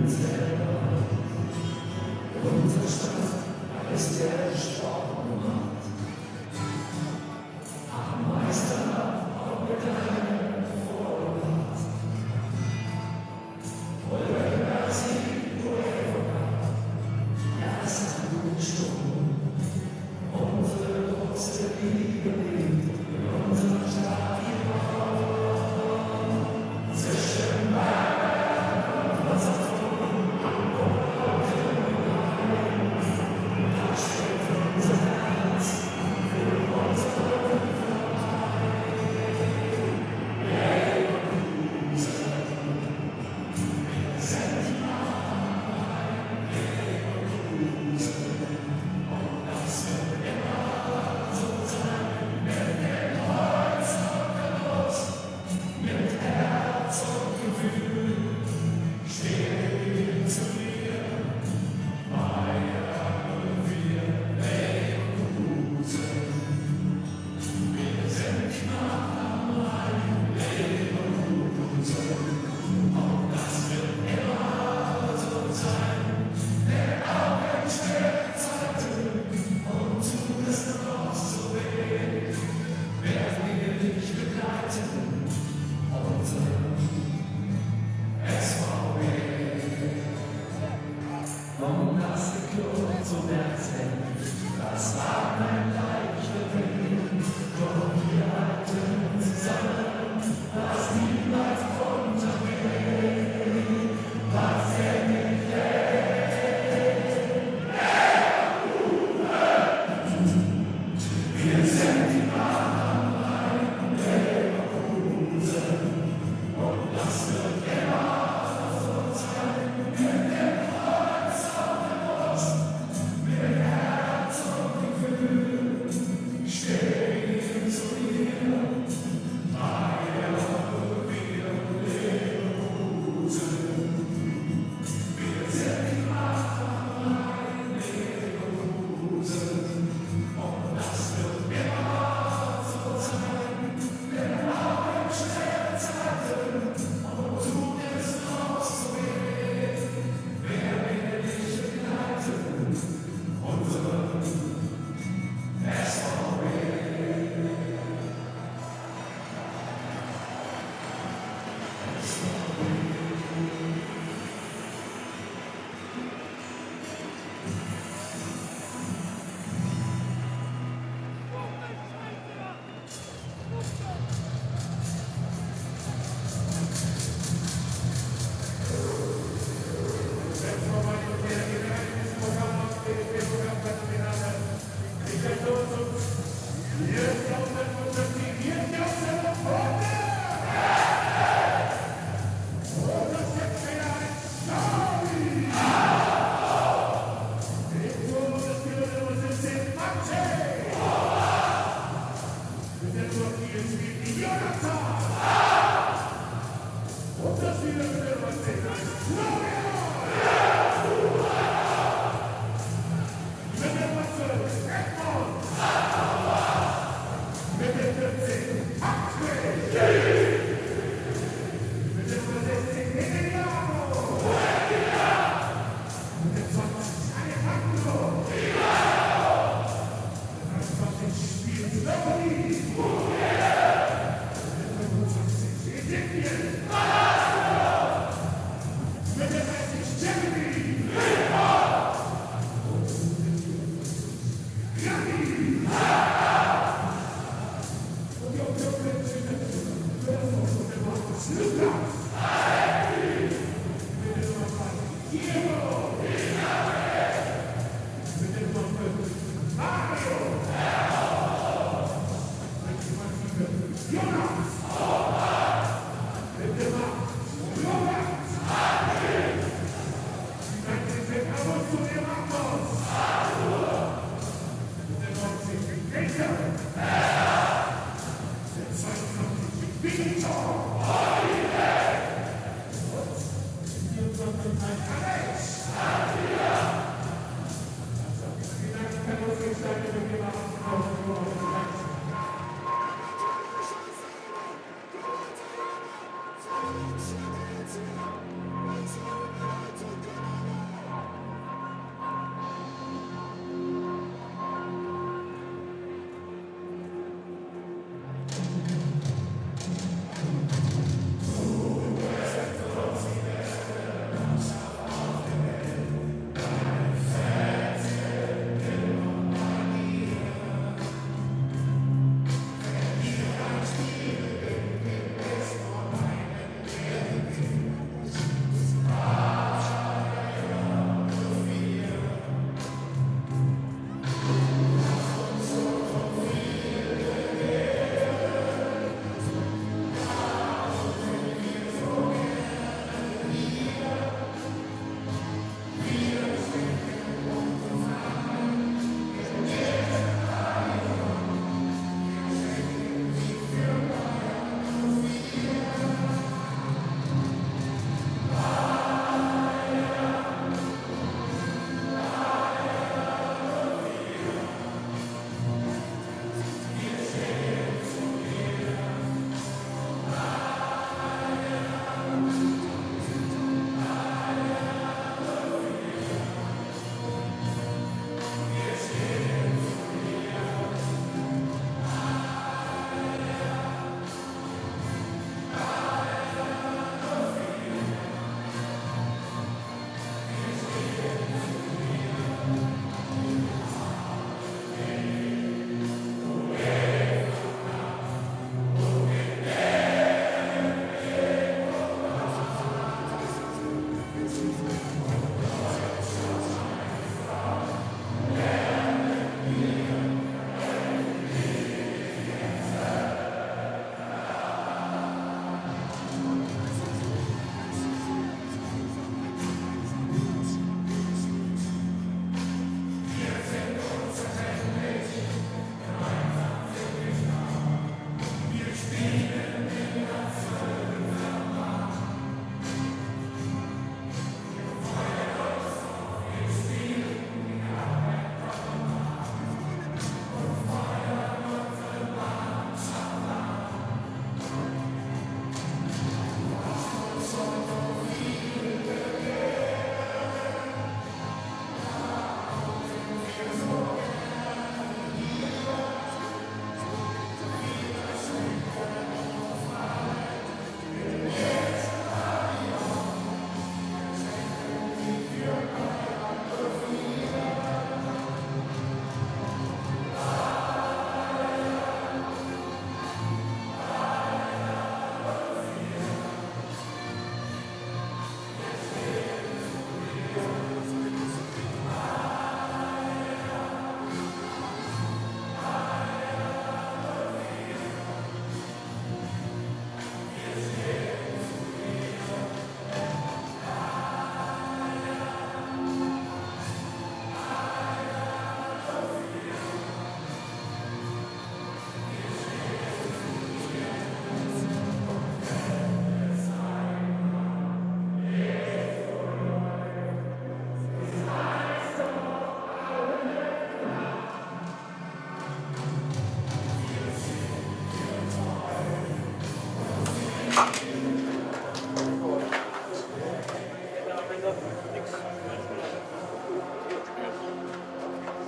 It's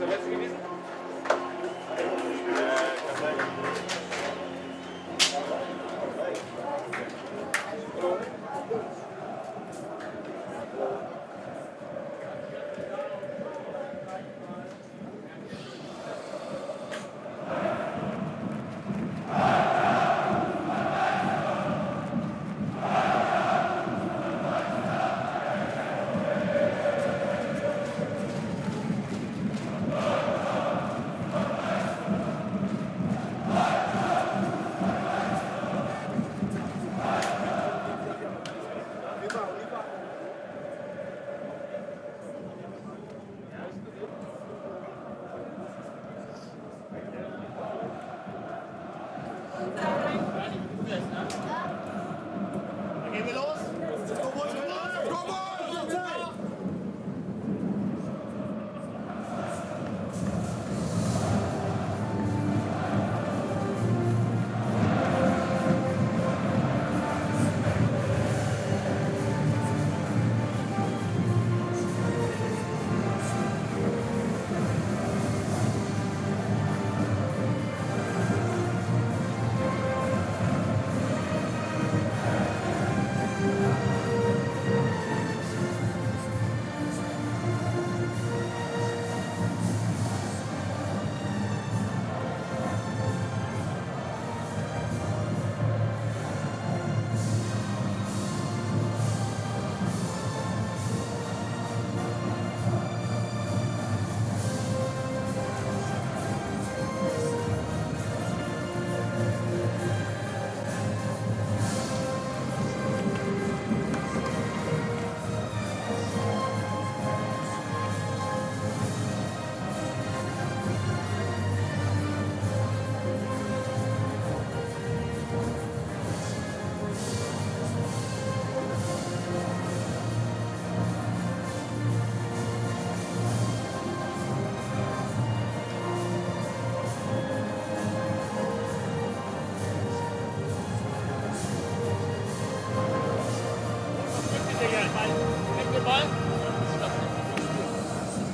der letzte gewesen? Kann sein. Gehen wir los?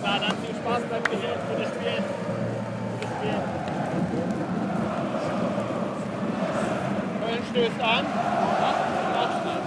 Klar, dann viel Spaß beim Gehirn für das Spiel. Köln stößt an. Nachspiel.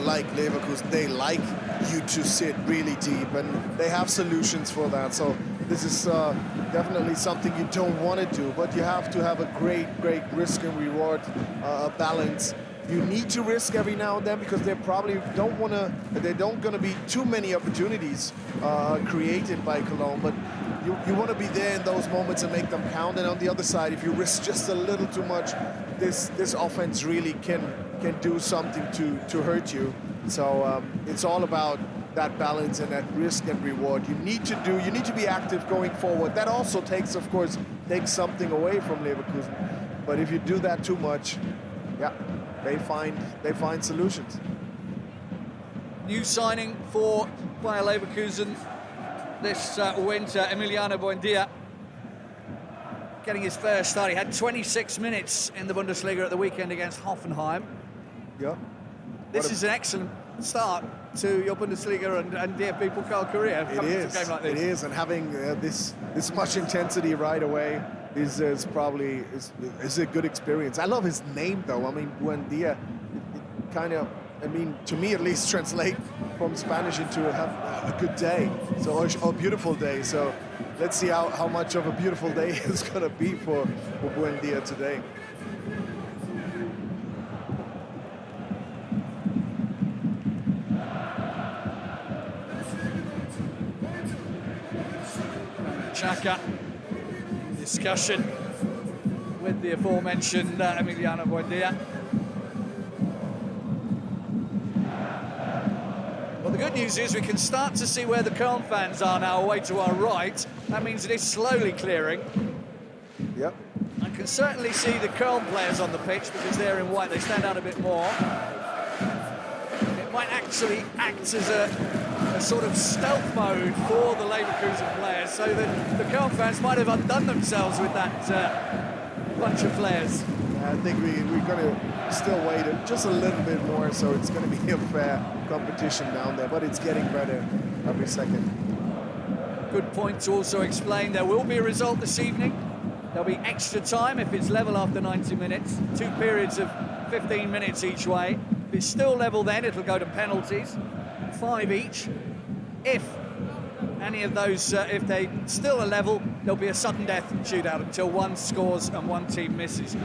Like Leverkusen, they like you to sit really deep, and they have solutions for that. So this is definitely something you don't want to do, but you have to have a great risk and reward balance. You need to risk every now and then because they probably don't gonna be too many opportunities created by Cologne, but you want to be there in those moments and make them count. And on the other side, if you risk just a little too much, this offense really can do something to hurt you. So it's all about that balance and that risk and reward. You need to be active going forward. That also takes something away from Leverkusen. But if you do that too much, yeah, they find solutions. New signing for Bayer Leverkusen this winter, Emiliano Buendia, getting his first start. He had 26 minutes in the Bundesliga at the weekend against Hoffenheim. Yeah. This is an excellent start to your Bundesliga and DFB Pokal career. It is. To a game like this. It is, and having this much intensity right away is probably a good experience. I love his name though. I mean, Buendia, it kind of, I mean, to me at least, translate from Spanish into a good day, so or a beautiful day. So let's see how much of a beautiful day it's going to be for Buendia today. Xhaka, discussion with the aforementioned Emiliano Buendia. Well, the good news is we can start to see where the Köln fans are now, away to our right. That means it is slowly clearing. Yep. I can certainly see the Köln players on the pitch because they're in white. They stand out a bit more. It might actually act as a sort of stealth mode for the Leverkusen players, so that the Köln fans might have undone themselves with that bunch of players. I think we're going to still wait just a little bit more, so it's going to be a fair competition down there, but it's getting better every second. Good point to also explain there will be a result this evening. There'll be extra time if it's level after 90 minutes, 2 periods of 15 minutes each way. If it's still level, then it'll go to penalties, 5 each. If any of those, if they still are level, there'll be a sudden death shootout until one scores and one team misses.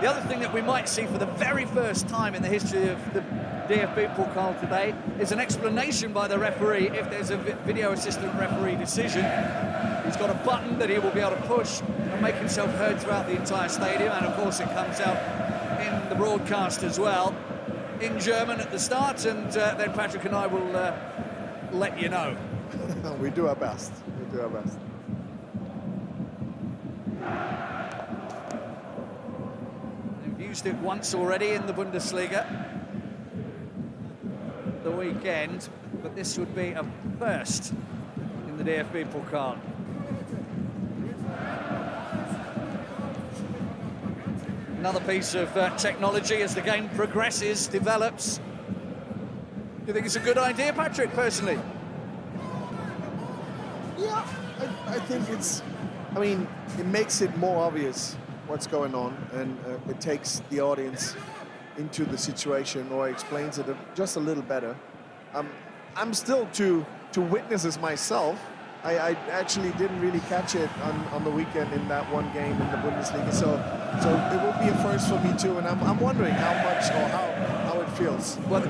The other thing that we might see for the very first time in the history of the DFB Pokal today is an explanation by the referee if there's a video assistant referee decision. He's got a button that he will be able to push and make himself heard throughout the entire stadium, and of course it comes out in the broadcast as well, in German at the start, and then Patrick and I will let you know. We do our best. We do our best. They've used it once already in the Bundesliga the weekend, but this would be a first in the DFB Pokal. Another piece of technology as the game progresses, develops. Do you think it's a good idea, Patrick, personally? Yeah, I think I mean, it makes it more obvious what's going on, and it takes the audience into the situation or explains it just a little better. I'm still to witnesses myself. I actually didn't really catch it on the weekend in that one game in the Bundesliga, so it will be a first for me too, and I'm wondering how much or how it feels. Well,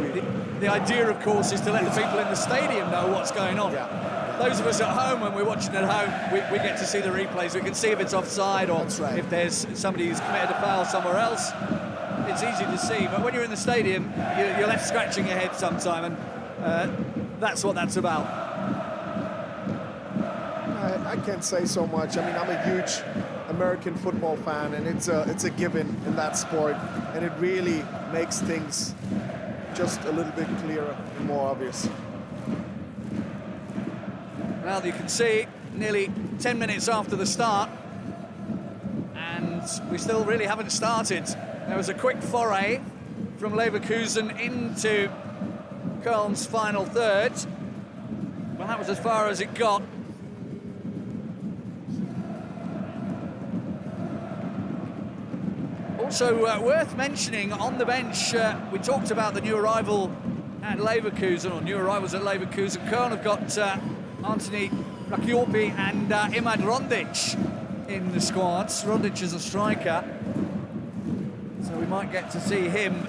the idea, of course, is to let the people in the stadium know what's going on. Yeah. Those of us at home, when we're watching at home, we get to see the replays. We can see if it's offside or right. if there's somebody who's committed a foul somewhere else. It's easy to see, but when you're in the stadium, you're left scratching your head sometime, and that's what that's about. I can't say so much. I mean, I'm a huge American football fan, and it's a given in that sport, and it really makes things just a little bit clearer and more obvious. Well, you can see nearly 10 minutes after the start, and we still really haven't started. There was a quick foray from Leverkusen into Köln's final third. Well, that was as far as it got. Also worth mentioning, on the bench, we talked about the new arrival at Leverkusen, or new arrivals at Leverkusen. Köln have got Anthony Rakiopi and Imad Rondic in the squads. Rondic is a striker, so we might get to see him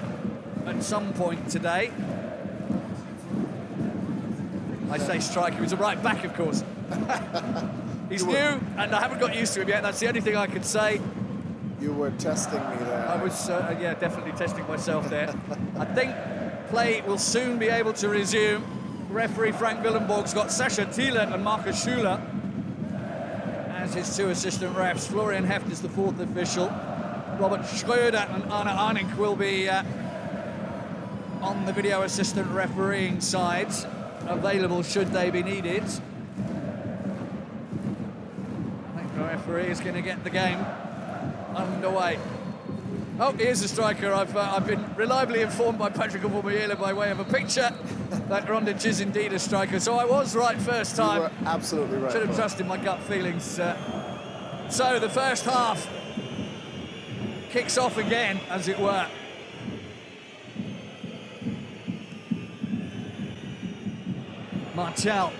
at some point today. I say striker, he's a right back, of course. He's new, and I haven't got used to him yet. That's the only thing I can say. You were testing me there. I was, yeah, definitely testing myself there. I think play will soon be able to resume. Referee Frank Willenborg's got Sascha Thielen and Markus Schüler as his two assistant refs. Florian Heft is the fourth official. Robert Schröder and Arne Arnink will be on the video assistant refereeing side, available should they be needed. I think the referee is going to get the game underway. Oh, here's the striker. I've been reliably informed by Patrick Aubameyang by way of a picture that Rondic is indeed a striker. So I was right first time. You were absolutely right. Should have trusted my gut feelings. So the first half kicks off again, as it were. Martial.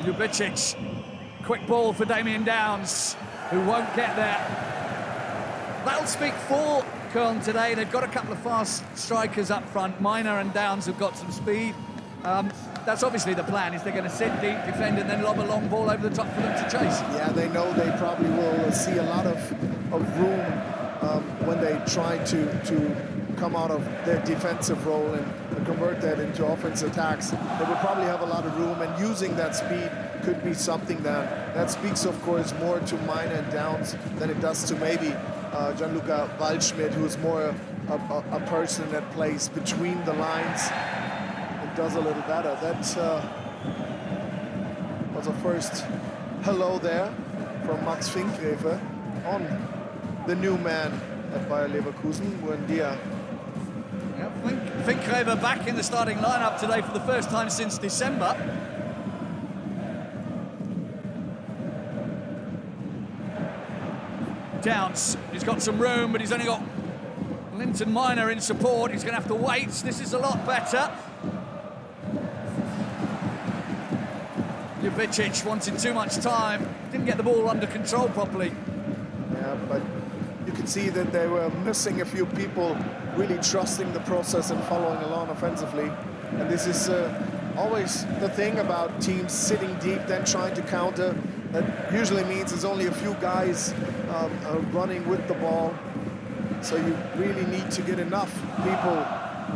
Ljubicic. Quick ball for Damien Downs, who won't get there. That'll speak for Köln today. They've got a couple of fast strikers up front. Miner and Downs have got some speed. That's obviously the plan, is they're going to sit deep, defend, and then lob a long ball over the top for them to chase. Yeah, they know they probably will see a lot of room when they try to come out of their defensive role and convert that into offensive attacks. They will probably have a lot of room, and using that speed could be something that speaks, of course, more to Miner and Downs than it does to maybe Gianluca Waldschmidt, who's more a person that plays between the lines and does a little better. That was a first hello there from Max Finkgräfe on the new man at Bayer Leverkusen. Buen dia. Yeah, Finkgräfe back in the starting lineup today for the first time since December. Downs, he's got some room, but he's only got Linton Miner in support. He's going to have to wait. This is a lot better. Ljubicic wanted too much time. Didn't get the ball under control properly. Yeah, but you could see that they were missing a few people really trusting the process and following along offensively. And this is always the thing about teams sitting deep, then trying to counter. That usually means there's only a few guys running with the ball. So you really need to get enough people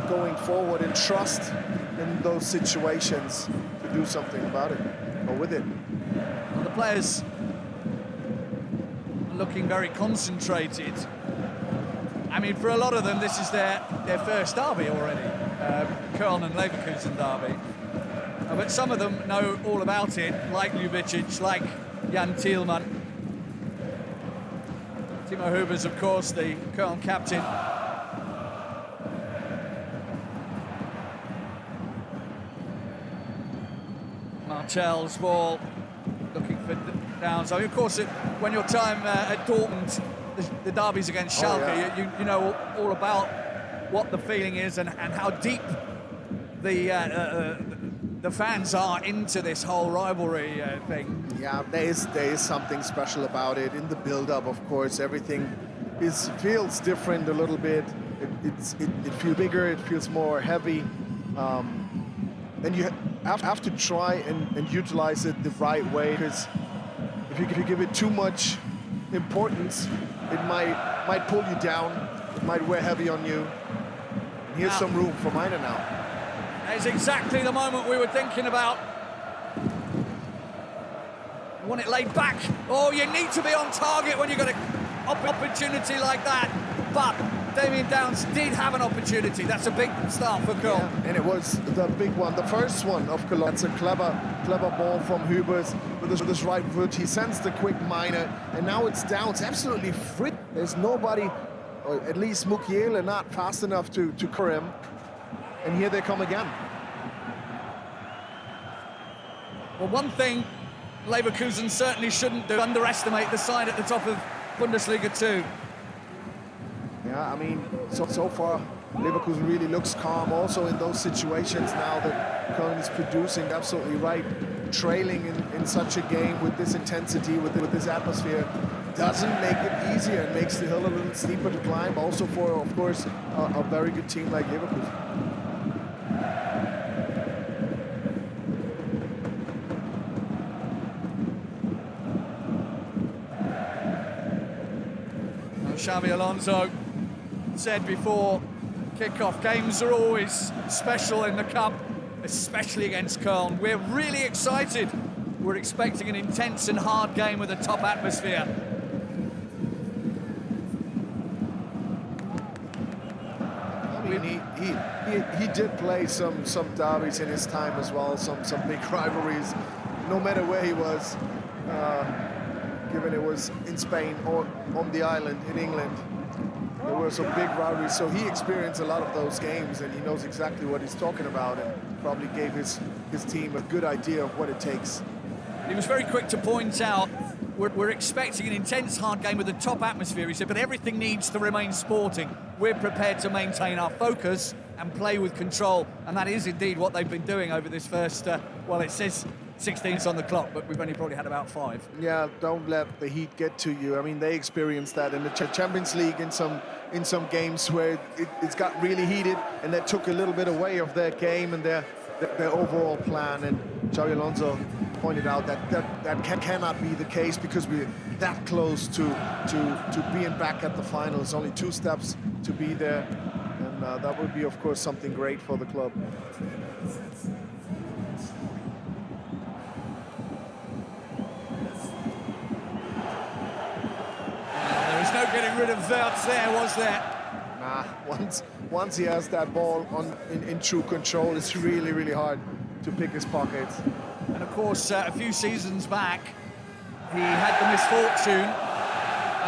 going forward and trust in those situations to do something about it, or with it. Well, the players are looking very concentrated. I mean, for a lot of them, this is their first derby already, Köln and Leverkusen derby. But some of them know all about it, like Ljubicic, like Jan Thielmann. Timo Hubers, of course, the Köln captain. Martel's ball, looking for downs. I mean, of course, when your time at Dortmund, the derbies against Schalke, yeah. you know all about what the feeling is and how deep the fans are into this whole rivalry thing. Yeah, there is something special about it. In the build-up, of course, everything feels different a little bit. It feels bigger, it feels more heavy. And you have to try and utilize it the right way, because if you give it too much importance, it might pull you down, it might wear heavy on you. And here's some room for Miner now. That's exactly the moment we were thinking about. You want it laid back. Oh, you need to be on target when you've got an opportunity like that. But Damien Downs did have an opportunity. That's a big start for Köln. Yeah, and it was the big one, the first one of Köln. It's a clever ball from Hubers with his right foot. He sends the quick Miner, and now it's Downs absolutely free. There's nobody, or at least Mukiele, not fast enough to cover him. And here they come again. Well, one thing Leverkusen certainly shouldn't do, underestimate the side at the top of Bundesliga 2. Yeah, I mean, so far, Leverkusen really looks calm also in those situations now that Köln is producing. Absolutely right. Trailing in such a game with this intensity, with this atmosphere, doesn't make it easier. It makes the hill a little steeper to climb, also for, of course, a very good team like Leverkusen. Xabi Alonso said before kickoff, games are always special in the cup, especially against Köln. We're really excited. We're expecting an intense and hard game with a top atmosphere. I mean, he did play some derbies in his time as well, some big rivalries, no matter where he was. Given it was in Spain or on the island in England, there were some big rivalries, so he experienced a lot of those games and he knows exactly what he's talking about, and probably gave his team a good idea of what it takes. He was very quick to point out we're expecting an intense, hard game with a top atmosphere, he said, but everything needs to remain sporting. We're prepared to maintain our focus and play with control, and that is indeed what they've been doing over this first, well, it says 16's on the clock, but we've only probably had about 5. Yeah, don't let the heat get to you. I mean, they experienced that in the Champions League in some games where it's got really heated, and that took a little bit away of their game and their overall plan. And Xabi Alonso pointed out that cannot be the case, because we're that close to being back at the final. It's only 2 steps to be there, and that would be, of course, something great for the club. No getting rid of Wirtz there, was there? Nah, once he has that ball in true control, it's really, really hard to pick his pockets. And of course, a few seasons back, he had the misfortune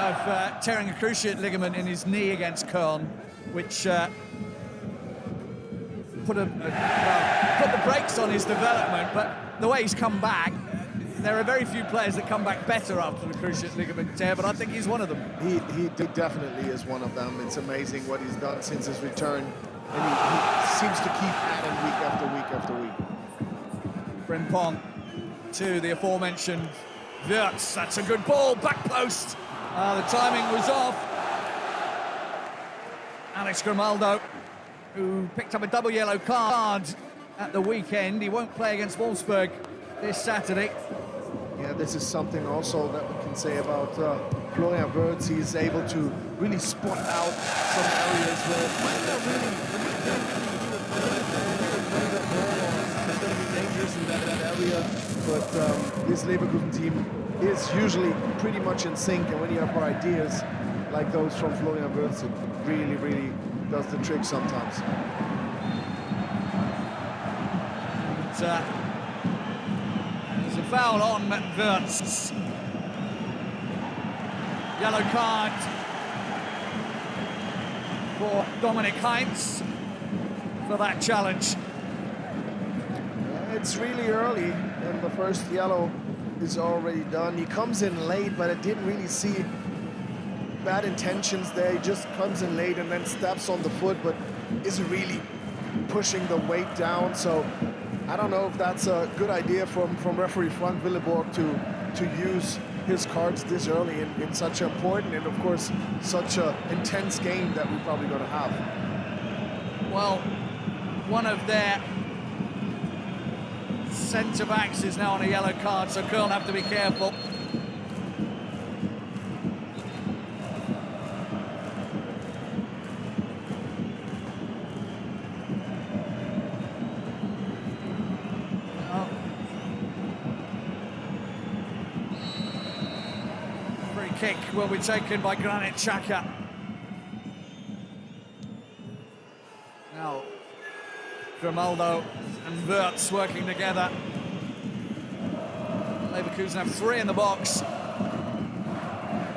of tearing a cruciate ligament in his knee against Köln, which put the brakes on his development. But the way he's come back, there are very few players that come back better after the cruciate ligament tear, but I think he's one of them. He definitely is one of them. It's amazing what he's done since his return, and he seems to keep adding week after week after week. Frimpong to the aforementioned Wirtz. That's a good ball, back post. The timing was off. Alex Grimaldo, who picked up a double yellow card at the weekend. He won't play against Wolfsburg this Saturday. Yeah, this is something also that we can say about Florian Wirtz. He's able to really spot out some areas where it might not really be dangerous in that area. But this Leverkusen team is usually pretty much in sync, and when you have more ideas like those from Florian Wirtz, it really, really does the trick sometimes. There's a foul on Wirtz. Yellow card for Dominic Heinz for that challenge. it's really early, and the first yellow is already done. He comes in late, but I didn't really see bad intentions there. He just comes in late and then steps on the foot, but isn't really pushing the weight down. So I don't know if that's a good idea from referee Frank Willeborg to use his cards this early in such an important and, of course, such an intense game that we're probably going to have. Well, one of their centre-backs is now on a yellow card, so Köln have to be careful. Free kick will be taken by Granit Xhaka. Now, Grimaldo and Wirtz working together. Leverkusen have 3 in the box.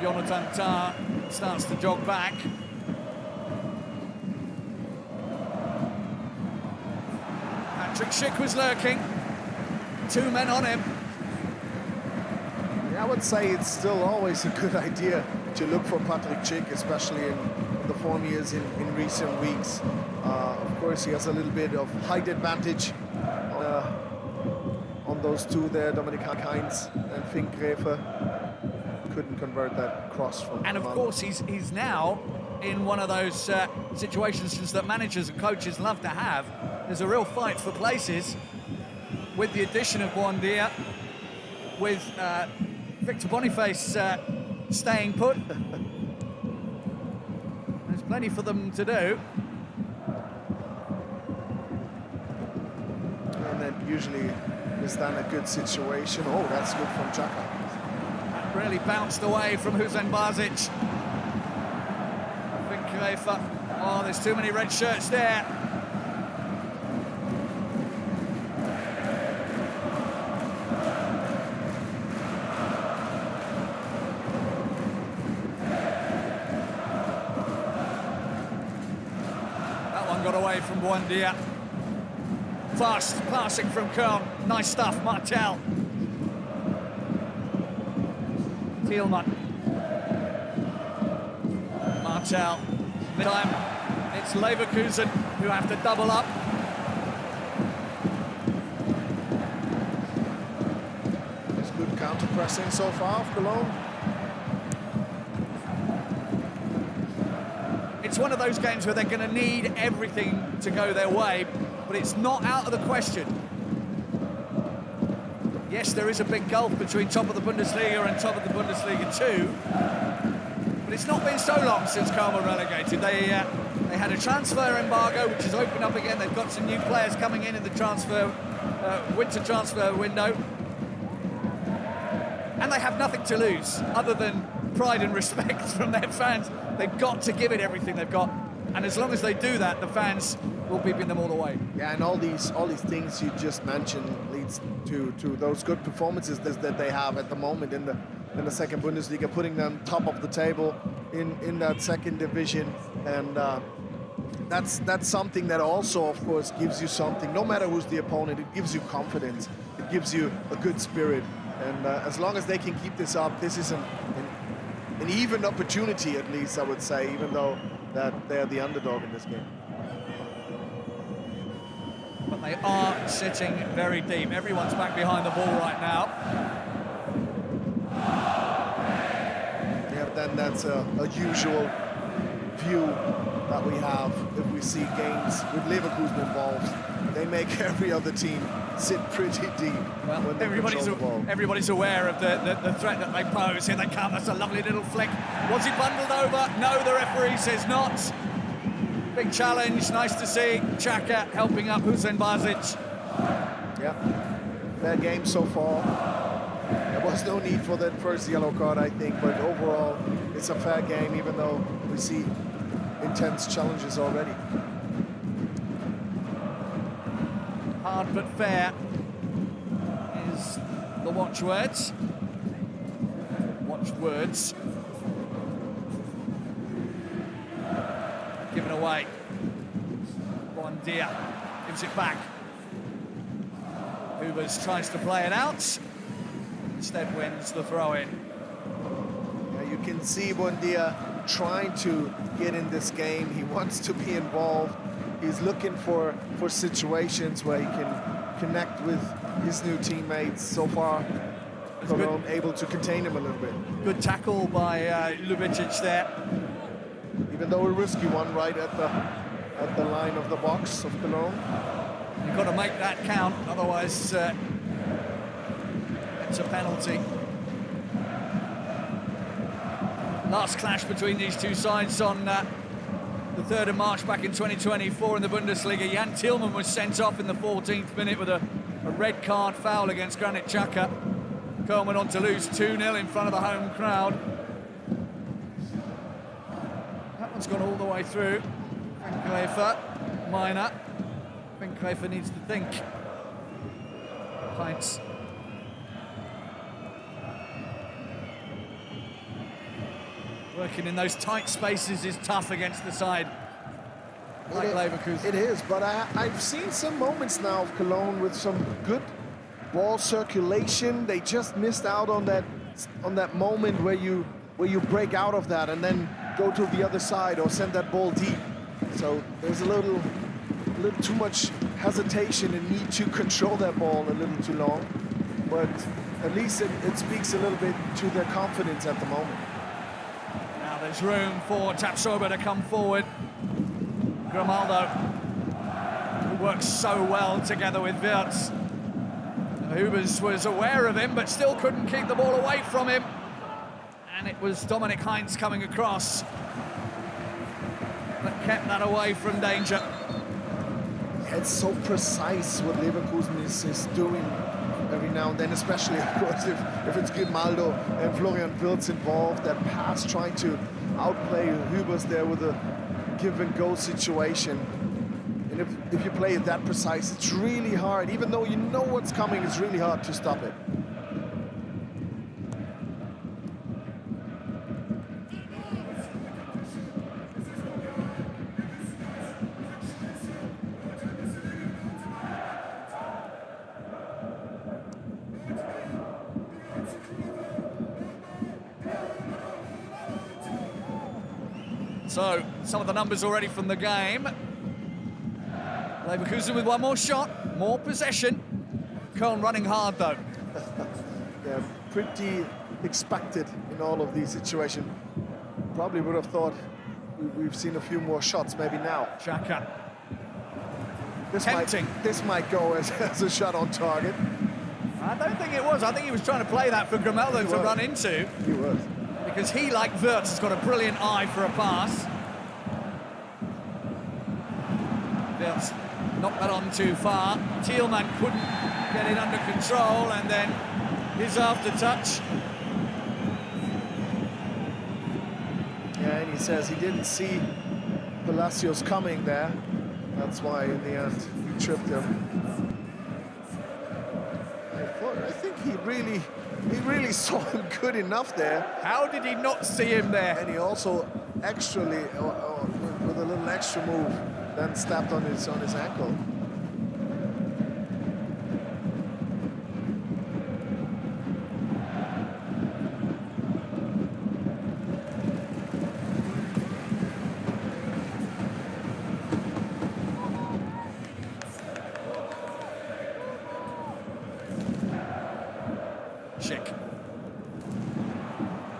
Jonathan Tah starts to jog back. Patrick Schick was lurking. 2 men on him. Yeah, I would say it's still always a good idea to look for Patrick Schick, especially in the form he is in recent weeks. Of course, he has a little bit of height advantage on those two there, Dominik Heinz and Finn Gräfe. Couldn't convert that cross from... And of course, he's now in one of those situations that managers and coaches love to have. There's a real fight for places with the addition of Buendia, with Victor Boniface staying put. There's plenty for them to do. And then usually is then a good situation. Oh, that's good from Xhaka. That really bounced away from Hussein Bazic. Finn Gräfe. Oh, there's too many red shirts there. That one got away from Buendia. Fast passing from Köln. Nice stuff, Martel. Thielmann. Martel. Mid-time, it's Leverkusen who have to double up. It's good counter-pressing so far of Cologne. It's one of those games where they're going to need everything to go their way, but it's not out of the question. Yes, there is a big gulf between top of the Bundesliga and top of the Bundesliga 2, but it's not been so long since Köln were relegated. They had a transfer embargo, which has opened up again. They've got some new players coming in the winter transfer window, and they have nothing to lose other than pride and respect from their fans. They've got to give it everything they've got, and as long as they do that, the fans will be beating them all the way. Yeah, and all these things you just mentioned leads to those good performances that they have at the moment in the second Bundesliga, putting them top of the table in that second division, and that's something that also, of course, gives you something. No matter who's the opponent, it gives you confidence. It gives you a good spirit, and as long as they can keep this up, this is an even opportunity, at least, I would say, even though that they're the underdog in this game. But they are sitting very deep. Everyone's back behind the ball right now. Yeah, then that's a usual view that we have if we see games with Leverkusen involved. They make every other team sit pretty deep. Well, when they control the ball. everybody's aware of the threat that they pose. Here they come. That's a lovely little flick. Was he bundled over? No, the referee says not. Big challenge. Nice to see Xhaka helping up Hussein Bazic. Yeah, fair game so far. There was no need for that first yellow card, I think, but overall it's a fair game, even though we see intense challenges already. Hard but fair is the watchwords. Watchwords. Given away. Buendia gives it back. Hubers tries to play it out, instead wins the throw-in. Yeah, you can see Buendia trying to get in this game. He wants to be involved. He's looking for situations where he can connect with his new teammates. So far, Cologne able to contain him a little bit. Good tackle by Lubicic there. Even though a risky one right at the line of the box of Cologne. You've got to make that count, otherwise it's a penalty. Last clash between these two sides on the 3rd of March back in 2024 in the Bundesliga. Jan Thielmann was sent off in the 14th minute with a red card foul against Granit Xhaka. Köln went on to lose 2-0 in front of the home crowd. That one's gone all the way through. Finkgräfer, Minor. Finkgräfer needs to think. Heinz. Working in those tight spaces is tough against the side like Leverkusen. It is, but I've seen some moments now of Cologne with some good ball circulation. They just missed out on that moment where you break out of that and then go to the other side or send that ball deep. So there's a little too much hesitation and need to control that ball a little too long. But at least it speaks a little bit to their confidence at the moment. Now there's room for Tapsoba to come forward. Grimaldo, who works so well together with Wirtz. Hubers was aware of him, but still couldn't keep the ball away from him. And it was Dominic Heinz coming across that kept that away from danger. It's so precise what Leverkusen is doing every now and then, especially, of course, if it's Grimaldo and Florian Wirtz involved. That pass trying to outplay Hubers there with a give-and-go situation. And if you play it that precise, it's really hard. Even though you know what's coming, it's really hard to stop it. So, some of the numbers already from the game. Leverkusen with one more shot, more possession. Köln running hard though. Yeah, pretty expected in all of these situations. Probably would have thought we've seen a few more shots maybe now. Xhaka. This might go as a shot on target. I don't think it was. I think he was trying to play that for Grimaldo to run into. He was. Because he, like Wirtz, has got a brilliant eye for a pass. Wirtz knocked that on too far. Thielmann couldn't get it under control, and then his after-touch. Yeah, and he says he didn't see Palacios coming there. That's why, in the end, he tripped him. I think he really saw him good enough there. How did he not see him there? And he also with a little extra move, then stepped on his ankle.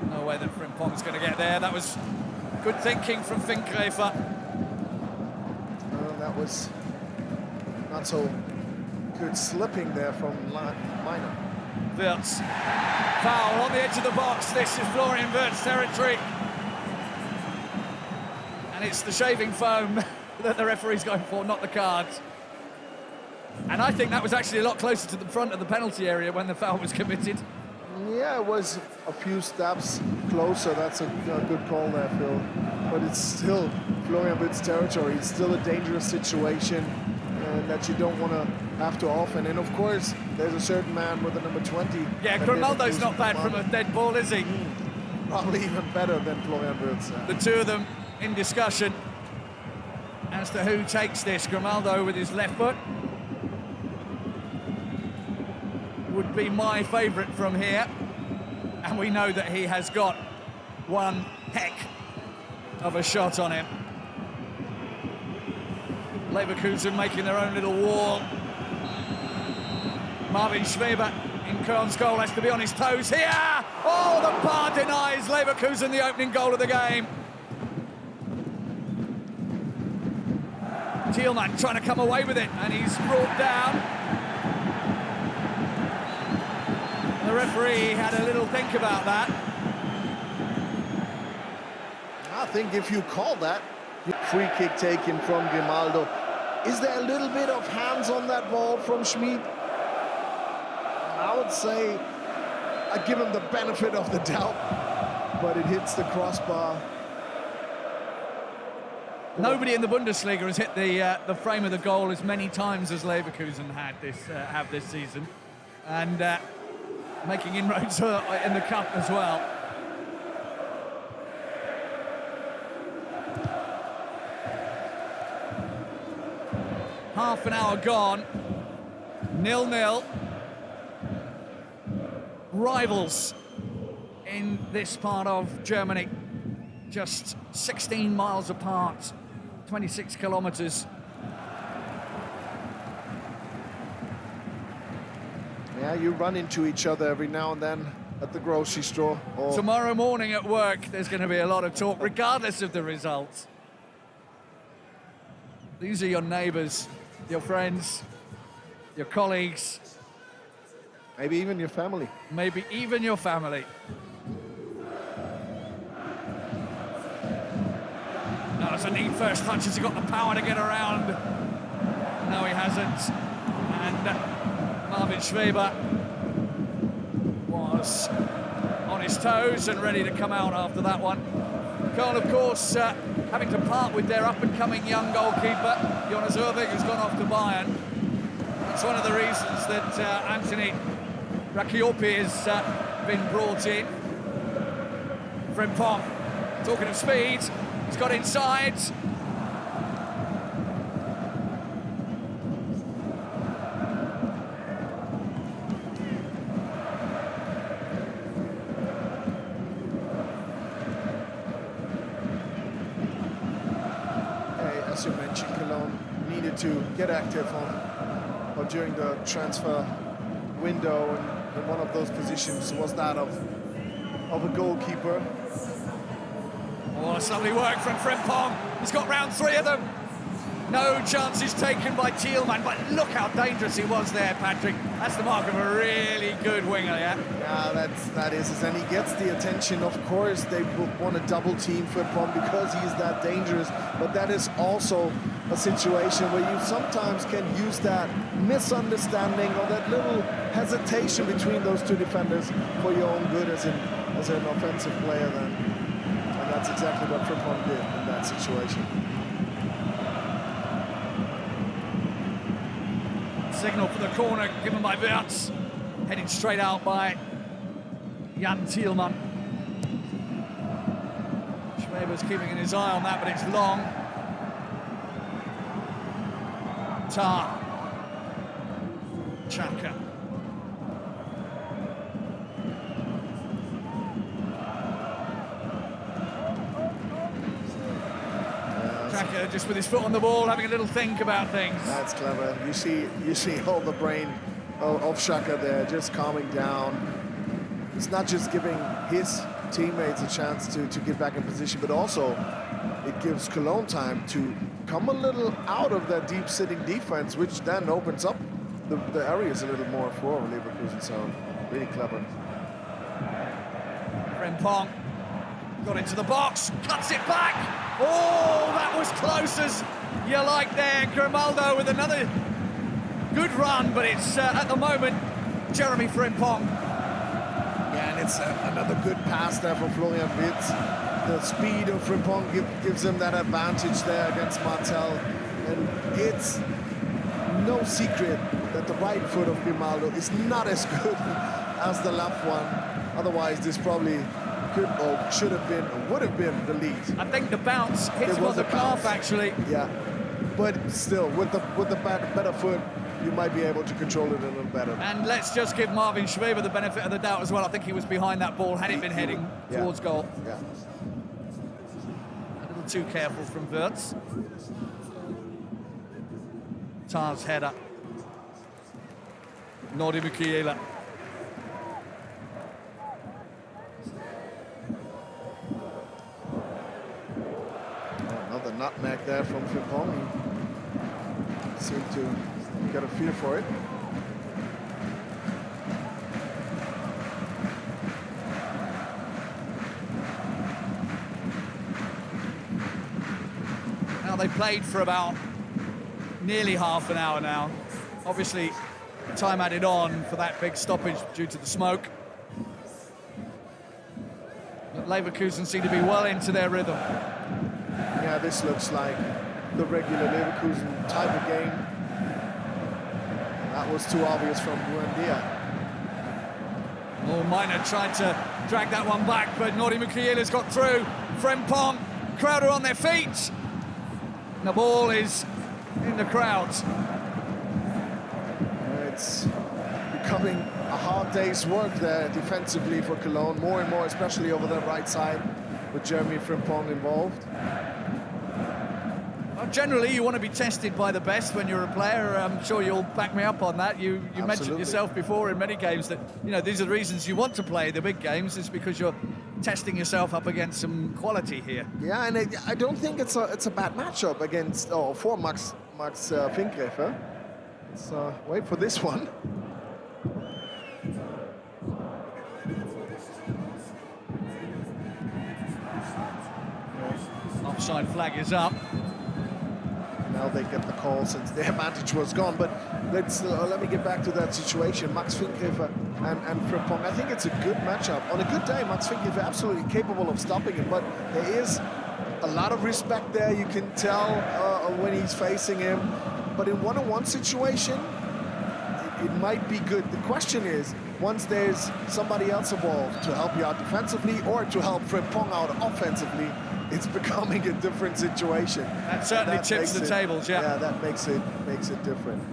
No way that Frimpong's going to get there. That was good thinking from Finkgräfer. That was not so good slipping there from Minor. Wirtz. Foul on the edge of the box. This is Florian Wirtz territory. And it's the shaving foam that the referee's going for, not the cards. And I think that was actually a lot closer to the front of the penalty area when the foul was committed. Yeah, it was a few steps closer. That's a good call there, Phil. But it's still Florian Wirtz territory. It's still a dangerous situation that you don't want to have too often. And of course, there's a certain man with the number 20. Yeah, Grimaldo's not bad from a dead ball, is he? Probably even better than Florian Wirtz. The two of them in discussion as to who takes this. Grimaldo with his left foot. would be my favourite from here. And we know that he has got one heck of a shot on him. Leverkusen making their own little wall. Marvin Schweber in Köln's goal has to be on his toes here. Oh, the bar denies Leverkusen the opening goal of the game. Thielmann trying to come away with it, and he's brought down. The referee had a little think about that. I think if you call that, free kick taken from Grimaldo. Is there a little bit of hands on that ball from Schmid? I would say I give him the benefit of the doubt, but it hits the crossbar. Nobody in the Bundesliga has hit the frame of the goal as many times as Leverkusen have this season, and making inroads in the cup as well. Half an hour gone, 0-0. Rivals in this part of Germany, just 16 miles apart, 26 kilometers. Yeah, you run into each other every now and then at the grocery store. Or Tomorrow morning at work, there's going to be a lot of talk, regardless of the result. These are your neighbours, your friends, your colleagues. maybe even your family. Maybe even your family. That was a neat first touch. Has he got the power to get around? No, he hasn't. And Marvin Schweber was on his toes and ready to come out after that one. Köln, of course, having to part with their up-and-coming young goalkeeper, Jonas Ervig, who's gone off to Bayern. It's one of the reasons that Anthony Rakiopi has been brought in. Frimpong, talking of speed, he's got inside. As you mentioned, Cologne needed to get active or during the transfer window, and one of those positions was that of a goalkeeper. Oh, it's lovely work from Frimpong. He's got round three of them. No chances taken by Thielmann, but look how dangerous he was there, Patrick. That's the mark of a really good winger, yeah? Yeah, that is, and he gets the attention. Of course, they want to double team Frimpong because he's that dangerous, but that is also a situation where you sometimes can use that misunderstanding or that little hesitation between those two defenders for your own good as an offensive player then. And that's exactly what Frimpong did in that situation. Signal for the corner given by Wirtz. Heading straight out by Jan Thielmann. Schweber's keeping his eye on that, but it's long. Tar. Chaka. Chaka just with his foot on the ball, having a little think about things. That's clever. You see all the brain of Xhaka there, just calming down. It's not just giving his teammates a chance to get back in position, but also it gives Cologne time to come a little out of that deep-sitting defense, which then opens up the areas a little more for Leverkusen. So really clever. Frimpong got into the box, cuts it back. Oh, that was close as you like there. Grimaldo with another good run, but it's at the moment Jeremy Frimpong. Yeah, and it's another good pass there from Florian Wirtz. The speed of Frimpong gives him that advantage there against Martel. And it's no secret that the right foot of Grimaldo is not as good as the left one. Otherwise, this probably could or should have been, or would have been the lead. I think the bounce hit him on the calf, actually. Yeah, but still, with the better foot, you might be able to control it a little better. And let's just give Marvin Schweber the benefit of the doubt as well. I think he was behind that ball had it been heading towards goal. Yeah. A little too careful from Wirtz. Tar's header. Nordi Mukiela. Another nutmeg there from Frimpong. He seemed to get a feel for it. Now they played for about nearly half an hour now. Obviously, time added on for that big stoppage due to the smoke. But Leverkusen seem to be well into their rhythm. Yeah, this looks like the regular Leverkusen type of game. That was too obvious from Buendia. Oh, Miner tried to drag that one back, but Nordi Mukiela's got through. Frimpong, crowd are on their feet. The ball is in the crowds. It's becoming a hard day's work there defensively for Cologne, more and more, especially over the right side with Jeremy Frimpong involved. Well, generally, you want to be tested by the best when you're a player. I'm sure you'll back me up on that. You mentioned yourself before in many games that, you know, these are the reasons you want to play the big games, is because you're testing yourself up against some quality here. Yeah, and I don't think it's a bad matchup against for Max Finkgräfer. Let's wait for this one. Offside flag is up. Now they get the call since the advantage was gone. But let me get back to that situation. Max Finkgräfer and Frimpong. I think it's a good matchup. On a good day, Max Finkgräfer absolutely capable of stopping it, but there is a lot of respect there. You can tell when he's facing him. But in one-on-one situation, it might be good. The question is, once there's somebody else involved to help you out defensively or to help Frimpong out offensively, it's becoming a different situation. That certainly tips the tables, yeah. Yeah, that makes it different.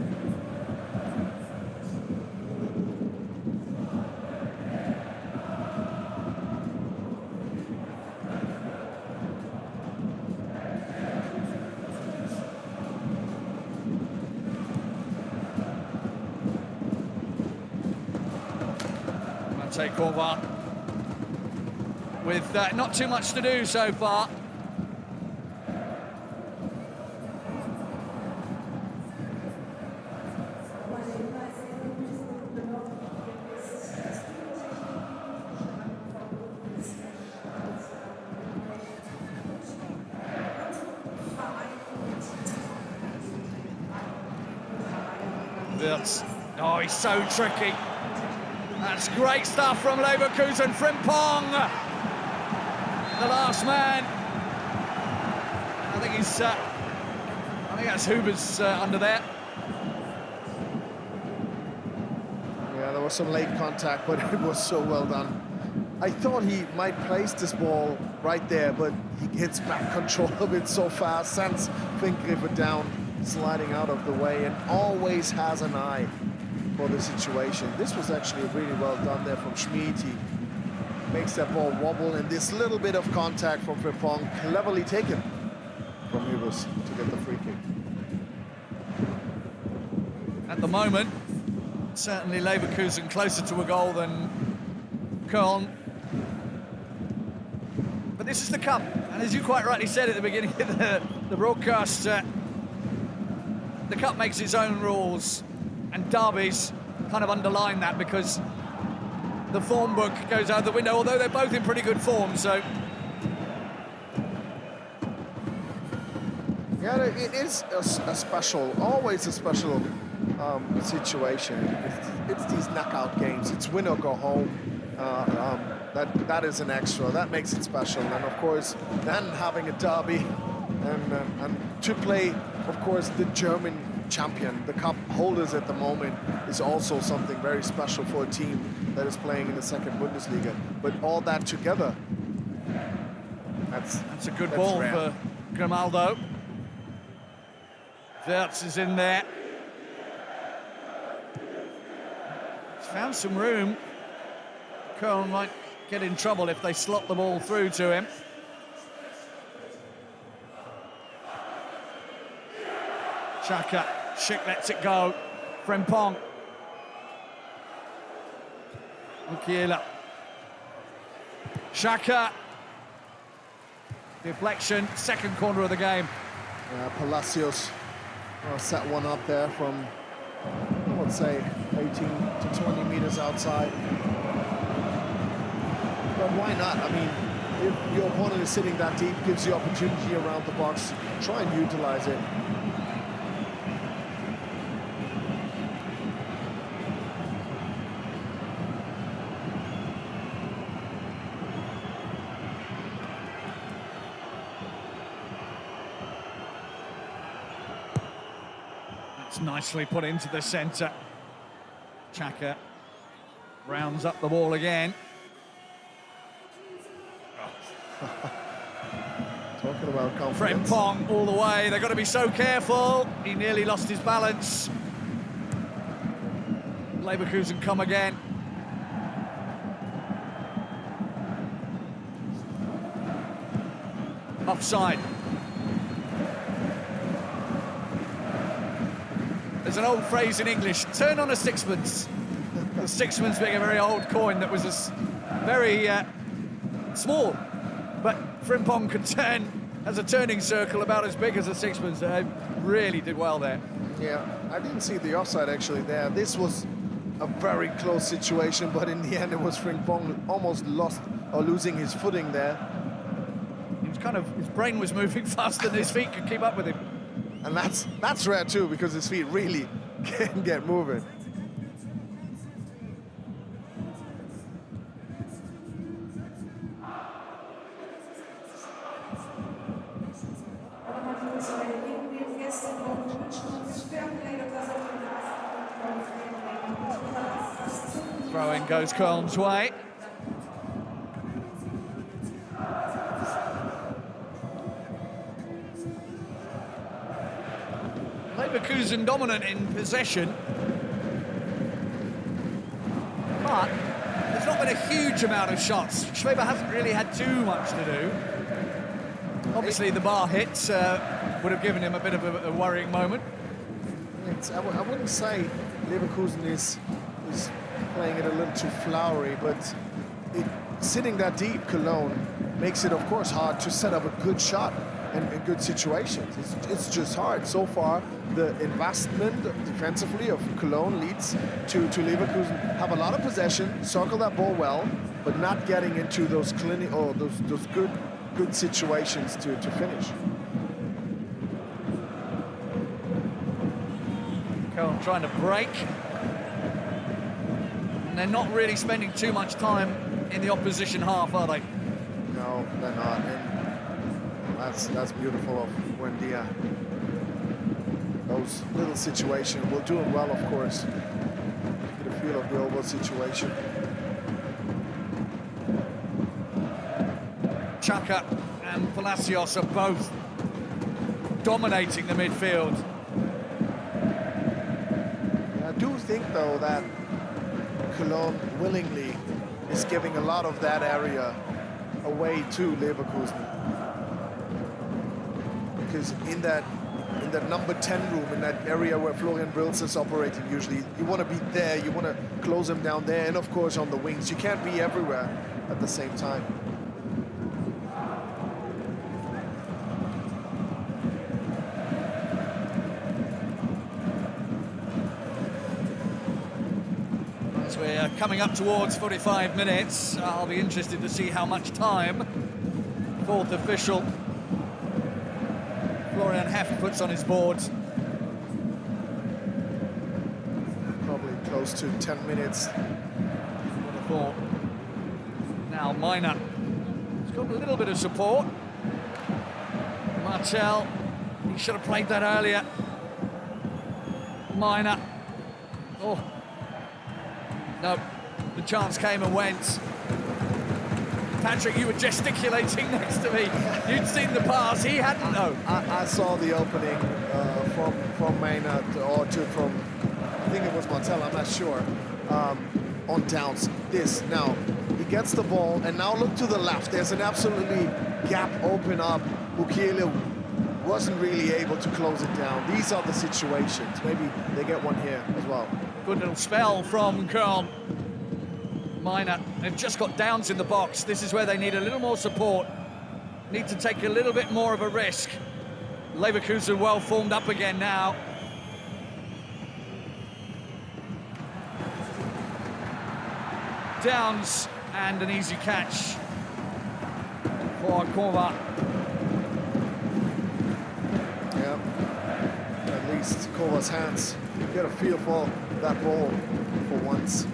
Take Korvar with not too much to do so far. Wirtz. Oh, he's so tricky. That's great stuff from Leverkusen. Frimpong, the last man. I think that's Huber's under there. Yeah, there was some late contact, but it was so well done. I thought he might place this ball right there, but he hits back control of it so fast, sends Finkgräfer down, sliding out of the way, and always has an eye for the situation. This was actually really well done there from Schmid. He makes that ball wobble, and this little bit of contact from Frimpong, cleverly taken from Hubers to get the free kick. At the moment, certainly Leverkusen closer to a goal than Köln. But this is the cup, and as you quite rightly said at the beginning of the broadcast, the cup makes its own rules, and derbies kind of underline that because the form book goes out the window, although they're both in pretty good form, so... Yeah, it is a special, always a special situation. It's these knockout games. It's win or go home. That is an extra. That makes it special. And of course, then having a derby and to play, of course, the German champion, the cup holders at the moment, is also something very special for a team that is playing in the second Bundesliga. But all that together, that's a good ball rare. for Grimaldo. Wirtz is in there. found some room. Köln might get in trouble if they slot the ball through to him. Xhaka, Schick lets it go. Frimpong. Mukiela. Xhaka. Deflection, second corner of the game. Palacios set one up there from, I would say, 18 to 20 meters outside. But why not? I mean, if your opponent is sitting that deep, gives you opportunity around the box, try and utilize it. That's nicely put into the centre. Xhaka rounds up the ball again. Talking about confidence. Frimpong all the way. They've got to be so careful. He nearly lost his balance. Leverkusen come again. Offside. There's an old phrase in English, turn on a sixpence. The sixpence being a very old coin that was very small. But Frimpong could turn as a turning circle about as big as a sixpence. Really did well there. Yeah, I didn't see the offside actually there. This was a very close situation, but in the end it was Frimpong almost losing his footing there. He was his brain was moving faster than his feet could keep up with him. And that's rare too, because his feet really can get moving. Throw-in goes Köln's way. Leverkusen dominant in possession, but there's not been a huge amount of shots. Schweber hasn't really had too much to do. Obviously the bar hits would have given him a bit of a worrying moment. I wouldn't say Leverkusen is playing it a little too flowery, but sitting that deep, Cologne, makes it of course hard to set up a good shot and good situations. It's just hard. So far, the investment defensively of Cologne leads to Leverkusen have a lot of possession, circle that ball well, but not getting into those those good situations to finish. Köln trying to break. And they're not really spending too much time in the opposition half, are they? No, they're not. And that's beautiful of Buendia. Those little situations, we'll do them well, of course. Get a feel of the overall situation. Xhaka and Palacios are both dominating the midfield. I do think, though, that Cologne willingly is giving a lot of that area away to Leverkusen. Because in that number 10 room, in that area where Florian Wirtz is operating usually, you want to be there, you want to close him down there, and of course on the wings. You can't be everywhere at the same time. As we're coming up towards 45 minutes, I'll be interested to see how much time fourth official Florian Heft puts on his board. Probably close to 10 minutes. Would have thought. Now Minor. He's got a little bit of support. Martel. He should have played that earlier. Minor. Oh. No. The chance came and went. Patrick, you were gesticulating next to me. You'd seen the pass, he hadn't, though. I saw the opening from Maynard, or from, I think it was Martel, I'm not sure. on downs. This now, he gets the ball, and now look to the left. There's an absolutely gap open up. Mukiele wasn't really able to close it down. These are the situations. Maybe they get one here as well. Good little spell from Köln. Minor, they've just got Downs in the box. This is where they need a little more support. Need to take a little bit more of a risk. Leverkusen well formed up again now. Downs, and an easy catch for Kova. Yeah, at least Kova's hands. You get a feel for that ball for once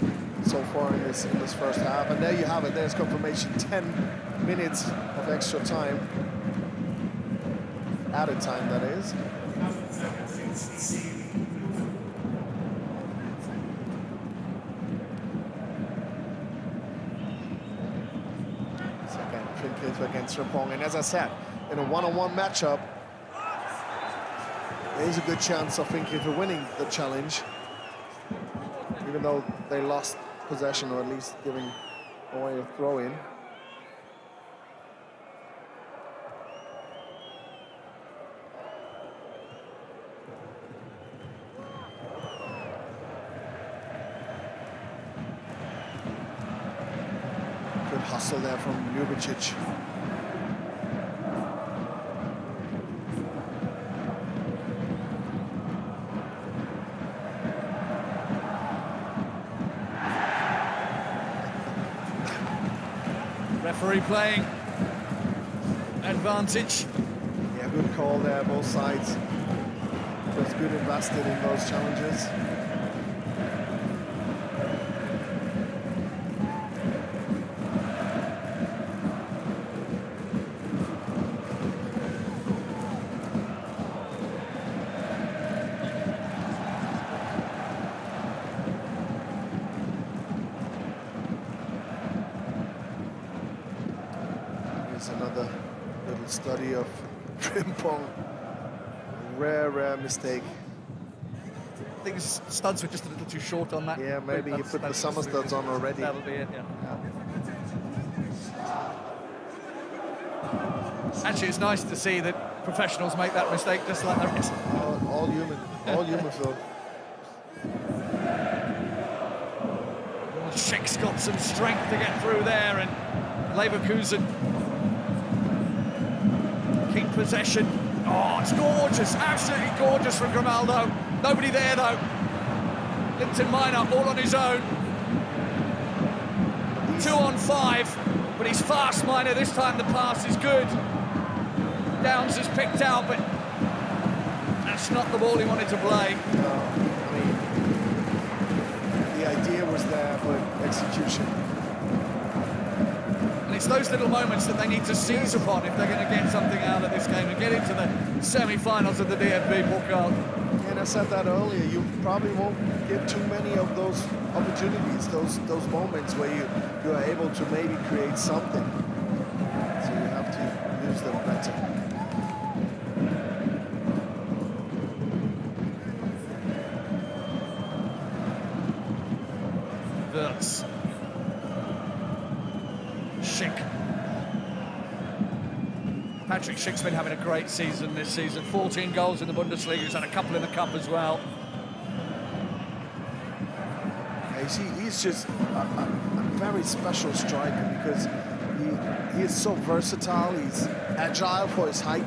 so far in this first half. And there you have it. There's confirmation. 10 minutes of extra time. Added time, that is. Against Frimpong, and as I said, in a one-on-one matchup, there's a good chance of Frimpong winning the challenge, even though they lost possession, or at least giving away a throw-in. Good hustle there from Ljubicic. Referee playing advantage. Yeah, good call there, both sides. Was good invested in those challenges. Another little study of Frimpong. Rare mistake. I think his studs were just a little too short on that. Yeah, maybe you put the summer studs on already. That'll be it, yeah. Actually, it's nice to see that professionals make that mistake just like the rest. All human, Phil. Schick's got some strength to get through there, and Leverkusen keep possession. Oh, it's gorgeous, absolutely gorgeous from Grimaldo. Nobody there though. Linton Minor all on his own. 2 on 5, but he's fast, Minor. This time the pass is good. Downs is picked out, but that's not the ball he wanted to play. I mean, the idea was there, but execution. And it's those little moments that they need to seize upon if they're going to get something out of this game and get into the semi-finals of the DFB Pokal. And I said that earlier, you probably won't get too many of those opportunities, those moments where you are able to maybe create something. So you have to use them better. Wirtz. Schick. Patrick Schick's been having a great season this season. 14 goals in the Bundesliga. He's had a couple in the Cup as well. He's just a very special striker because he is so versatile. He's agile for his height.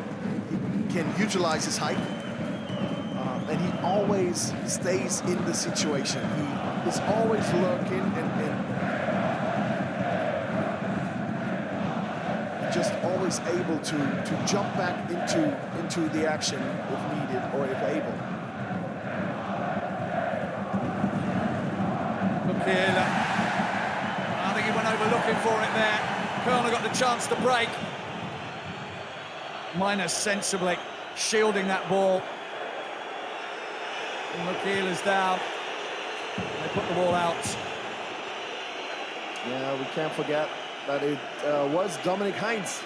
He can utilize his height. And he always stays in the situation. He is always lurking and just always able to jump back into the action if needed or if able. Mukiele. I think he went over looking for it there. Köln got the chance to break. Minor sensibly shielding that ball. Mukiele's down. They put the ball out. Yeah, we can't forget that it was Dominik Heinz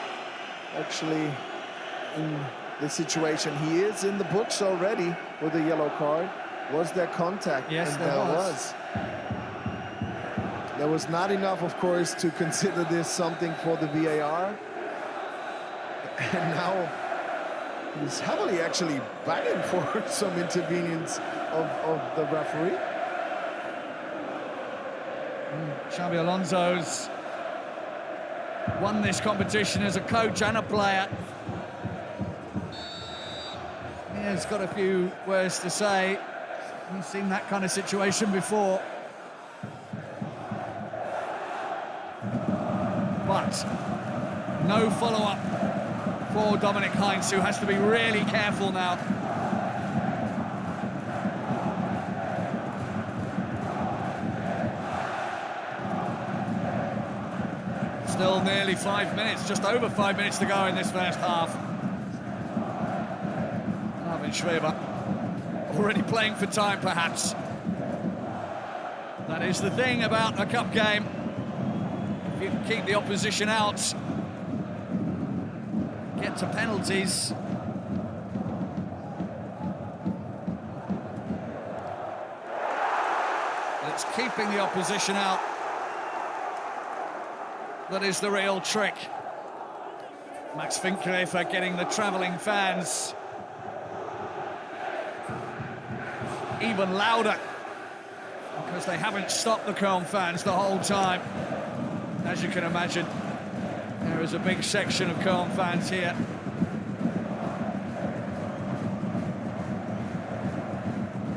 actually in this situation. He is in the books already with a yellow card. Was there contact? Yes, and there was. There was not enough, of course, to consider this something for the VAR. And now he's heavily actually begging for some intervenience of the referee. Xabi Alonso's won this competition as a coach and a player. He's got a few words to say. He's seen that kind of situation before. But no follow-up for Dominic Heinz, who has to be really careful now. Still nearly 5 minutes, just over 5 minutes to go in this first half. Armin Schweber already playing for time, perhaps. That is the thing about a cup game. If you can keep the opposition out, get to penalties. But it's keeping the opposition out that is the real trick. Max Finkgräfer getting the travelling fans even louder, because they haven't stopped the Köln fans the whole time. As you can imagine, there is a big section of Köln fans here.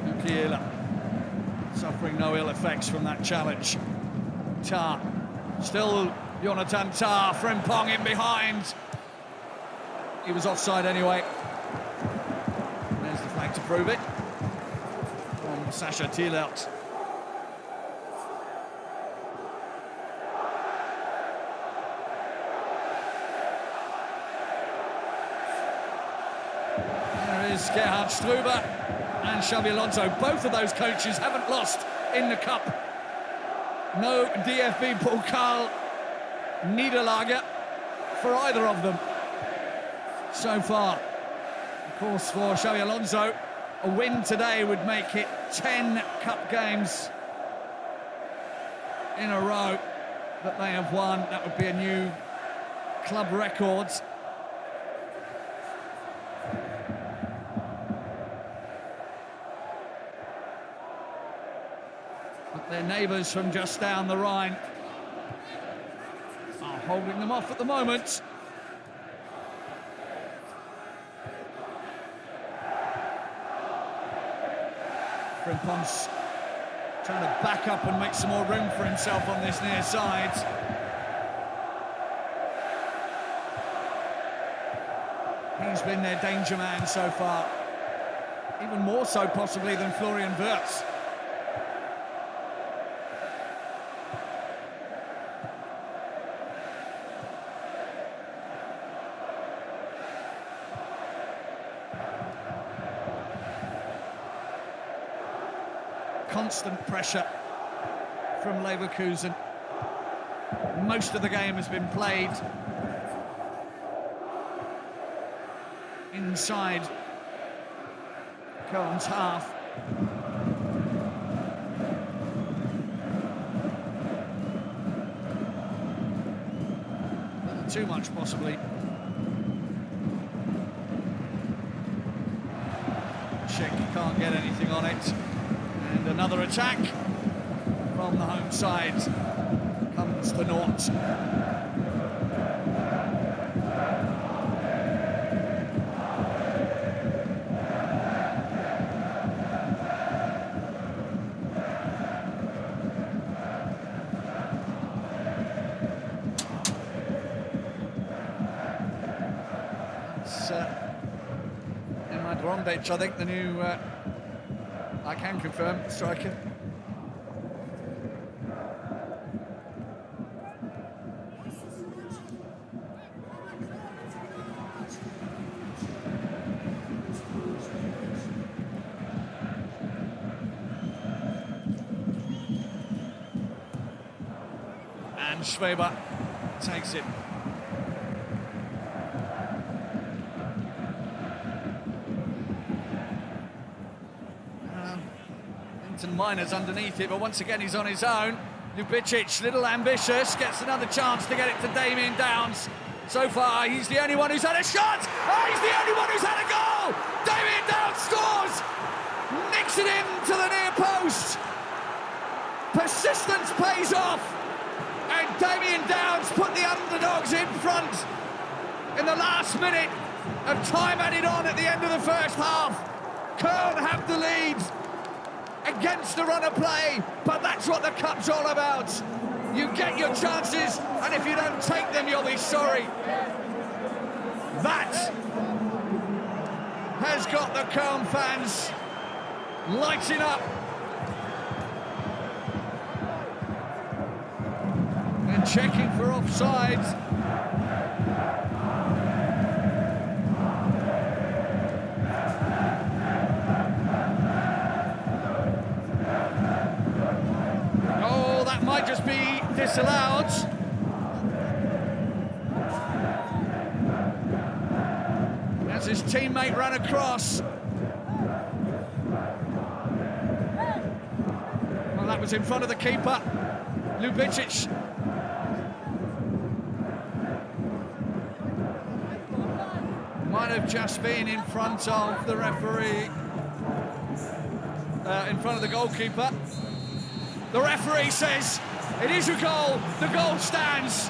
Mukiela suffering no ill effects from that challenge. Tah, still Jonathan Tah, Frimpong in behind. He was offside anyway. There's the flag to prove it from Sasha Thielert. There is Gerhard Struber and Xabi Alonso. Both of those coaches haven't lost in the cup. No DFB Pokal Niederlage for either of them so far. Of course, for Xabi Alonso, a win today would make it 10 cup games in a row that they have won. That would be a new club record. But their neighbours from just down the Rhine are holding them off at the moment. Frimpong's trying to back up and make some more room for himself on this near side. He's been their danger man so far, even more so possibly than Florian Wirtz. Constant pressure from Leverkusen. Most of the game has been played inside Köln's half. Not too much, possibly. Czech can't get anything on it. And another attack from the home side comes to naught. It's Imad Rondic, I think, the new I can confirm, striker. And Schweber takes it. Miners underneath it, but once again he's on his own. Lubicic, little ambitious, gets another chance to get it to Damien Downs. So far, he's the only one who's had a shot. Oh, he's the only one who's had a goal. Damien Downs scores. Nicks it into the near post. Persistence pays off. And Damien Downs put the underdogs in front in the last minute of time added on at the end of the first half. Köln have the lead against the run of play, but that's what the cup's all about. You get your chances, and if you don't take them, you'll be sorry. That has got the Köln fans lighting up. And checking for offside. Oh, that might just be disallowed. As his teammate ran across. Well, that was in front of the keeper. Lubicic. Might have just been in front of the referee, in front of the goalkeeper. The referee says it is a goal. The goal stands.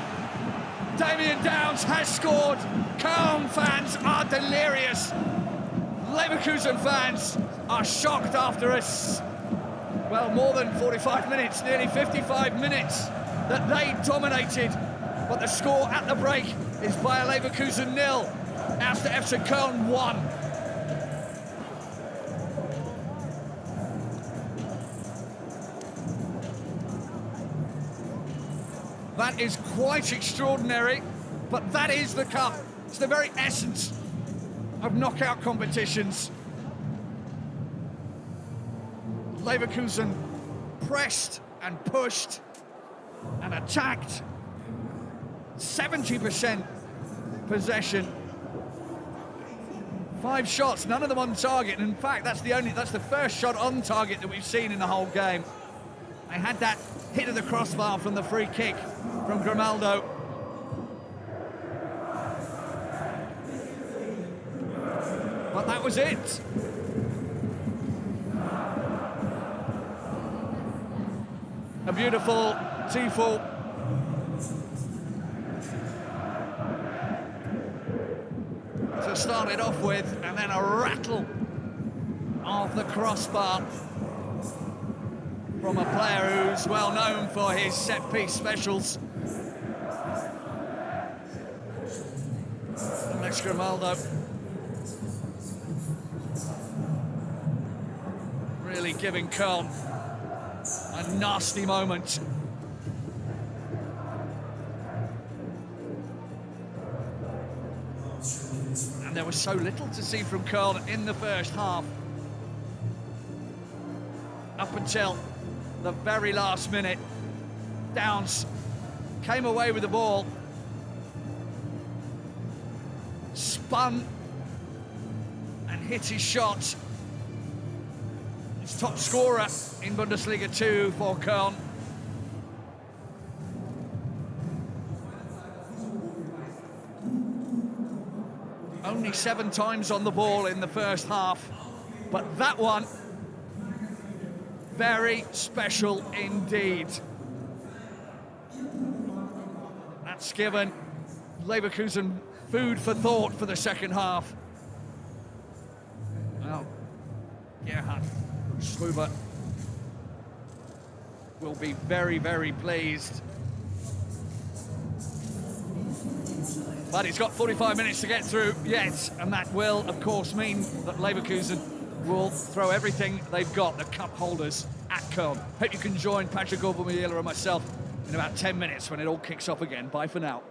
Damien Downs has scored. Köln fans are delirious. Leverkusen fans are shocked after us. Well, more than 45 minutes, nearly 55 minutes that they dominated. But the score at the break is Bayer Leverkusen 0. After FC Köln 1. That is quite extraordinary, but that is the cup. It's the very essence of knockout competitions. Leverkusen pressed and pushed and attacked. 70% possession. 5 shots, none of them on target. And in fact, that's the first shot on target that we've seen in the whole game. They had that hit of the crossbar from the free kick from Grimaldo. But that was it. A beautiful Tifo. To start it off with, and then a rattle of the crossbar from a player who's well known for his set-piece specials. Alex Grimaldo. Really giving Köln a nasty moment. And there was so little to see from Köln in the first half. Up until the very last minute, Downs came away with the ball, spun and hit his shot. He's top scorer in Bundesliga 2 for Köln. Only 7 times on the ball in the first half, but that one, very special indeed. That's given Leverkusen food for thought for the second half. Well, Gerhard Struber will be very, very pleased. But he's got 45 minutes to get through yet, and that will, of course, mean that Leverkusen will throw everything they've got, the cup holders, at Köln. Hope you can join Patrick Aubameyang and myself in about 10 minutes when it all kicks off again. Bye for now.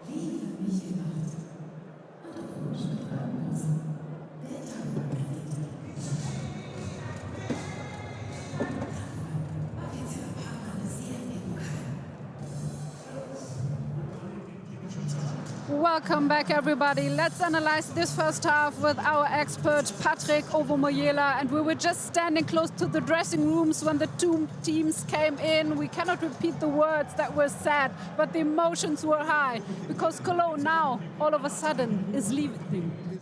Welcome back, everybody. Let's analyze this first half with our expert, Patrick Ovomoyela. And we were just standing close to the dressing rooms when the two teams came in. We cannot repeat the words that were said, but the emotions were high because Cologne now, all of a sudden, is leaving.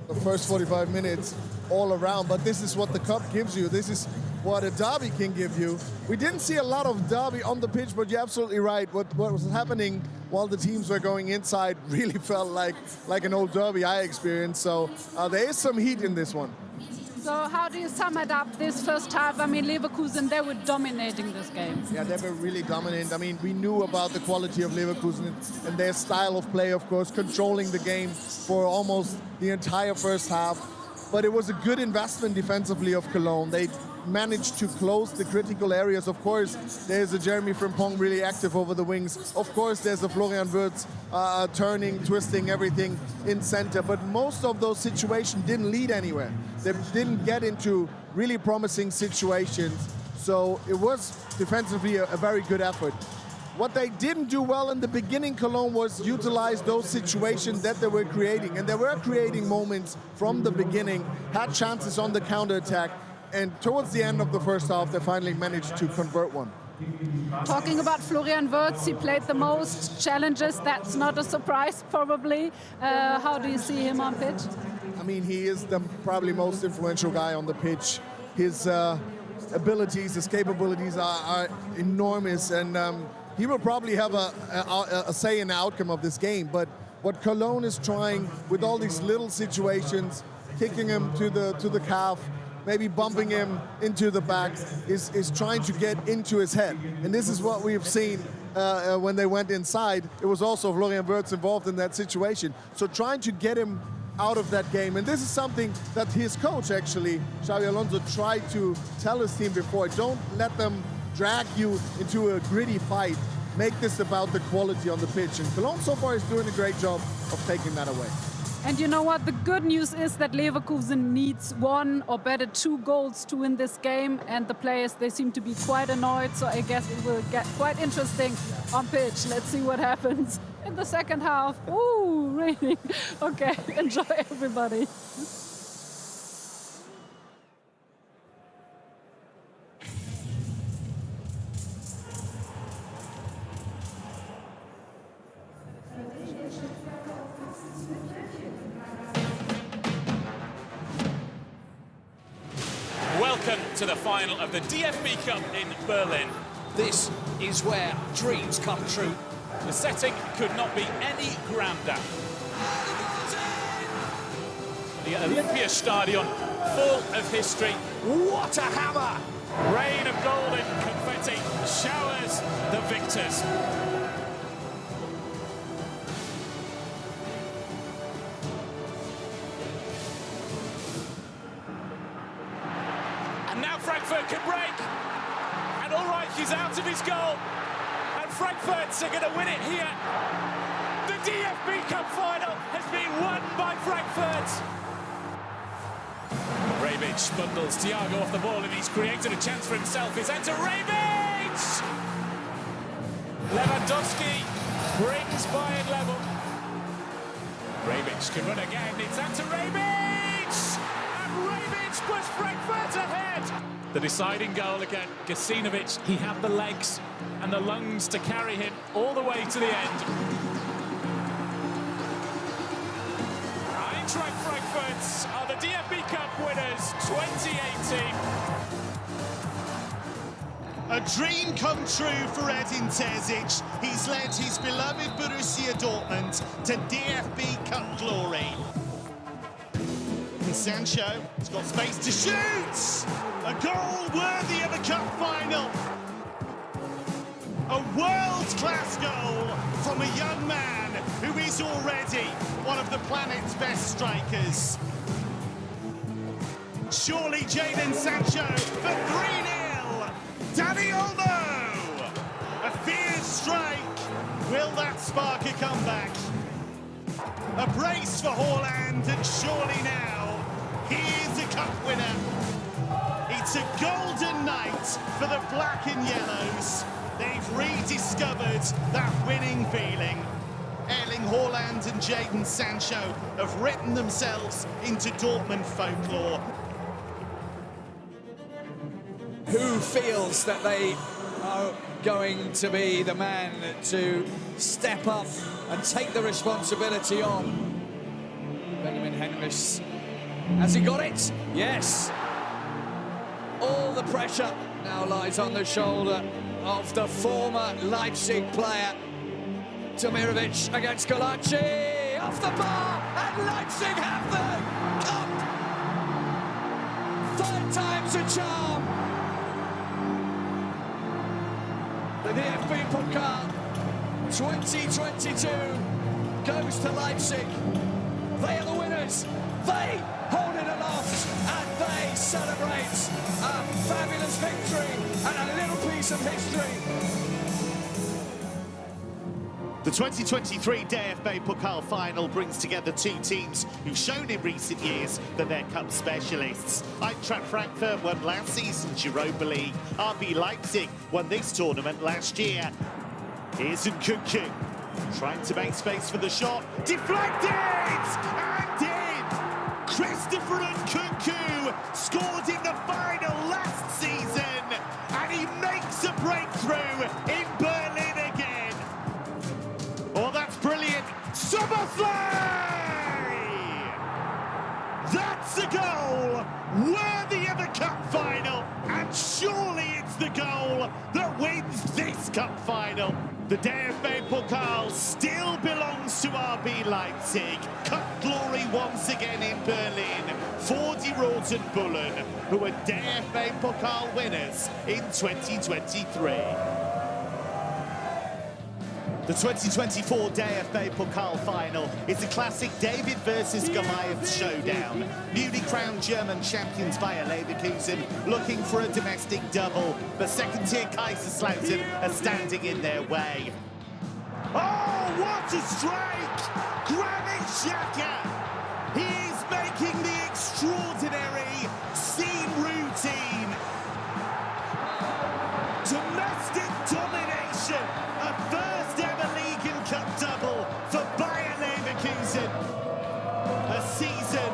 The first 45 minutes all around, but this is what the cup gives you. This is what a derby can give you. We didn't see a lot of derby on the pitch, but you're absolutely right. What was happening while the teams were going inside really felt like an old derby I experienced. So there is some heat in this one. So how do you sum it up this first half? I mean, Leverkusen, they were dominating this game. Yeah, they were really dominant. I mean, we knew about the quality of Leverkusen and their style of play, of course, controlling the game for almost the entire first half. But it was a good investment defensively of Cologne. They managed to close the critical areas. Of course, there's a Jeremy Frimpong really active over the wings. Of course, there's a Florian Wirtz turning, twisting everything in center. But most of those situations didn't lead anywhere. They didn't get into really promising situations. So it was defensively a very good effort. What they didn't do well in the beginning, Cologne, was utilize those situations that they were creating. And they were creating moments from the beginning, had chances on the counterattack. And towards the end of the first half, they finally managed to convert one. Talking about Florian Wirtz, he played the most challenges. That's not a surprise, probably. How do you see him on pitch? I mean, he is the probably most influential guy on the pitch. His abilities, his capabilities are enormous. And he will probably have a say in the outcome of this game. But what Cologne is trying with all these little situations, kicking him to the calf, maybe bumping him into the back, is trying to get into his head. And this is what we've seen when they went inside. It was also Florian Wirtz involved in that situation. So trying to get him out of that game. And this is something that his coach, actually, Xabi Alonso, tried to tell his team before. Don't let them drag you into a gritty fight. Make this about the quality on the pitch. And Cologne so far is doing a great job of taking that away. And you know what? The good news is that Leverkusen needs one or better 2 goals to win this game. And the players, they seem to be quite annoyed. So I guess it will get quite interesting on pitch. Let's see what happens in the second half. Ooh, raining. Okay, enjoy, everybody. Welcome to the final of the DFB Cup in Berlin. This is where dreams come true. The setting could not be any grander. The Olympiastadion, full of history. What a hammer! Rain of golden confetti showers the victors. And now Frankfurt can break. And Ulreich is out of his goal. And Frankfurt's are going to win it here. The DFB Cup final has been won by Frankfurt. Rebic bundles Thiago off the ball and he's created a chance for himself. It's Enter Rebic! Lewandowski brings Bayern level. Rebic can run again. It's Enter Rebic! And Rebic puts Frankfurt ahead! The deciding goal again. Gacinovic, he had the legs and the lungs to carry him all the way to the end. Eintracht Frankfurt are the DFB Cup winners 2018. A dream come true for Edin Terzic. He's led his beloved Borussia Dortmund to DFB Cup glory. And Sancho has got space to shoot! A goal worthy of a cup final. A world-class goal from a young man who is already one of the planet's best strikers. Surely Jadon Sancho for 3-0. Dani Olmo! A fierce strike. Will that spark a comeback? A brace for Haaland, and surely now he is a cup winner. It's a golden night for the black and yellows. They've rediscovered that winning feeling. Erling Haaland and Jadon Sancho have written themselves into Dortmund folklore. Who feels that they are going to be the man to step up and take the responsibility on? Benjamin Henrichs, has he got it? Yes. All the pressure now lies on the shoulder of the former Leipzig player. Demirovic against Golaci, off the bar, and Leipzig have the cup! 3rd time's a charm. The DFB Pokal 2022 goes to Leipzig. They are the winners. They hold it aloft and they celebrate a fabulous victory and a little piece of history. The 2023 DFB Pokal final brings together two teams who've shown in recent years that they're cup specialists. Eintracht Frankfurt won last season's Europa League. RB Leipzig won this tournament last year. Here's Nkunku, trying to make space for the shot. Deflected! And in! Christopher Nkunku scored in the final last season, and he makes a breakthrough in Berlin again. Oh, that's brilliant! Soboslai! That's a goal worthy of a cup final, and surely it's the goal that wins this cup final. The DFB Pokal still belongs to RB Leipzig. Cup glory once again in Berlin for Die Roten Bullen, who are DFB Pokal winners in 2023. The 2024 DFB Pokal final is a classic David versus Goliath showdown. Newly crowned German champions Bayer Leverkusen looking for a domestic double, but second-tier Kaiserslautern are standing in their way. Oh, what a strike! Granit Xhaka! He is making the extraordinary seen routine. Domestic domination, a first ever League and Cup double for Bayer Leverkusen. A season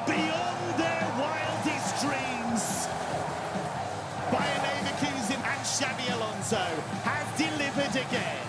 beyond their wildest dreams. Bayer Leverkusen and Xabi Alonso has delivered again.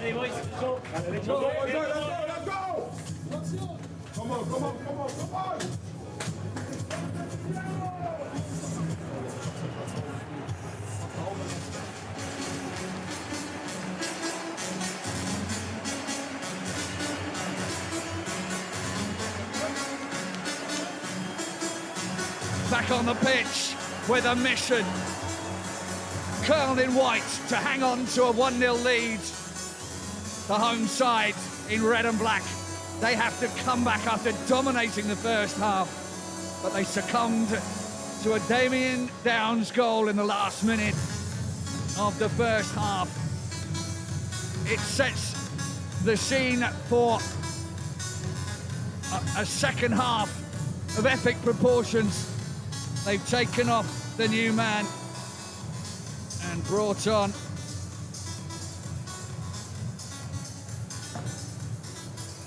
Hey boys, go. Let's go. Come on. Back on the pitch with a mission. Köln in white to hang on to a 1-0 lead. The home side in red and black. They have to come back after dominating the first half, but they succumbed to a Damien Downs goal in the last minute of the first half. It sets the scene for a second half of epic proportions. They've taken off the new man and brought on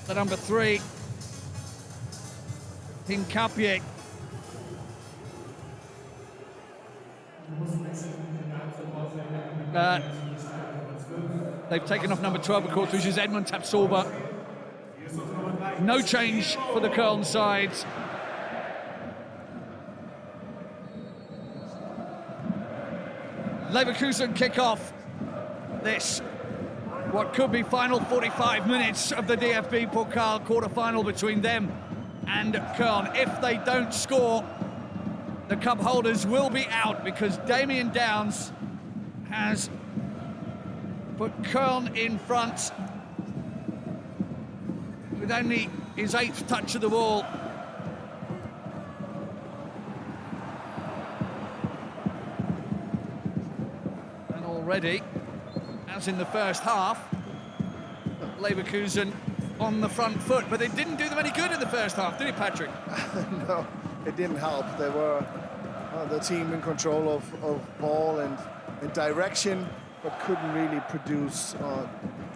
the number 3, Hincapie. They've taken off number 12, of course, which is Edmund Tapsoba. No change for the Köln side. Leverkusen kick off this, what could be final 45 minutes of the DFB Pokal quarter-final between them and Köln. If they don't score, the cup holders will be out because Damien Downs has put Köln in front with only his 8th touch of the ball. And already, as in the first half, Leverkusen on the front foot, but it didn't do them any good in the first half, did it, Patrick? No, it didn't help. They were the team in control of ball and direction, but couldn't really produce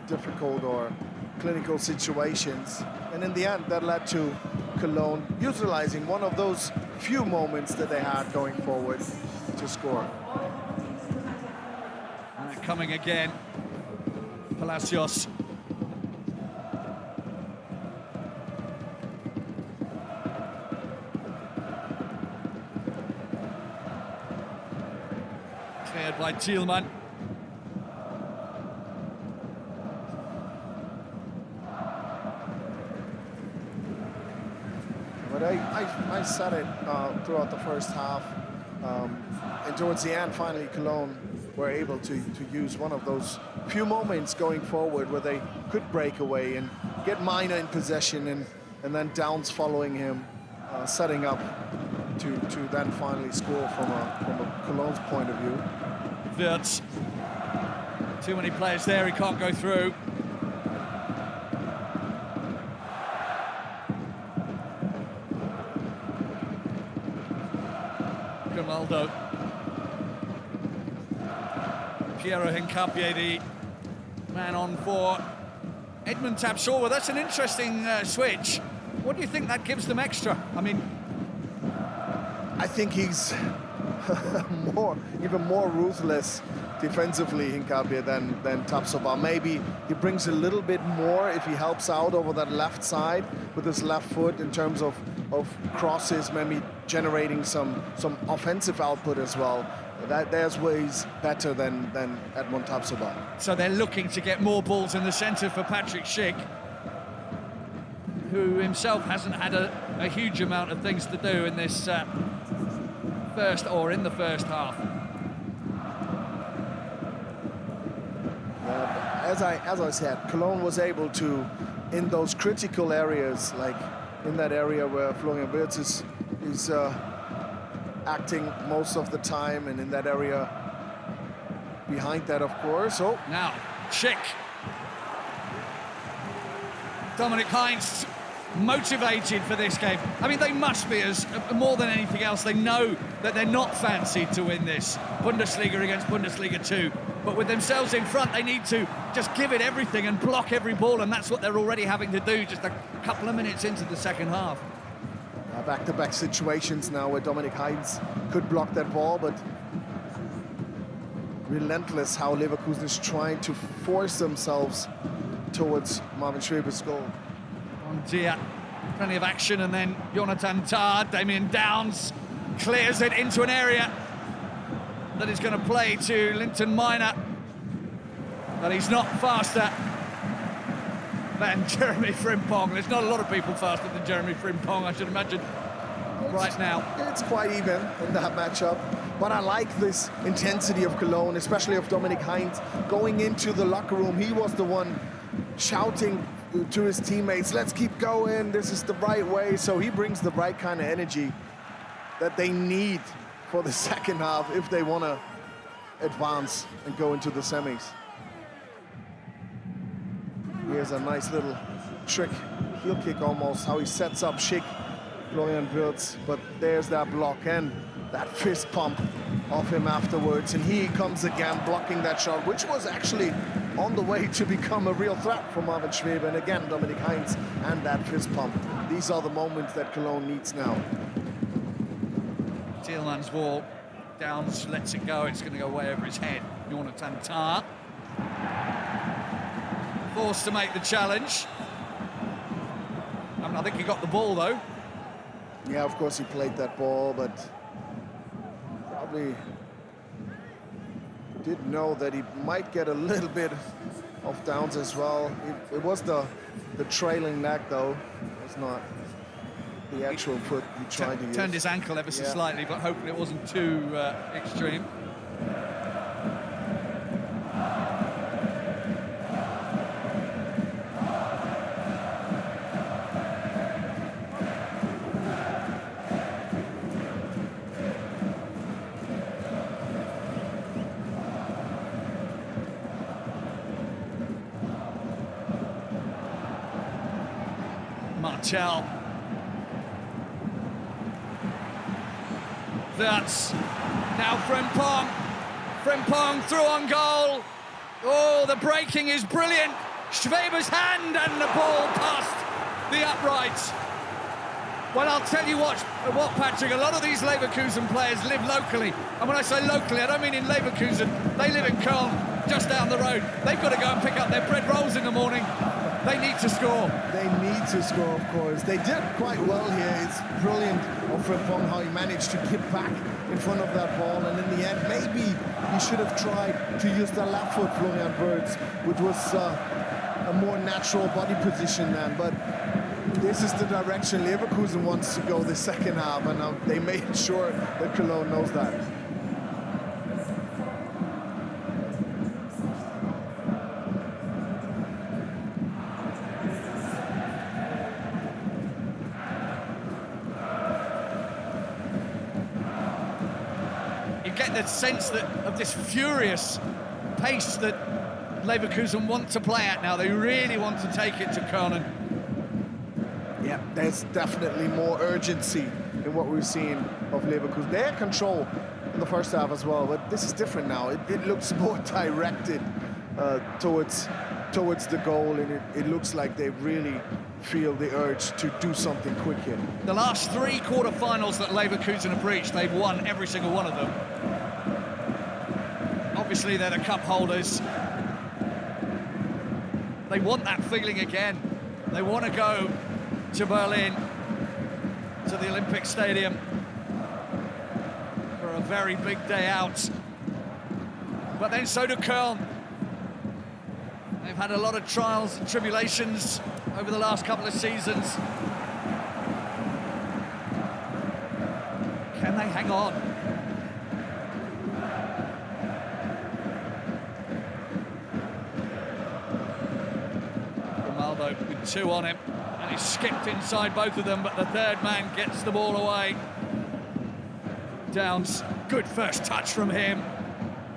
difficult or clinical situations. And in the end, that led to Cologne utilizing one of those few moments that they had going forward to score. Coming again, Palacios. Cleared by Thielmann. But I said it throughout the first half, and towards the end, finally, Cologne were able to use one of those few moments going forward where they could break away and get Minor in possession, and then Downs following him, setting up to then finally score from a Cologne's point of view. Wirtz. Too many players there, he can't go through. Grimaldo. Piero Hincapie, the man on for Edmund Tapsoba. That's an interesting switch. What do you think that gives them extra? I mean, I think he's even more ruthless defensively, Hincapie, than Tapsoba. Maybe he brings a little bit more if he helps out over that left side with his left foot in terms of crosses, maybe generating some offensive output as well. There's ways better than Edmund Tapsoba. So they're looking to get more balls in the centre for Patrick Schick, who himself hasn't had a huge amount of things to do in this in the first half. As I said, Cologne was able to, in those critical areas, like in that area where Florian Wirtz is acting most of the time, and in that area behind that, of course. Oh, now Schick. Dominic Heinz motivated for this game. I mean, they must be, as more than anything else. They know that they're not fancied to win this Bundesliga against Bundesliga 2, but with themselves in front, they need to just give it everything and block every ball, and that's what they're already having to do just a couple of minutes into the second half. Back-to-back situations now where Dominic Heinz could block that ball, but relentless how Leverkusen is trying to force themselves towards Marvin Schwebe's goal. On Dia, plenty of action, and then Jonathan Tah, Damien Downs clears it into an area that is going to play to Linton Miner, but he's not faster than Jeremy Frimpong. There's not a lot of people faster than Jeremy Frimpong, I should imagine, right now. It's quite even in that matchup, but I like this intensity of Cologne, especially of Dominik Heinz. Going into the locker room, he was the one shouting to his teammates, let's keep going, this is the right way. So he brings the right kind of energy that they need for the second half if they want to advance and go into the semis. Here's a nice little trick, heel kick almost, how he sets up Schick, Florian Wirtz, but there's that block and that fist pump of him afterwards, and he comes again blocking that shot, which was actually on the way to become a real threat for Marvin Schwebe. And again, Dominik Heinz and that fist pump. These are the moments that Cologne needs now. Thielmann's ball, Downs lets it go, it's going to go way over his head. Jonathan Tah, forced to make the challenge. I think he got the ball though. Yeah, of course he played that ball, but probably did know that he might get a little bit of Downs as well. It was the trailing leg though. It was not the actual foot he tried to use. Turned his ankle ever so slightly, but hopefully it wasn't too extreme. Martel. That's now Frimpong. Frimpong through on goal. Oh, the breaking is brilliant. Schwebe's hand and the ball past the uprights. Well, I'll tell you what, Patrick, a lot of these Leverkusen players live locally. And when I say locally, I don't mean in Leverkusen. They live in Köln, just down the road. They've got to go and pick up their bread rolls in the morning. They need to score. They need to score, of course. They did quite well here. It's brilliant of Frimpong how he managed to get back in front of that ball. And in the end, maybe he should have tried to use the left foot, Florian Wirtz, which was a more natural body position then. But this is the direction Leverkusen wants to go the second half, and they made sure that Cologne knows that. You get the sense that of this furious pace that Leverkusen want to play at now. They really want to take it to Köln. Yeah, there's definitely more urgency in what we've seen of Leverkusen. They had control in the first half as well, but this is different now. It looks more directed towards the goal, and it looks like they really feel the urge to do something quick here. The last three quarter-finals that Leverkusen have reached, they've won every single one of them. Obviously, they're the cup holders. They want that feeling again. They want to go to Berlin, to the Olympic Stadium, for a very big day out. But then so do Köln. They've had a lot of trials and tribulations over the last couple of seasons. Can they hang on? Ronaldo with two on him, and he's skipped inside both of them, but the third man gets the ball away. Downs, good first touch from him.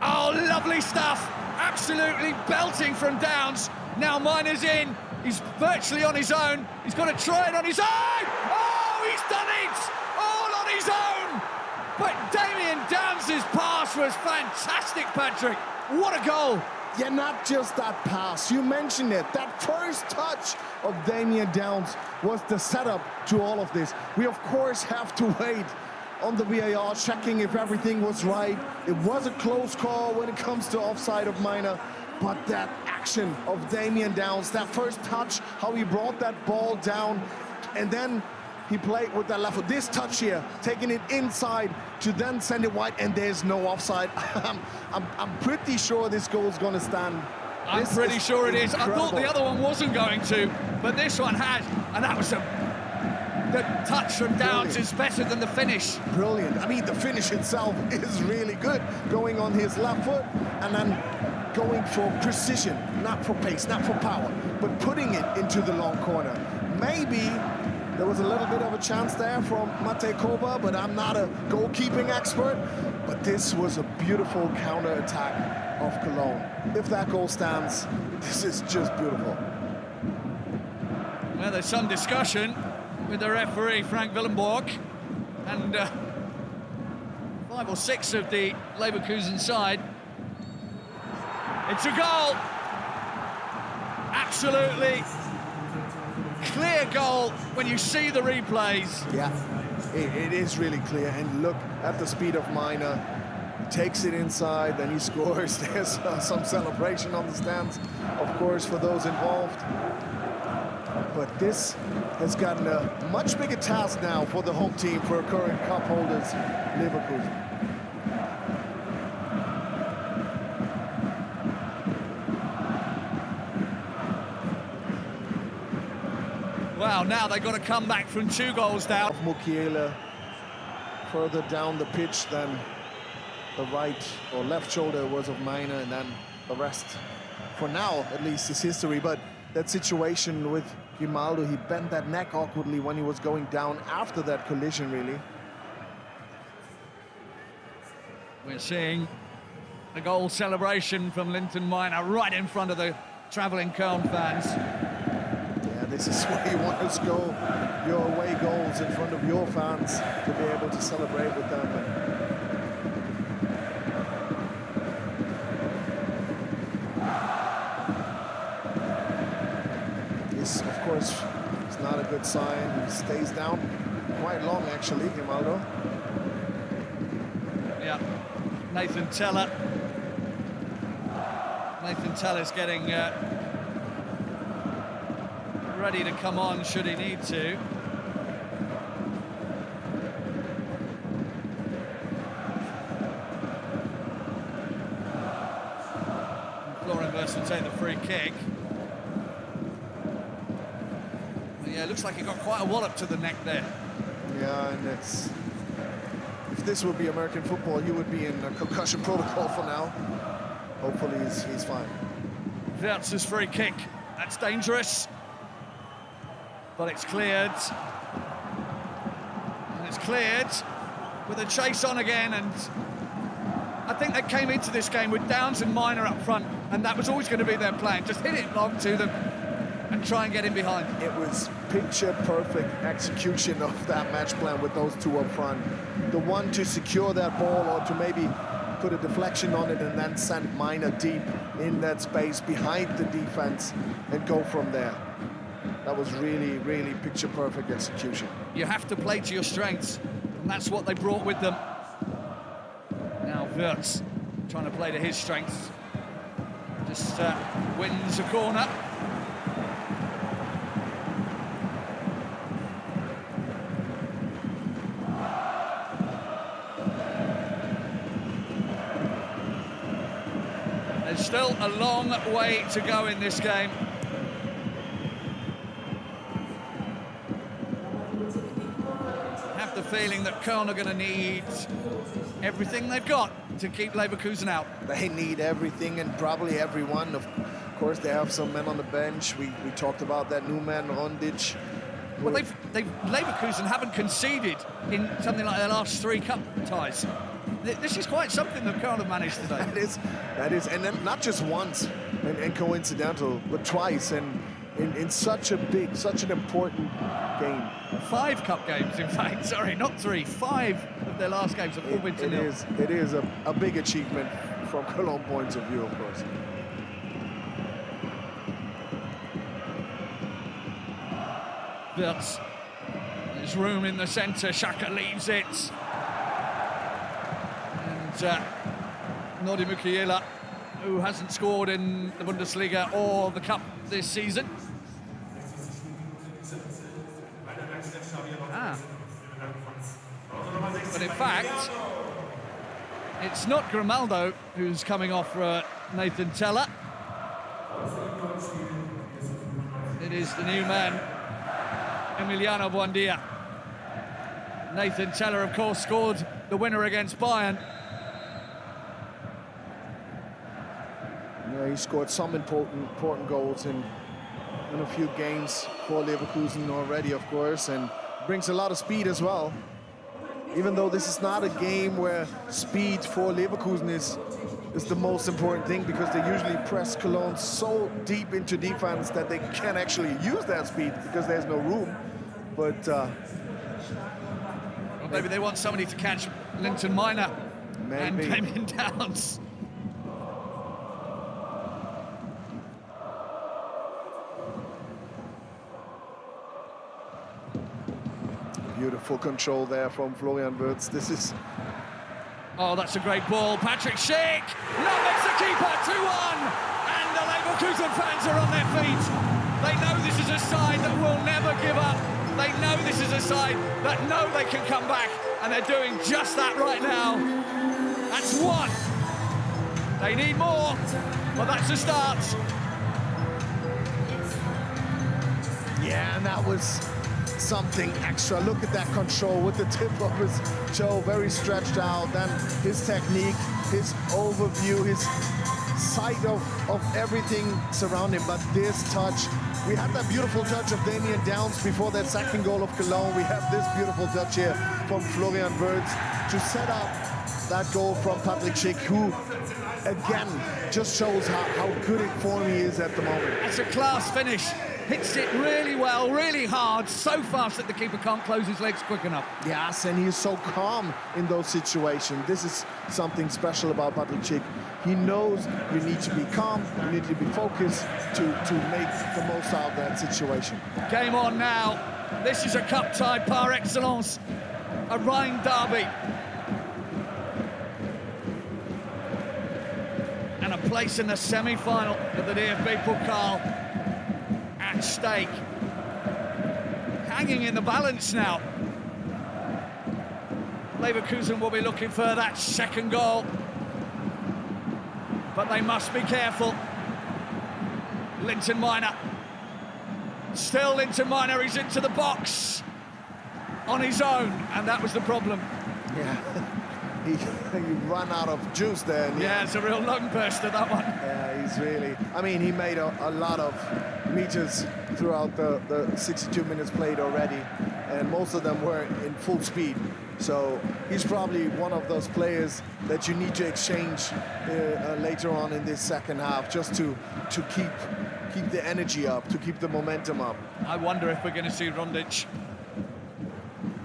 Oh, lovely stuff! Absolutely belting from Downs. Now Miner's in. He's virtually on his own. He's got to try it on his own. Oh, he's done it! All on his own! But Damien Downs' pass was fantastic, Patrick. What a goal! Yeah, not just that pass. You mentioned it. That first touch of Damien Downs was the setup to all of this. We, of course, have to wait on the VAR, checking if everything was right. It was a close call when it comes to offside of Minor, but that action of Damian Downs, that first touch, how he brought that ball down, and then he played with that left foot. This touch here, taking it inside to then send it wide, and there's no offside. I'm pretty sure this goal is going to stand. I'm pretty sure it is. I thought the other one wasn't going to, but this one has, and that was the touch from Downs is better than the finish. Brilliant. I mean, the finish itself is really good, going on his left foot and then going for precision, not for pace, not for power, but putting it into the long corner. Maybe there was a little bit of a chance there from Mate Kova, but I'm not a goalkeeping expert. But this was a beautiful counter-attack of Cologne. If that goal stands, this is just beautiful. Well, there's some discussion with the referee, Frank Willenborg, and 5 or 6 of the Leverkusen side. It's a goal! Absolutely clear goal when you see the replays. Yeah, it is really clear, and look at the speed of Minor. He takes it inside, then he scores. There's some celebration on the stands, of course, for those involved. But this has gotten a much bigger task now for the home team, for current cup holders, Leverkusen. Wow, now they've got to come back from 2 goals down. Mukiele further down the pitch than the right or left shoulder was of Minor, and then the rest, for now at least, is history. But that situation with Grimaldo, he bent that neck awkwardly when he was going down after that collision, really. We're seeing the goal celebration from Linton Minor right in front of the travelling Köln fans. Yeah, this is where you want to score your away goals, in front of your fans, to be able to celebrate with them. This, of course, is not a good sign. He stays down quite long, actually, Grimaldo. Yeah, Nathan Teller's getting ready to come on should he need to. Florenburst will take the free kick. Yeah, it looks like he got quite a wallop to the neck there. Yeah, and it's... If this would be American football, he would be in a concussion protocol for now. Hopefully he's fine. Wirtz's free kick. That's dangerous. But it's cleared. And it's cleared with a chase on again. And I think they came into this game with Downs and Minor up front, and that was always going to be their plan. Just hit it long to them and try and get in behind. It was picture-perfect execution of that match plan with those 2 up front. The one to secure that ball, or to maybe put a deflection on it and then send Minor deep in that space behind the defense and go from there. That was really, really picture-perfect execution. You have to play to your strengths, and that's what they brought with them. Now Wirtz trying to play to his strengths. Just wins a corner. There's still a long way to go in this game. I have the feeling that Köln are going to need everything they've got to keep Leverkusen out. They need everything and probably everyone. Of course, they have some men on the bench. We talked about that new man, Rondic. Well, Leverkusen haven't conceded in something like their last 3 cup ties. This is quite something that Köln have managed today. That is, and then not just once and coincidental, but twice, and in such an important game. 5 cup games, in fact. Sorry, not 3. 5 of their last games have all been to nil. It is a big achievement from Cologne points of view, of course. Wirtz. There's room in the centre. Xhaka leaves it. Nordi Mukiela, who hasn't scored in the Bundesliga or the Cup this season. But in fact, it's not Grimaldo who's coming off for Nathan Teller. It is the new man, Emiliano Buendia. Nathan Teller, of course, scored the winner against Bayern. Yeah, he scored some important goals in a few games for Leverkusen already, of course, and brings a lot of speed as well. Even though this is not a game where speed for Leverkusen is the most important thing, because they usually press Cologne so deep into defense that they can't actually use that speed because there's no room. But well, maybe they want somebody to catch Linton Miner and Damien Downs. Beautiful control there from Florian Wirtz. This is... Oh, that's a great ball. Patrick Schick makes the keeper 2-1. And the Leverkusen fans are on their feet. They know this is a side that will never give up. They know this is a side that know they can come back. And they're doing just that right now. That's one. They need more, but that's a start. Yeah, and that was something extra. Look at that control with the tip of his toe, very stretched out. Then his technique, his overview, his sight of everything surrounding him. But this touch, we had that beautiful touch of Damien Downs before that second goal of Cologne. We have this beautiful touch here from Florian Wirtz to set up that goal from Patrick Schick, who again just shows how good in form he is at the moment. It's a class finish. Hits it really well, really hard, so fast that the keeper can't close his legs quick enough. Yes, and he's so calm in those situations. This is something special about Patrick Schick. He knows you need to be calm, you need to be focused to make the most out of that situation. Game on now. This is a cup tie par excellence, a Rhine derby. And a place in the semi-final of the DFB Pokal at stake. Hanging in the balance now. Leverkusen will be looking for that second goal, but they must be careful. Linton Miner. Still Linton Miner, he's into the box on his own, and that was the problem. Yeah, he ran out of juice there. Yeah, it's a real lung burster, that one. Yeah, he's really... I mean, he made a lot of meters throughout the 62 minutes played already, and most of them were in full speed. So he's probably one of those players that you need to exchange later on in this second half, just to keep the energy up, to keep the momentum up. I wonder if we're going to see Rondic.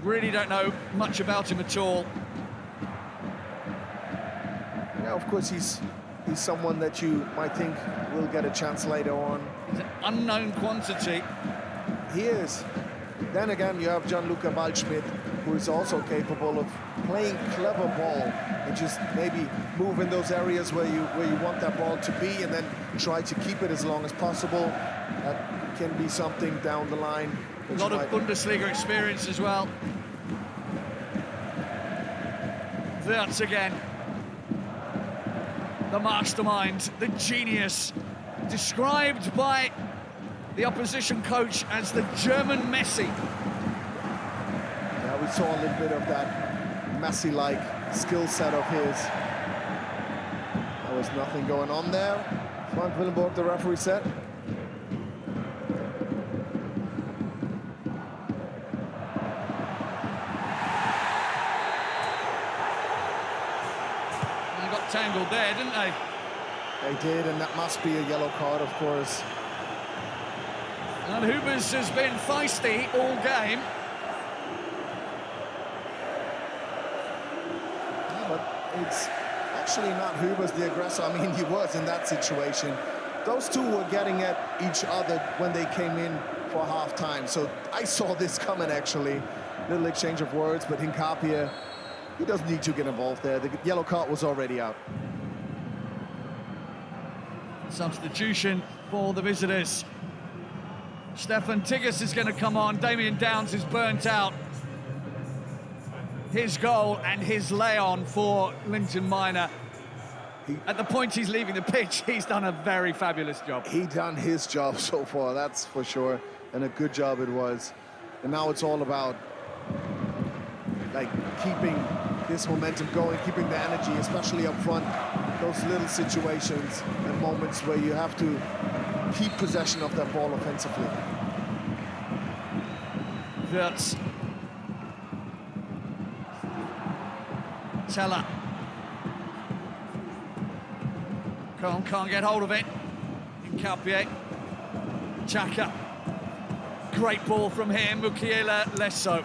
Really don't know much about him at all. Yeah, of course he's someone that you might think will get a chance later on. He's an unknown quantity. He is. Then again, you have Gianluca Waldschmidt, who is also capable of playing clever ball and just maybe move in those areas where you want that ball to be, and then try to keep it as long as possible. That can be something down the line. A lot of Bundesliga experience as well. Wirtz again. The mastermind, the genius, described by the opposition coach as the German Messi. Yeah, we saw a little bit of that Messi-like skill set of his. There was nothing going on there. Frank Willenborg, the referee, said. They got tangled there, didn't they? They did, and that must be a yellow card, of course. And Hubers has been feisty all game. Yeah, but it's actually not Hubers the aggressor. I mean, he was in that situation. Those two were getting at each other when they came in for half-time. So I saw this coming, actually. Little exchange of words, but Hincapie he doesn't need to get involved there. The yellow card was already out. Substitution for the visitors. Stefan Tigges is going to come on. Damien Downs is burnt out. His goal and his lay-on for Linton Miner. At the point he's leaving the pitch, he's done a very fabulous job. He done his job so far, that's for sure, and a good job it was. And now it's all about like keeping this momentum going, keeping the energy, especially up front. Those little situations and moments where you have to keep possession of that ball offensively. Wirtz. Teller. Köln can't get hold of it. Incapié. Xhaka. Great ball from him. Mukiele less so.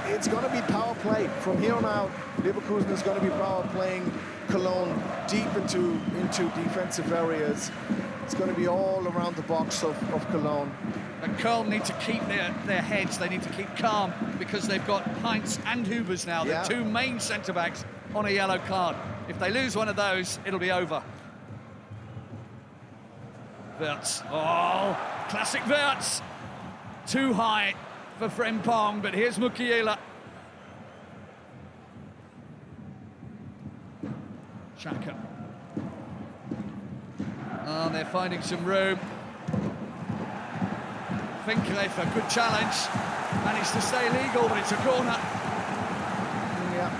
It's going to be power play. From here on out, Leverkusen is going to be power playing Cologne deep into defensive areas. It's going to be all around the box of Cologne. And Köln need to keep their heads. They need to keep calm because they've got Heinz and Hubers now, the two main centre-backs on a yellow card. If they lose one of those, it'll be over. Wirtz. Oh, classic Wirtz. Too high for Frimpong, but here's Mukiele. Xhaka. Oh, they're finding some room. Finkleif, a good challenge. Managed to stay legal, but it's a corner. Yeah,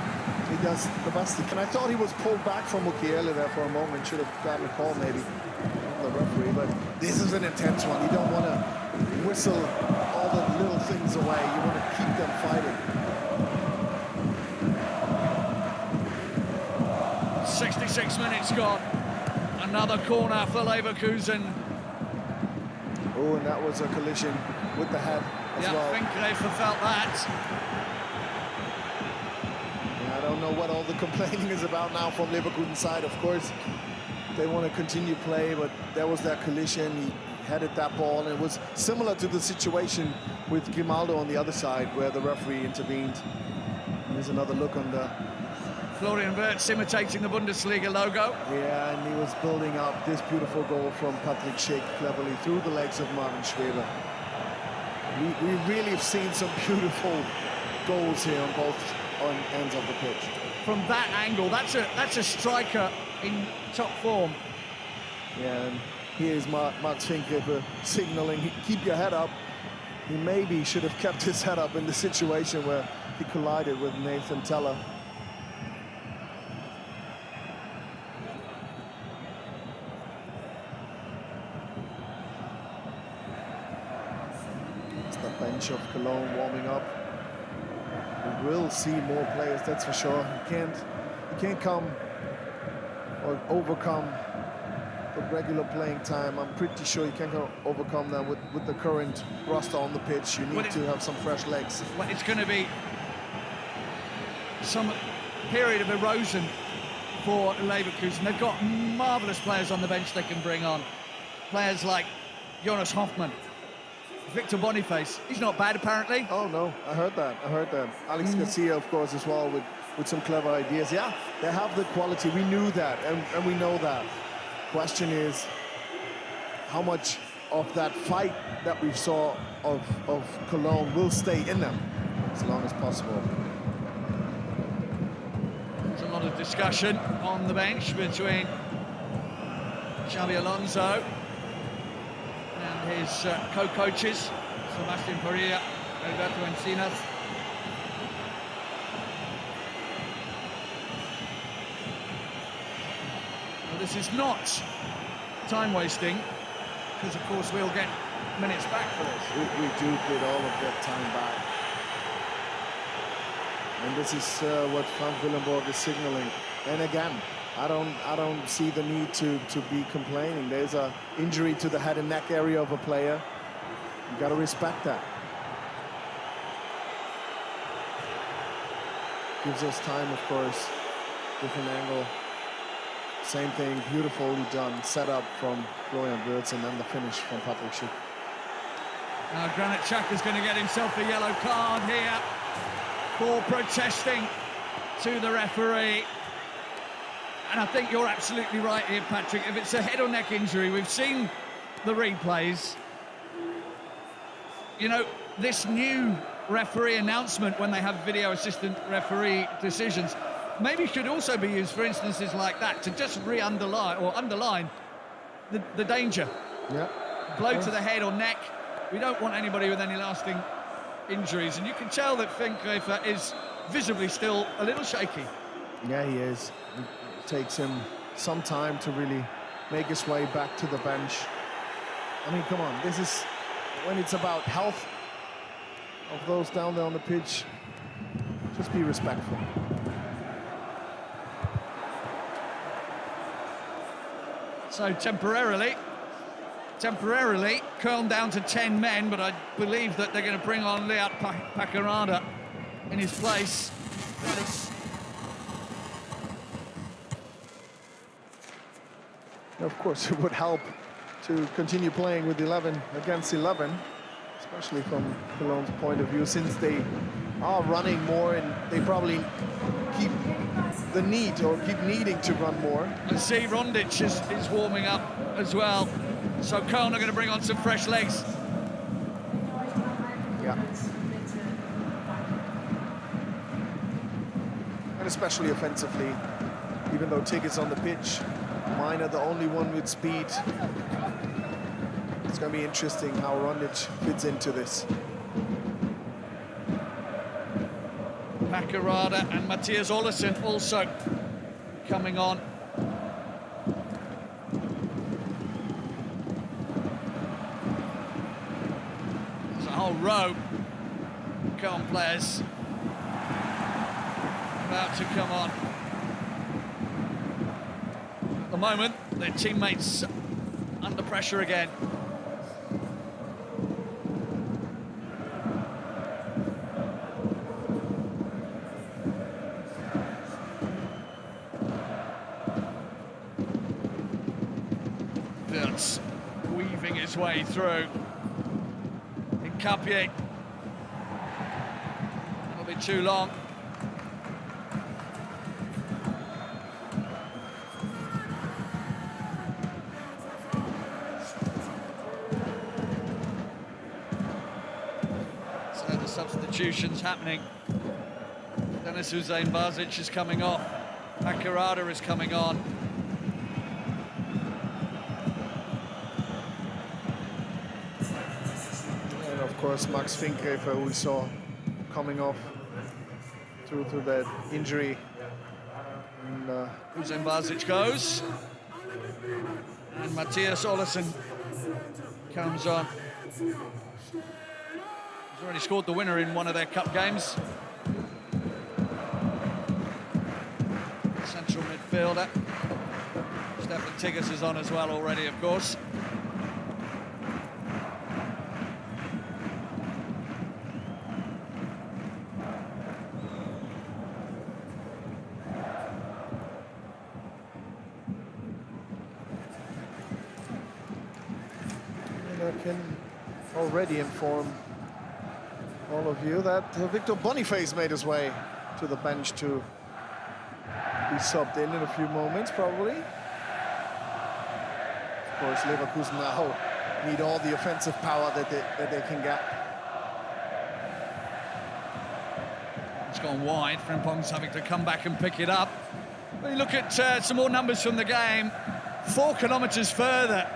he does the best he can. I thought he was pulled back from Mukiele there for a moment. Should have gotten a call maybe from the referee, but this is an intense one. You don't want to whistle all the little things away. You want to keep them fighting. 66 minutes gone. Another corner for Leverkusen. Oh, and that was a collision with the head as well. Yeah, Finkleif felt that. Yeah, I don't know what all the complaining is about now from Leverkusen's side. Of course, they want to continue play, but there was that collision. He headed that ball, and it was similar to the situation with Grimaldo on the other side, where the referee intervened. And there's another look on the... Florian Wirtz imitating the Bundesliga logo. Yeah, and he was building up this beautiful goal from Patrick Schick cleverly through the legs of Martin Schwebe. We really have seen some beautiful goals here on both ends of the pitch. From that angle, that's a striker in top form. Yeah, and here's Max Finkleif signaling, keep your head up. He maybe should have kept his head up in the situation where he collided with Nathan Teller. Bench of Cologne warming up. We will see more players, that's for sure. You can't come or overcome the regular playing time. I'm pretty sure you can't overcome that with the current roster on the pitch. You need to have some fresh legs. Well, it's going to be some period of erosion for Leverkusen. They've got marvellous players on the bench they can bring on. Players like Jonas Hoffmann, Victor Boniface. He's not bad, apparently. Oh, no, I heard that. Alex Garcia, of course, as well, with some clever ideas. Yeah, they have the quality. We knew that, and we know that. Question is, how much of that fight that we saw of Cologne will stay in them as long as possible? There's a lot of discussion on the bench between Xabi Alonso and his co-coaches, Sebastian Pereira, Alberto Encinas. Well, this is not time wasting, because of course we'll get minutes back for this. We do get all of that time back. And this is what Frank Willenborg is signaling. And again, I don't see the need to be complaining. There's an injury to the head and neck area of a player. You got to respect that. Gives us time, of course. Different angle. Same thing, beautifully done. Set up from Florian Wirtz, and then the finish from Patrick Schick. Now Granit Xhaka's going to get himself a yellow card here for protesting to the referee. And I think you're absolutely right here, Patrick. If it's a head or neck injury, we've seen the replays. You know, this new referee announcement when they have video assistant referee decisions maybe should also be used for instances like that to just underline the danger. Yeah. Blow to the head or neck. We don't want anybody with any lasting injuries, and you can tell that Finkgräfer is visibly still a little shaky. Yeah, he is. It takes him some time to really make his way back to the bench. I mean, come on, this is when it's about health of those down there on the pitch. Just be respectful. So temporarily, Köln down to 10 men, but I believe that they're going to bring on Leat Pakarada in his place. Of course, it would help to continue playing with 11 against 11, especially from Cologne point of view, since they are running more and they probably keep the need or keep needing to run more. And see, Rondic is warming up as well. So Köln are going to bring on some fresh legs. Yeah. And especially offensively, even though Tigge's on the pitch, Miner the only one with speed. It's going to be interesting how Rondic fits into this. Pakarada and Matthias Olesen also coming on. There's a whole row of Köln players about to come on. At the moment, their teammates under pressure again. That's weaving his way through. In Capier. That'll be too long. So the substitutions happening. Dennis Hussein Bazic is coming off. Pakarada is coming on. Of course, Max Finkgräfer, who we saw coming off through that injury. And, Hussein Bazic goes. And Matthias Olesen comes on. He's already scored the winner in one of their cup games. Central midfielder. Stefan Tigges is on as well already, of course. I can already inform all of you that Victor Boniface made his way to the bench to be subbed in a few moments, probably. Of course, Leverkusen now need all the offensive power that they can get. It's gone wide. Frimpong's having to come back and pick it up. When you look at some more numbers from the game, 4 kilometres further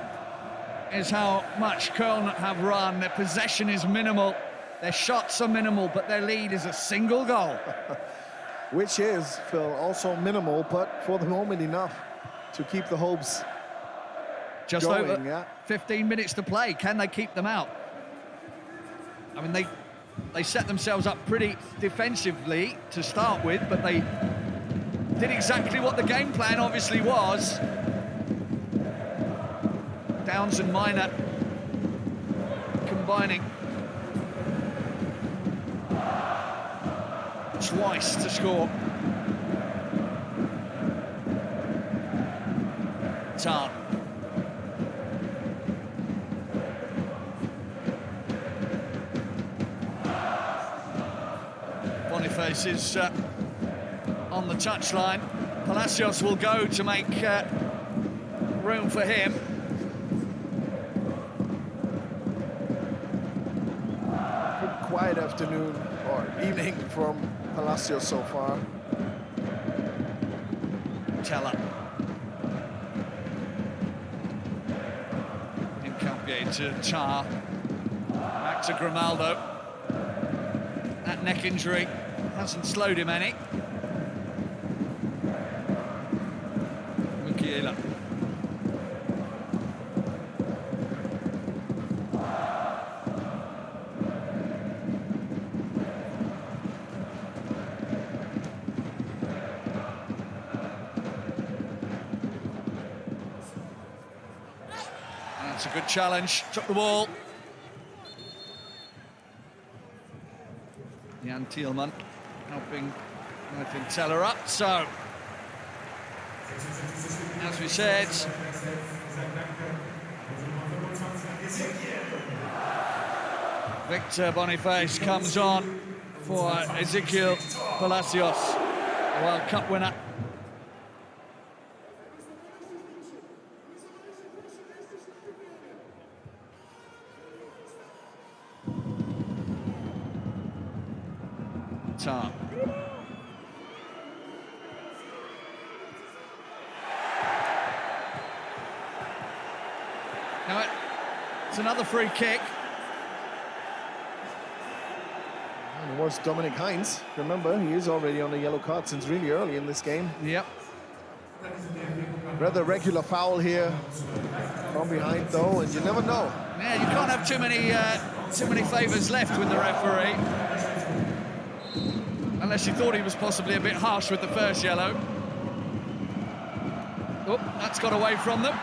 is how much Köln have run. Their possession is minimal, their shots are minimal, but their lead is a single goal. Which is, Phil, also minimal, but for the moment enough to keep the hopes just going, over yeah. 15 minutes to play. Can they keep them out? I mean, they set themselves up pretty defensively to start with, but they did exactly what the game plan obviously was. Downs and Miner combining twice to score. Tarn. Davies is on the touchline. Palacios will go to make room for him. Pretty quiet afternoon or evening from Palacios so far. Teller. In Campier to Tar. Back to Grimaldo. That neck injury hasn't slowed him any. Mukiela. That's a good challenge. Took the ball. Jan Thielmann helping Teller up. So, as we said, Victor Boniface comes on for Ezequiel Palacios, the World Cup winner. Tar. Now it's another free kick. It was Dominic Heinz. Remember, he is already on a yellow card since really early in this game. Yep. Rather regular foul here from behind, though, and you never know. Yeah, you can't have too many favours left with the referee. Unless you thought he was possibly a bit harsh with the first yellow. Oh, that's got away from them.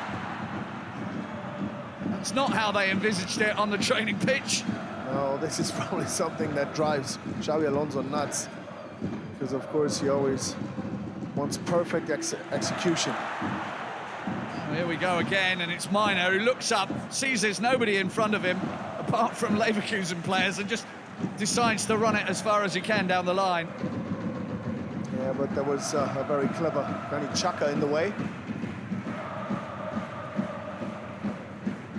That's not how they envisaged it on the training pitch. No, this is probably something that drives Xabi Alonso nuts. Because, of course, he always wants perfect execution. Well, here we go again, and it's Miner who looks up, sees there's nobody in front of him, apart from Leverkusen players, and just decides to run it as far as he can down the line. Yeah, but there was a very clever Granit Xhaka in the way.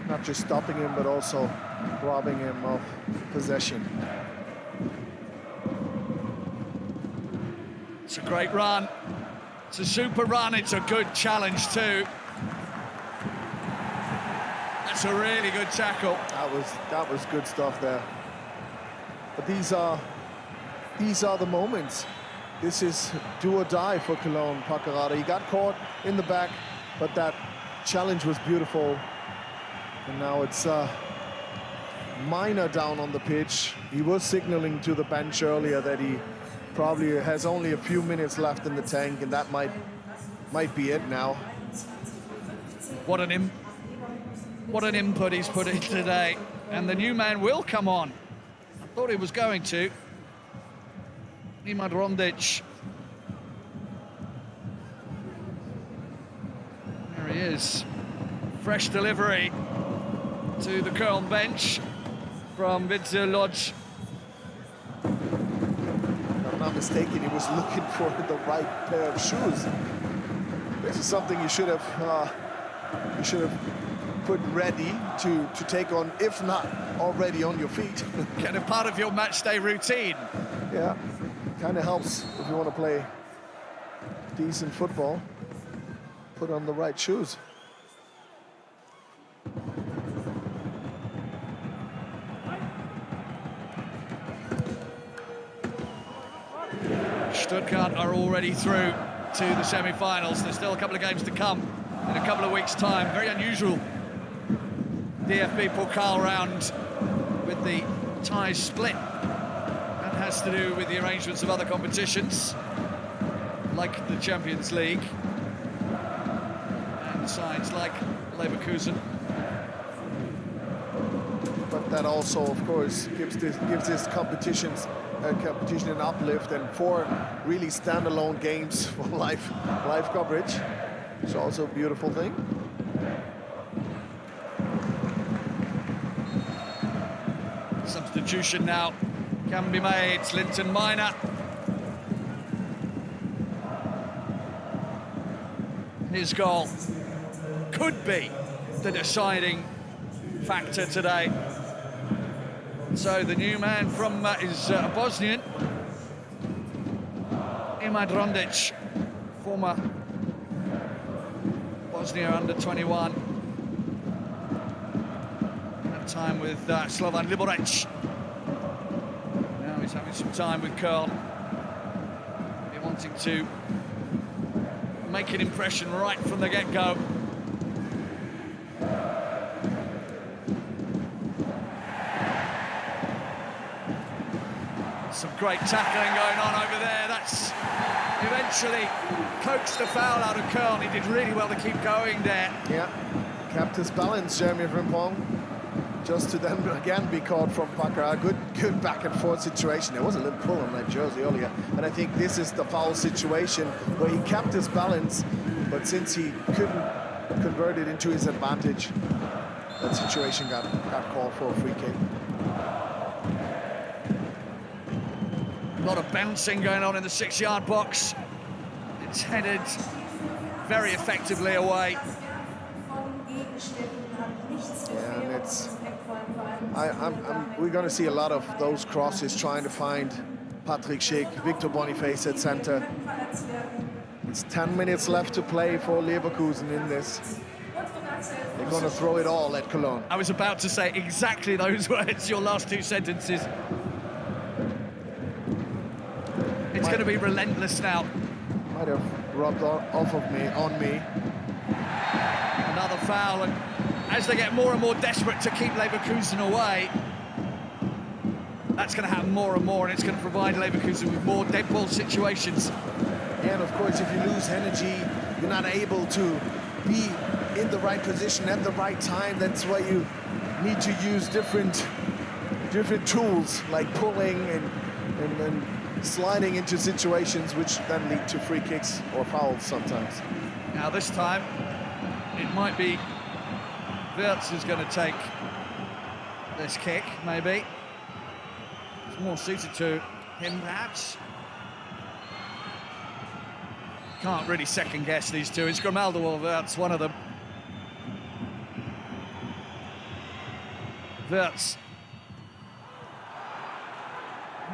Not just stopping him, but also robbing him of possession. It's a great run. It's a super run. It's a good challenge too. That's a really good tackle. That was good stuff there. But these are the moments. This is do or die for Cologne. Paccarada. He got caught in the back, but that challenge was beautiful. And now it's Miner down on the pitch. He was signaling to the bench earlier that he probably has only a few minutes left in the tank, and that might be it now. What an input he's put in today, and the new man will come on. I thought he was going to. Imad Rondic. There he is. Fresh delivery to the Köln bench from Witzel Lodge. If I'm not mistaken, he was looking for the right pair of shoes. This is something you should have put ready to take on, if not already on your feet. Kind of part of your match day routine. Yeah, kind of helps if you want to play decent football. Put on the right shoes. Stuttgart are already through to the semi-finals. There's still a couple of games to come in a couple of weeks' time. Very unusual DFB Pokal round with the ties split. That has to do with the arrangements of other competitions, like the Champions League, and sides like Leverkusen. But that also, of course, gives this competition an uplift, and 4 really standalone games for live coverage. It's also a beautiful thing. Substitution now can be made. Linton Miner his goal could be the deciding factor today. So the new man from is Bosnian, Imad Rondic, former Bosnia under-21. That time with Slovan Liberec. Now he's having some time with Köln. He's wanting to make an impression right from the get-go. Some great tackling going on over there. That's eventually coaxed a foul out of Köln. He did really well to keep going there. Yeah, kept his balance, Jeremy Frimpong. Just to then again be caught from Pakra. Good back and forth situation. There was a little pull on that jersey earlier, and I think this is the foul situation where he kept his balance, but since he couldn't convert it into his advantage, that situation got called for a free kick. A lot of bouncing going on in the 6-yard box. It's headed very effectively away. Yeah, and it's... we're going to see a lot of those crosses trying to find Patrick Schick, Victor Boniface at center. It's 10 minutes left to play for Leverkusen in this. They're going to throw it all at Cologne. I was about to say exactly those words, your last two sentences. It's going to be relentless now. Might have rubbed off of me, on me. Another foul, and as they get more and more desperate to keep Leverkusen away, that's going to happen more and more, and it's going to provide Leverkusen with more dead ball situations. And of course, if you lose energy, you're not able to be in the right position at the right time. That's why you need to use different tools, like pulling and sliding into situations which then lead to free kicks or fouls sometimes. Now this time, it might be Wirtz who's going to take this kick, maybe. It's more suited to him, perhaps. Can't really second-guess these two. It's Grimaldo or Wirtz, one of them. Wirtz.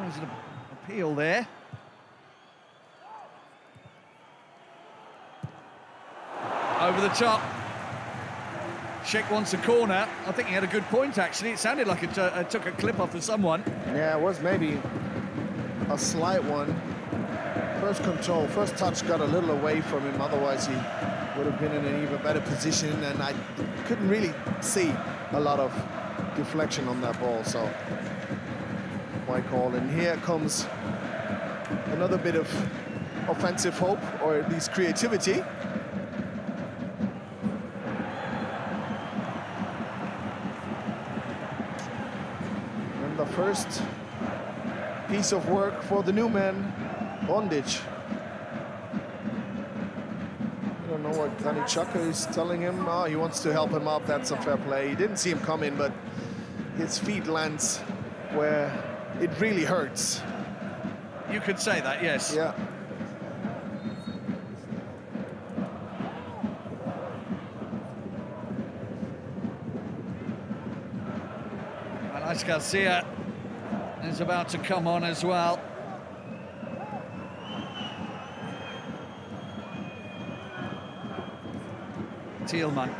There's an appeal there. Over the top. Schick wants a corner. I think he had a good point, actually. It sounded like it took a clip off of someone. Yeah, it was maybe a slight one. First control, first touch got a little away from him. Otherwise, he would have been in an even better position. And I couldn't really see a lot of deflection on that ball. So, white call. And here comes another bit of offensive hope, or at least creativity. The first piece of work for the new man, Rondic. I don't know what Granit Xhaka is telling him. Oh, he wants to help him up. That's a fair play. He didn't see him come in, but his feet lands where it really hurts. You could say that, yes. Yeah. Alex Garcia is about to come on as well. Thielmann.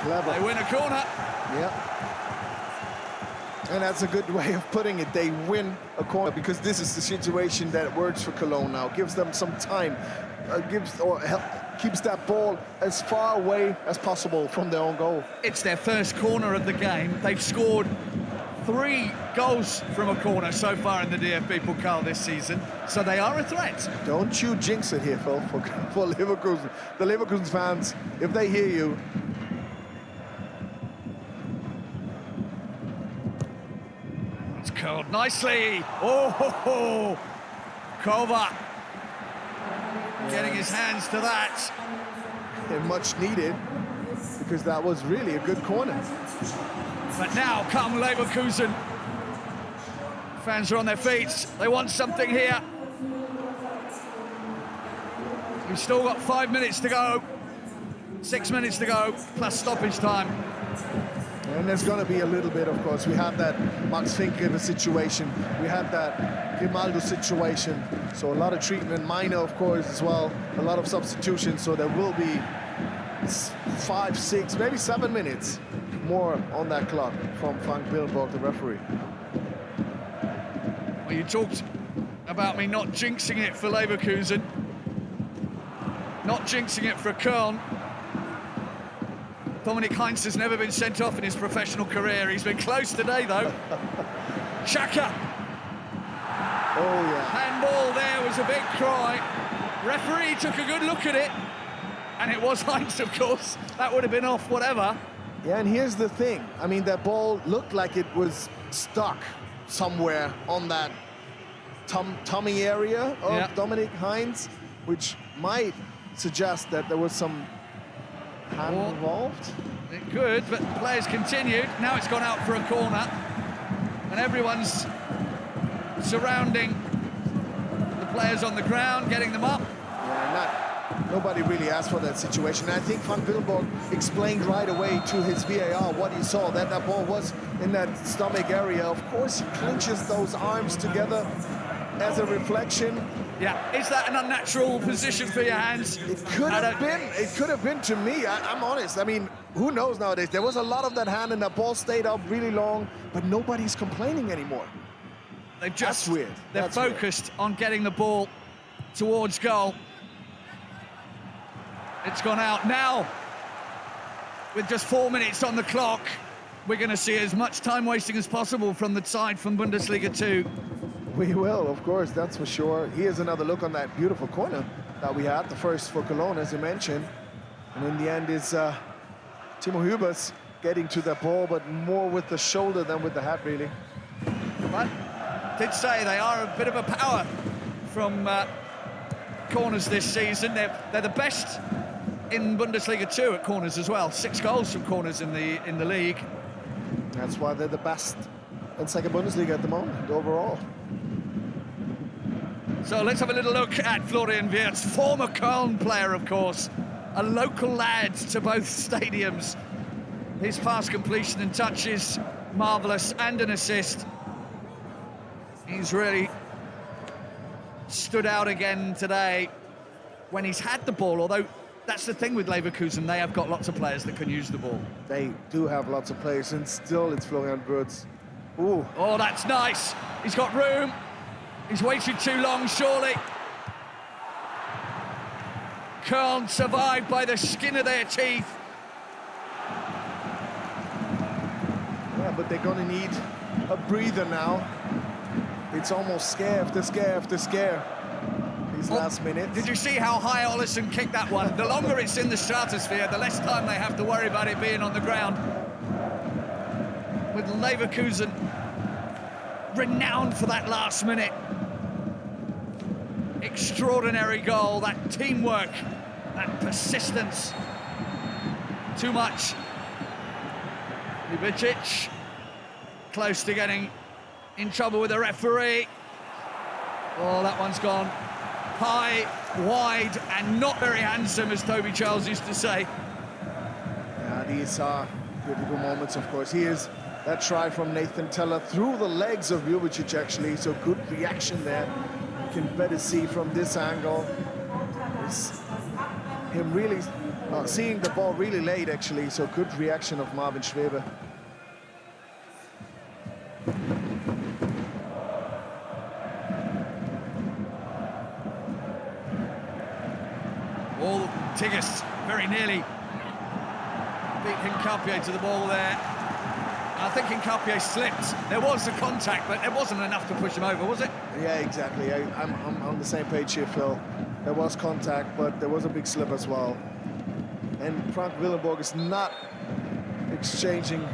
Clever. They win a corner. Yeah. And that's a good way of putting it. They win a corner because this is the situation that works for Cologne now. Gives them some time, keeps that ball as far away as possible from their own goal. It's their first corner of the game. They've scored 3 goals from a corner so far in the DFB Pokal this season, so they are a threat. Don't you jinx it here, Phil, for Leverkusen. The Leverkusen fans, if they hear you. It's curled nicely. Oh, ho, ho. Kova getting his hands to that. And much needed, because that was really a good corner. But now come Leverkusen Fans are on their feet. They want something here. We've still got 5 minutes to go. 6 minutes to go, plus stoppage time. And there's going to be a little bit, of course. We had that Max Finke situation. We had that Grimaldo situation. So a lot of treatment, minor, of course, as well. A lot of substitutions. So there will be 5, 6, maybe 7 minutes more on that clock from Frank Willenborg, the referee. Well, you talked about me not jinxing it for Leverkusen. Not jinxing it for Köln. Dominik Heinz has never been sent off in his professional career. He's been close today, though. Xhaka. Oh, yeah. Handball there was a big cry. Referee took a good look at it. And it was Heinz, of course. That would have been off, whatever. Yeah, and here's the thing. I mean, that ball looked like it was stuck somewhere on that tummy area of Dominik Heinz, which might suggest that there was some hand involved. It could, but the players continued. Now it's gone out for a corner. And everyone's surrounding the players on the ground, getting them up. Yeah, nobody really asked for that situation. I think Frank Willenborg explained right away to his VAR what he saw, that that ball was in that stomach area. Of course, he clinches those arms together as a reflection. Yeah, is that an unnatural position for your hands? It could have been. It could have been to me. I'm honest. I mean, who knows nowadays? There was a lot of that hand, and that ball stayed up really long, but nobody's complaining anymore. They've just That's weird. They're focused on getting the ball towards goal. It's gone out now. With just 4 minutes on the clock, we're going to see as much time wasting as possible from the side from Bundesliga 2. We will, of course, that's for sure. Here's another look on that beautiful corner that we had, the first for Cologne, as you mentioned. And in the end is Timo Hübers getting to the ball, but more with the shoulder than with the head, really. But did say they are a bit of a power from corners this season. They're the best in Bundesliga 2 at corners as well. 6 goals from corners in the league. That's why they're the best in second Bundesliga at the moment, overall. So let's have a little look at Florian Wirtz, former Köln player, of course, a local lad to both stadiums. His pass completion and touches, marvellous, and an assist. He's really stood out again today when he's had the ball, although that's the thing with Leverkusen, they have got lots of players that can use the ball. They do have lots of players, and still it's Florian Wirtz. Ooh. Oh, that's nice. He's got room. He's waited too long, surely. Köln survived by the skin of their teeth. Yeah, but they're gonna need a breather now. It's almost scare after scare after scare. These last minutes. Did you see how high Ollison kicked that one? The longer it's in the stratosphere, the less time they have to worry about it being on the ground. With Leverkusen renowned for that last minute. Extraordinary goal, that teamwork, that persistence. Too much. Ljubicic close to getting in trouble with the referee. Oh, that one's gone high, wide, and not very handsome, as Toby Charles used to say. Yeah, these are beautiful moments, of course. Here's that try from Nathan Teller through the legs of Ljubicic, actually, so good reaction there. You can better see from this angle. It's him really seeing the ball really late, actually, so good reaction of Marvin Schwebe. All Tigges very nearly beat Hincapié to the ball there. I think Hincapié slipped. There was a contact, but it wasn't enough to push him over, was it? Yeah, exactly. I'm on the same page here, Phil. There was contact, but there was a big slip as well. And Frank Willenborg is not exchanging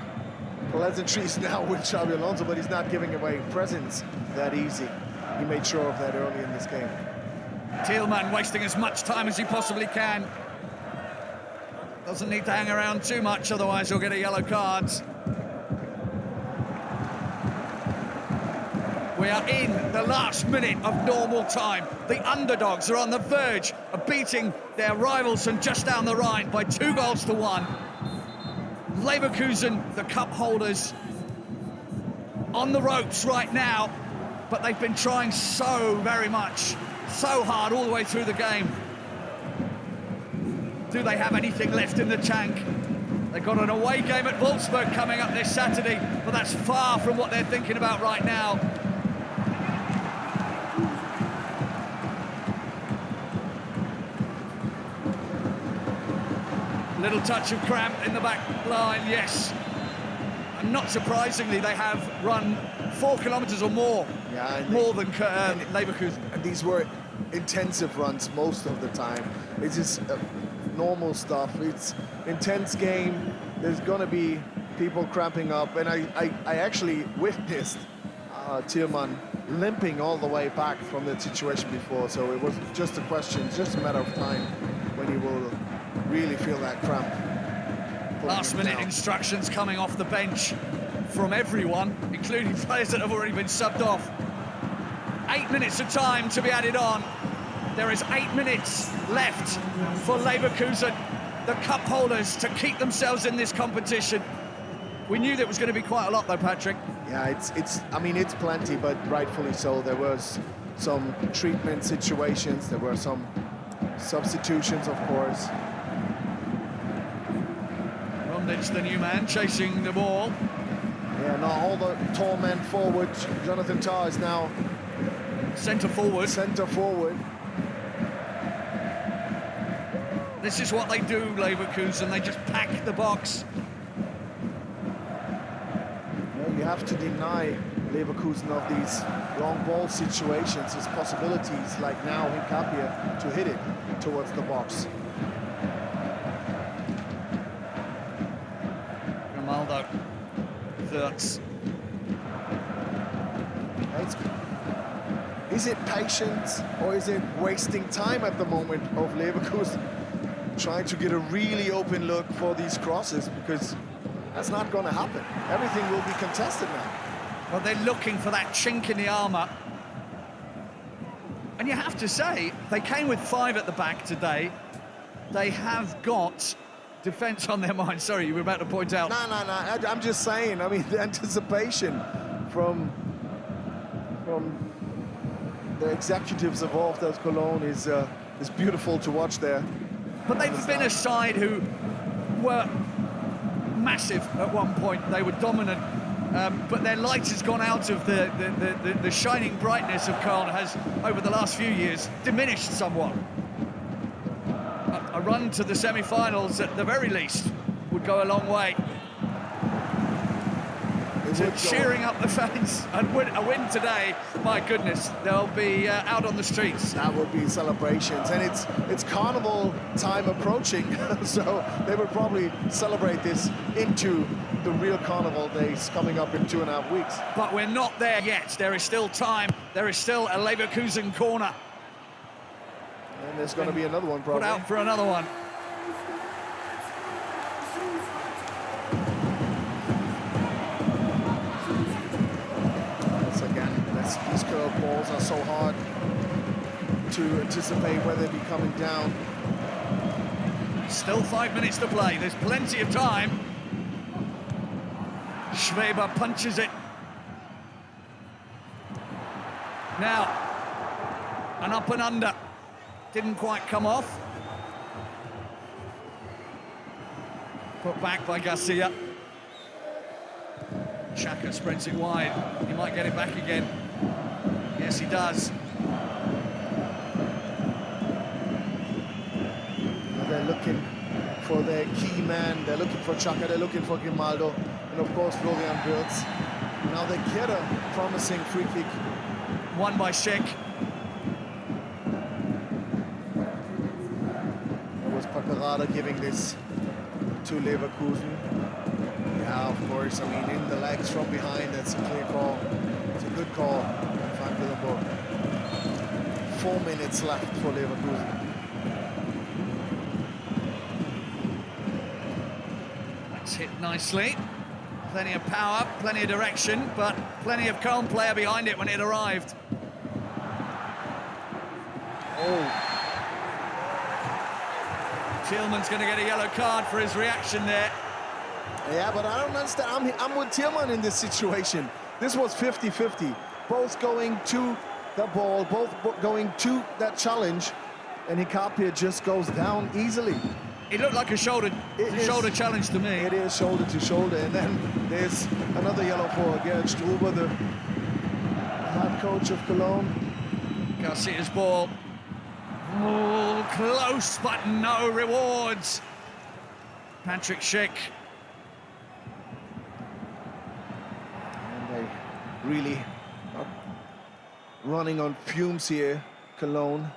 pleasantries now with Xabi Alonso, but he's not giving away presents that easy. He made sure of that early in this game. Thielmann wasting as much time as he possibly can. Doesn't need to hang around too much, otherwise he'll get a yellow card. We are in the last minute of normal time. The underdogs are on the verge of beating their rivals from just down the Rhine by 2-1. Leverkusen, the cup holders, on the ropes right now, but they've been trying so very much, so hard all the way through the game. Do they have anything left in the tank? They've got an away game at Wolfsburg coming up this Saturday, but that's far from what they're thinking about right now. Little touch of cramp in the back line, yes. And not surprisingly, they have run 4 kilometres or more, more than Leverkusen. And these were intensive runs most of the time. It's just normal stuff. It's intense game. There's gonna be people cramping up, and I actually witnessed Tillman limping all the way back from the situation before, so it was just a question, just a matter of time when he will really feel that cramp. Last minute instructions coming off the bench from everyone, including players that have already been subbed off. 8 minutes of time to be added on. There is 8 minutes left for Leverkusen, the cup holders, to keep themselves in this competition. We knew there was going to be quite a lot though, Patrick. Yeah, I mean, it's plenty, but rightfully so. There was some treatment situations, there were some substitutions, of course. It's the new man chasing the ball. Yeah, now all the tall men forward. Jonathan Tah is now centre forward. Centre forward. This is what they do, Leverkusen. They just pack the box. Yeah, you have to deny Leverkusen of these long ball situations, these possibilities, like now in Kapia, to hit it towards the box. Ronaldo, Wirtz. Is it patience or is it wasting time at the moment of Leverkusen trying to get a really open look for these crosses, because that's not going to happen. Everything will be contested now. Well, they're looking for that chink in the armour. And you have to say, they came with 5 at the back today. They have got defence on their mind. Sorry, you were about to point out. No. I'm just saying, I mean, the anticipation from the executives of Wolfsburg Cologne is beautiful to watch there. But they've been a side who were massive at one point. They were dominant, but their light has gone out of the shining brightness of Köln has, over the last few years, diminished somewhat. A run to the semi-finals, at the very least, would go a long way to cheering up the fans. And a win today, my goodness, they'll be out on the streets. That would be celebrations, and it's carnival time approaching, so they will probably celebrate this into the real carnival days coming up in 2.5 weeks. But we're not there yet. There is still time. There is still a Leverkusen corner. And there's going to be another one probably. Put out for another one. These curved balls are so hard to anticipate where they'll be coming down. Still 5 minutes to play. There's plenty of time. Schweber punches it. Now, an up and under. Didn't quite come off. Put back by Garcia. Xhaka spreads it wide. He might get it back again. Yes, he does. They're looking for their key man. They're looking for Xhaka, they're looking for Grimaldo, and of course Florian Wirtz. Now they get a promising free kick. Won by Schick. It was Paccarada giving this to Leverkusen. Yeah, of course, I mean, in the legs from behind, that's a clear call. It's a good call. 4 minutes left for Leverkusen. That's hit nicely. Plenty of power, plenty of direction, but plenty of Köln player behind it when it arrived. Oh, Tillman's going to get a yellow card for his reaction there. yeah, but I don't understand. I'm with Tillman in this situation. This was 50-50. Both going to the ball, both going to that challenge, and Hikapia just goes down easily. It looked like a shoulder challenge to me. It is shoulder to shoulder, and then there's another yellow for Gerhard Struber, the head coach of Cologne. Garcia's ball. Oh, close, but no rewards. Patrick Schick. And they really are running on fumes here, Cologne.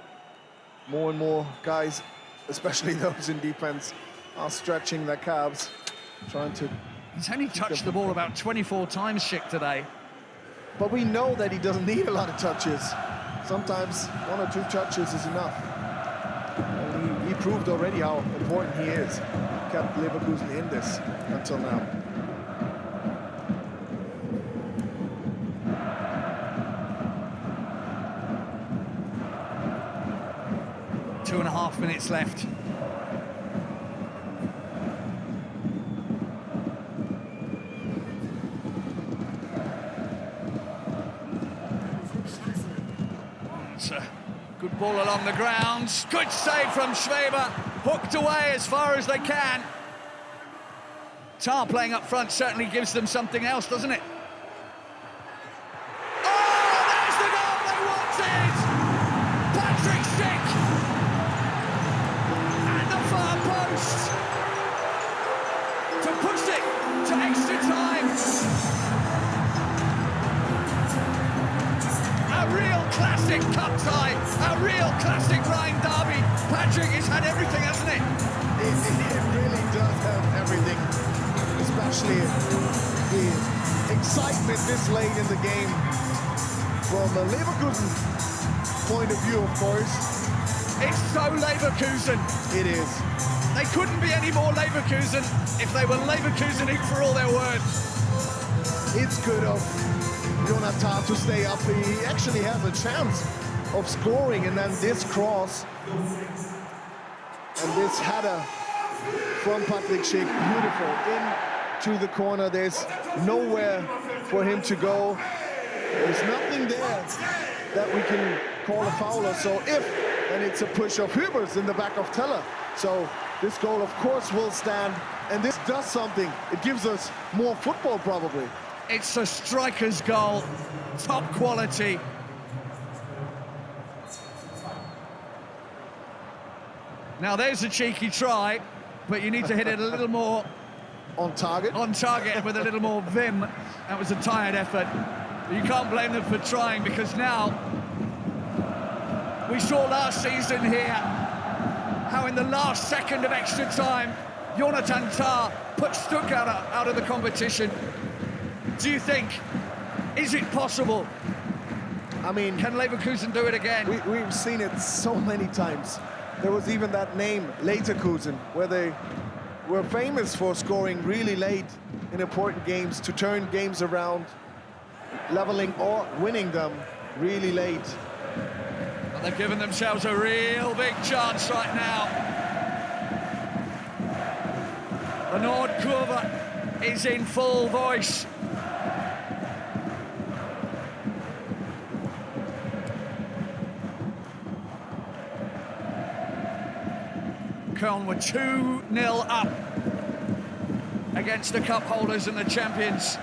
More and more guys, especially those in defense, are stretching their calves, trying to... He's only touched the ball about 24 times, Schick, today. But we know that he doesn't need a lot of touches. Sometimes 1 or 2 touches is enough. And he proved already how important he is. Kept Leverkusen in this until now. Two and a half minutes left. It's a good ball along the grounds. Good save from Schweber. Hooked away as far as they can. Tar playing up front certainly gives them something else, doesn't it? Oh, there's the goal they wanted! Patrick Schick! At the far post! To push it to extra time! A real classic cup tie, a real classic Rhine derby. Patrick has had everything, hasn't it? It really does have everything, especially the excitement this late in the game. From a Leverkusen point of view, of course. It's so Leverkusen. It is. They couldn't be any more Leverkusen if they were Leverkusening for all their worth. It's good of Jonathan to stay up. He actually has a chance of scoring, and then this cross and this header from Patrick Schick, beautiful, into the corner. There's nowhere for him to go. There's nothing there that we can call a foul. So if, then it's a push of Hübers in the back of Teller. So this goal, of course, will stand, and this does something. It gives us more football, probably. It's a striker's goal, top quality. Now there's a cheeky try, but you need to hit it a little more on target with a little more vim. That was a tired effort. But you can't blame them for trying, because now we saw last season here how in the last second of extra time Jonathan Tah put Stuttgart out of the competition. Do you think, is it possible? I mean, can Leverkusen do it again? We've seen it so many times. There was even that name, Leverkusen, where they were famous for scoring really late in important games to turn games around, leveling or winning them really late. But they've given themselves a real big chance right now. The Nordkurve is in full voice. Köln were 2-0 up against the cup holders and the champions.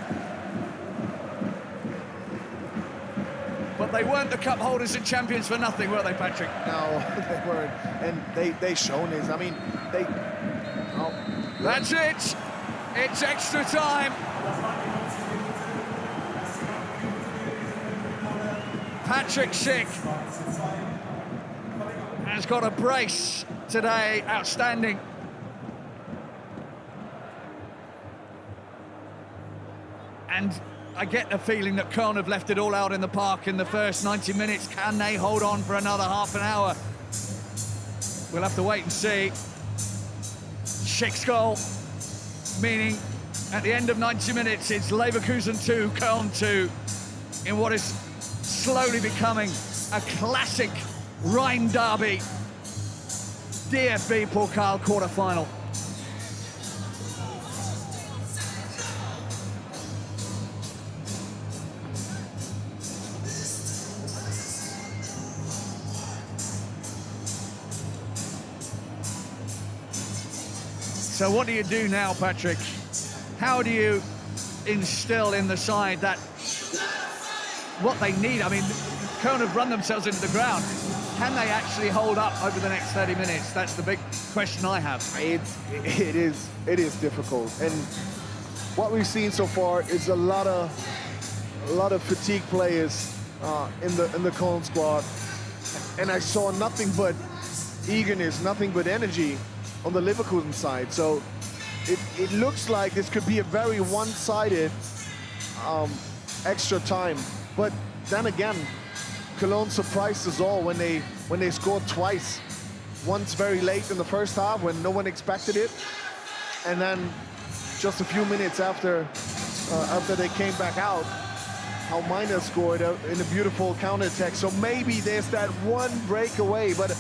But they weren't the cup holders and champions for nothing, were they, Patrick? No, they weren't. And they shown this. I mean, they... Oh. That's it. It's extra time. Patrick Schick has got a brace today, outstanding. And I get the feeling that Köln have left it all out in the park in the first 90 minutes. Can they hold on for another half an hour? We'll have to wait and see. Schick's goal, meaning At the end of 90 minutes, it's Leverkusen 2, Köln 2, in what is slowly becoming a classic Rhine derby DFB Pokal quarter-final. So what do you do now, Patrick? How do you instill in the side that what they need? I mean, Köln have run themselves into the ground. Can they actually hold up over the next 30 minutes? That's the big question I have. It is difficult, and what we've seen so far is a lot of fatigued players in the Köln squad, and I saw nothing but eagerness, nothing but energy on the Leverkusen side. So it looks like this could be a very one-sided extra time. But then again, Cologne surprised us all when they scored twice. Once very late in the first half when no one expected it, and then just a few minutes after they came back out, how Miner scored in a beautiful counterattack. So maybe there's that one breakaway, but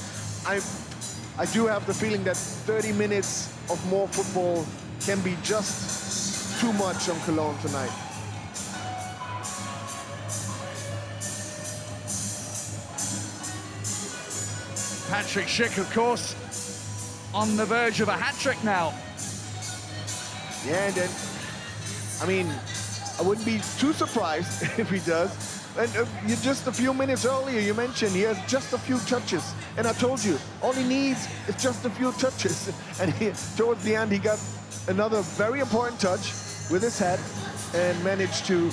I do have the feeling that 30 minutes of more football can be just too much on Cologne tonight. Patrick Schick, of course, on the verge of a hat-trick now. Yeah, and then, I mean, I wouldn't be too surprised if he does. And you just a few minutes earlier, you mentioned he has just a few touches. And I told you, all he needs is just a few touches. And towards the end, he got another very important touch with his head and managed to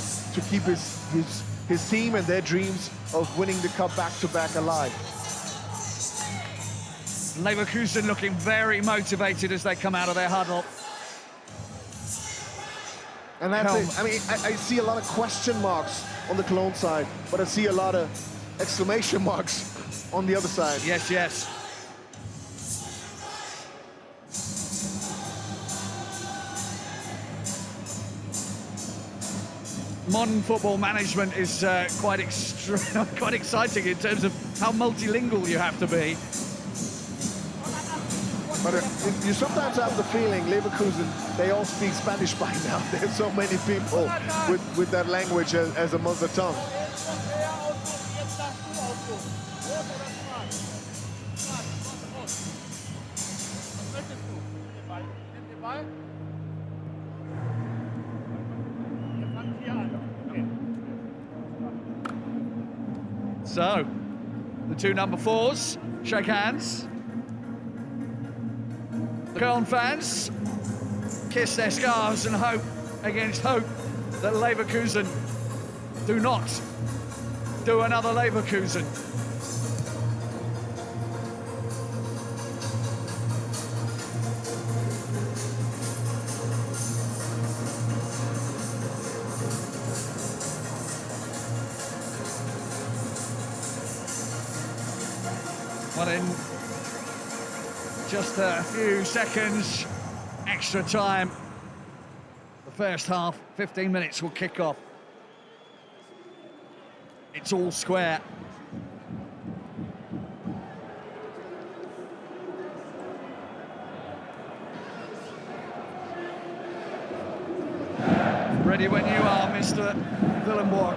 keep his team and their dreams of winning the cup back-to-back alive. Leverkusen looking very motivated as they come out of their huddle. And that's it. I mean, I see a lot of question marks on the Cologne side, but I see a lot of exclamation marks on the other side. Yes, yes. Modern football management is quite exciting in terms of how multilingual you have to be. But you sometimes have the feeling Leverkusen, they all speak Spanish by now. There's so many people with that language as a mother tongue. So, the two number 4s shake hands. The Köln fans kiss their scarves and hope against hope that Leverkusen do not do another Leverkusen. Well, in just a few seconds, extra time. The first half, 15 minutes will kick off. It's all square. Ready when you are, Mr. Willenborg.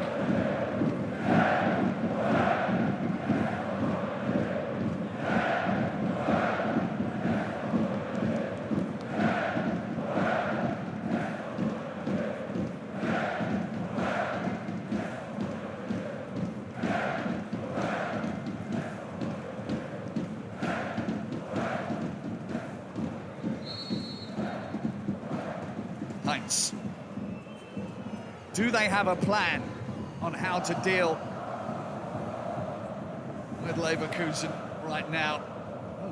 Heinz. Do they have a plan on how to deal with Leverkusen right now?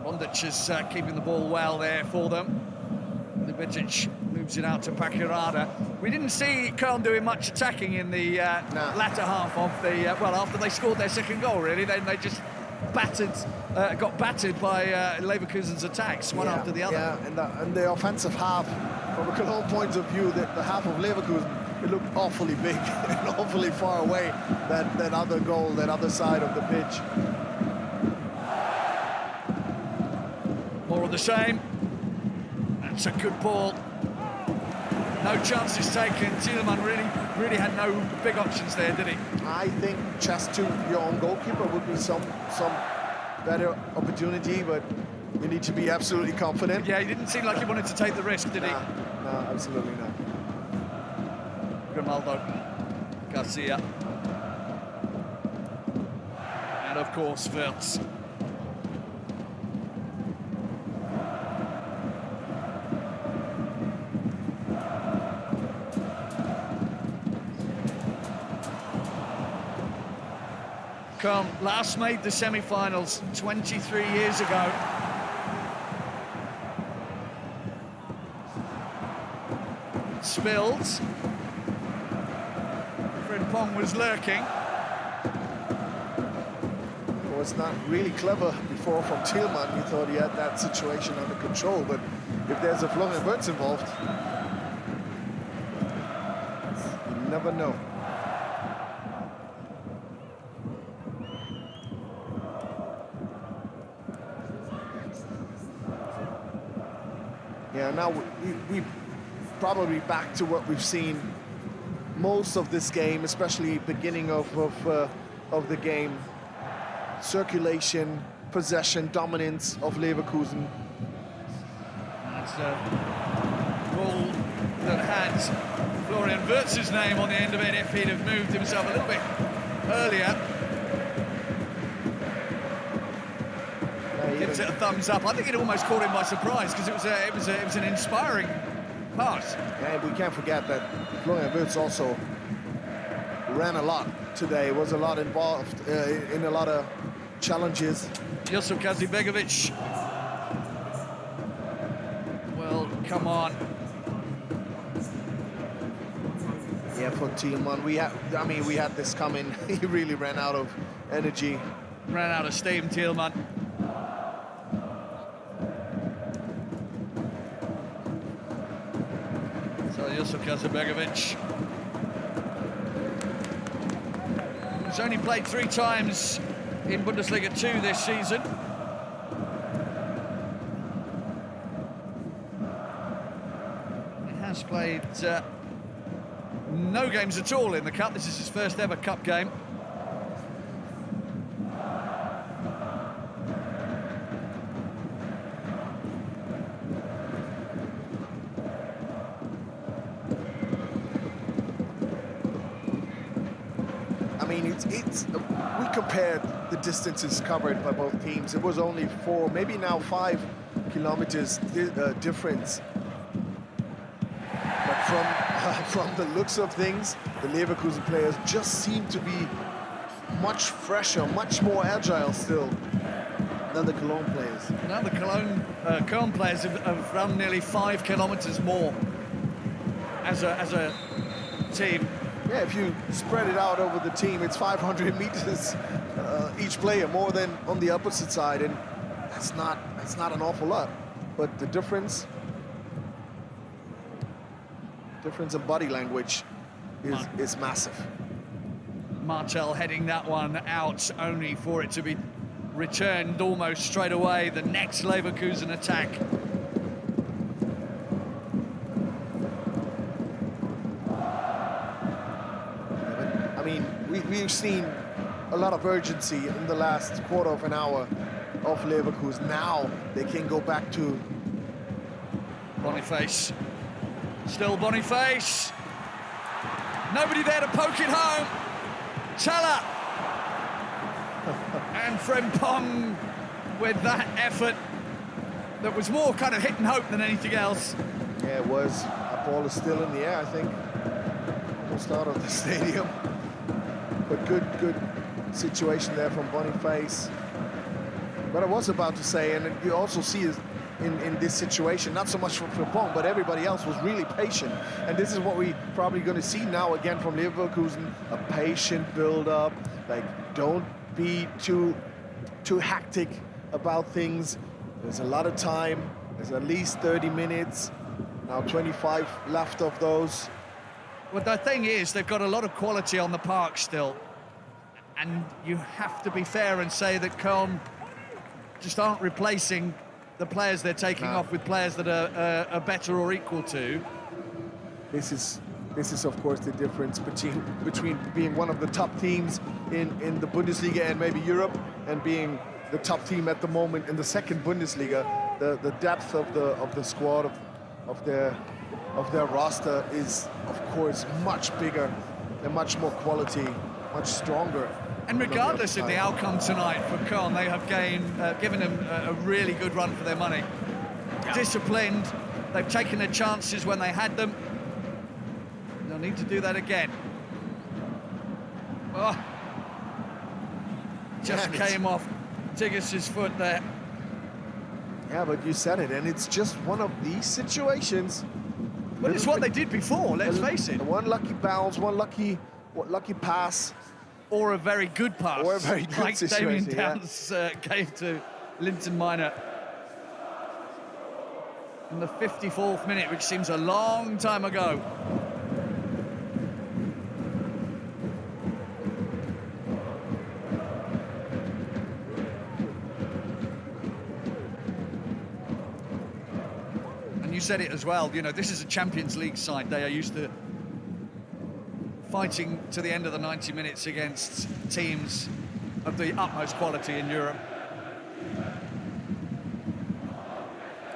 Bondic is keeping the ball well there for them. Ljubičić moves it out to Pakirada. We didn't see Köln doing much attacking in the latter half of the, well, after they scored their second goal, really. Then they just got battered by Leverkusen's attacks, one after the other. Yeah, and the offensive half, from a Cologne point of view, the half of Leverkusen, it looked awfully big and awfully far away, that other goal, that other side of the pitch. More of the same. That's a good ball. No chances taken. Thielmann really had no big options there, did he? I think just to your own goalkeeper would be some better opportunity, but you need to be absolutely confident. Yeah, he didn't seem like he wanted to take the risk, did he? No, absolutely not. Grimaldo, Garcia, and of course Wirtz. Köln last made the semi-finals 23 years ago. Spilled. Frimpong was lurking. It was not really clever before from Thielmann. You thought he had that situation under control, but if there's a Florian Wirtz involved, you never know. Yeah, now we probably back to what we've seen most of this game, especially beginning of the game. Circulation, possession, dominance of Leverkusen. That's a goal that had Florian Wirtz's name on the end of it if he'd have moved himself a little bit earlier. Gives it a thumbs up. I think it almost caught him by surprise because it was an inspiring pass. And we can't forget that Florian Wirtz also ran a lot today. Was a lot involved in a lot of challenges. Yusuf Kazibegovic. Well, come on. Yeah, for Thielmann, we had this coming. He really ran out of energy. Ran out of steam, Thielmann. Yusuf Kazibegovic. He's only played 3 times in Bundesliga 2 this season. He has played no games at all in the Cup. This is his first ever Cup game. We compared the distances covered by both teams. It was only 4, maybe now 5 kilometers difference. But from the looks of things, the Leverkusen players just seem to be much fresher, much more agile still than the Cologne players. Now the Köln players have run nearly 5 kilometers more as a team. Yeah, if you spread it out over the team, it's 500 meters each player, more than on the opposite side, and that's not an awful lot. But the difference in body language is massive. Martel heading that one out, only for it to be returned almost straight away. The next Leverkusen attack. I mean, we've seen a lot of urgency in the last quarter of an hour of Leverkusen. Now they can go back to Boniface. Still Boniface. Nobody there to poke it home. Teller. And Frimpong with that effort that was more kind of hit and hope than anything else. Yeah, it was. That ball is still in the air, I think. Almost out of the stadium. But good situation there from Boniface. But I was about to say, and you also see in this situation, not so much from Frimpong, but everybody else was really patient. And this is what we probably going to see now again from Leverkusen, a patient build-up. Like, don't be too too hectic about things. There's a lot of time. There's at least 30 minutes. Now 25 left of those. Well, the thing is, they've got a lot of quality on the park still. And you have to be fair and say that Köln just aren't replacing the players they're taking off with players that are better or equal to. This is of course the difference between being one of the top teams in the Bundesliga and maybe Europe, and being the top team at the moment in the second Bundesliga. The depth of the squad of their roster is of course much bigger and much more quality, much stronger. And regardless of the outcome tonight for Köln, they have given them a really good run for their money. Disciplined, they've taken their chances when they had them. They'll need to do that again. Oh. Just came off Tigges' foot there. Yeah, but you said it, and it's just one of these situations. But it's what they did before, let's face it. One lucky bounce, one lucky pass. Or a very good pass. Or a very good like situation, Damien Downs gave to Linton Miner. In the 54th minute, which seems a long time ago. And you said it as well, you know, this is a Champions League side. They are used to fighting to the end of the 90 minutes against teams of the utmost quality in Europe.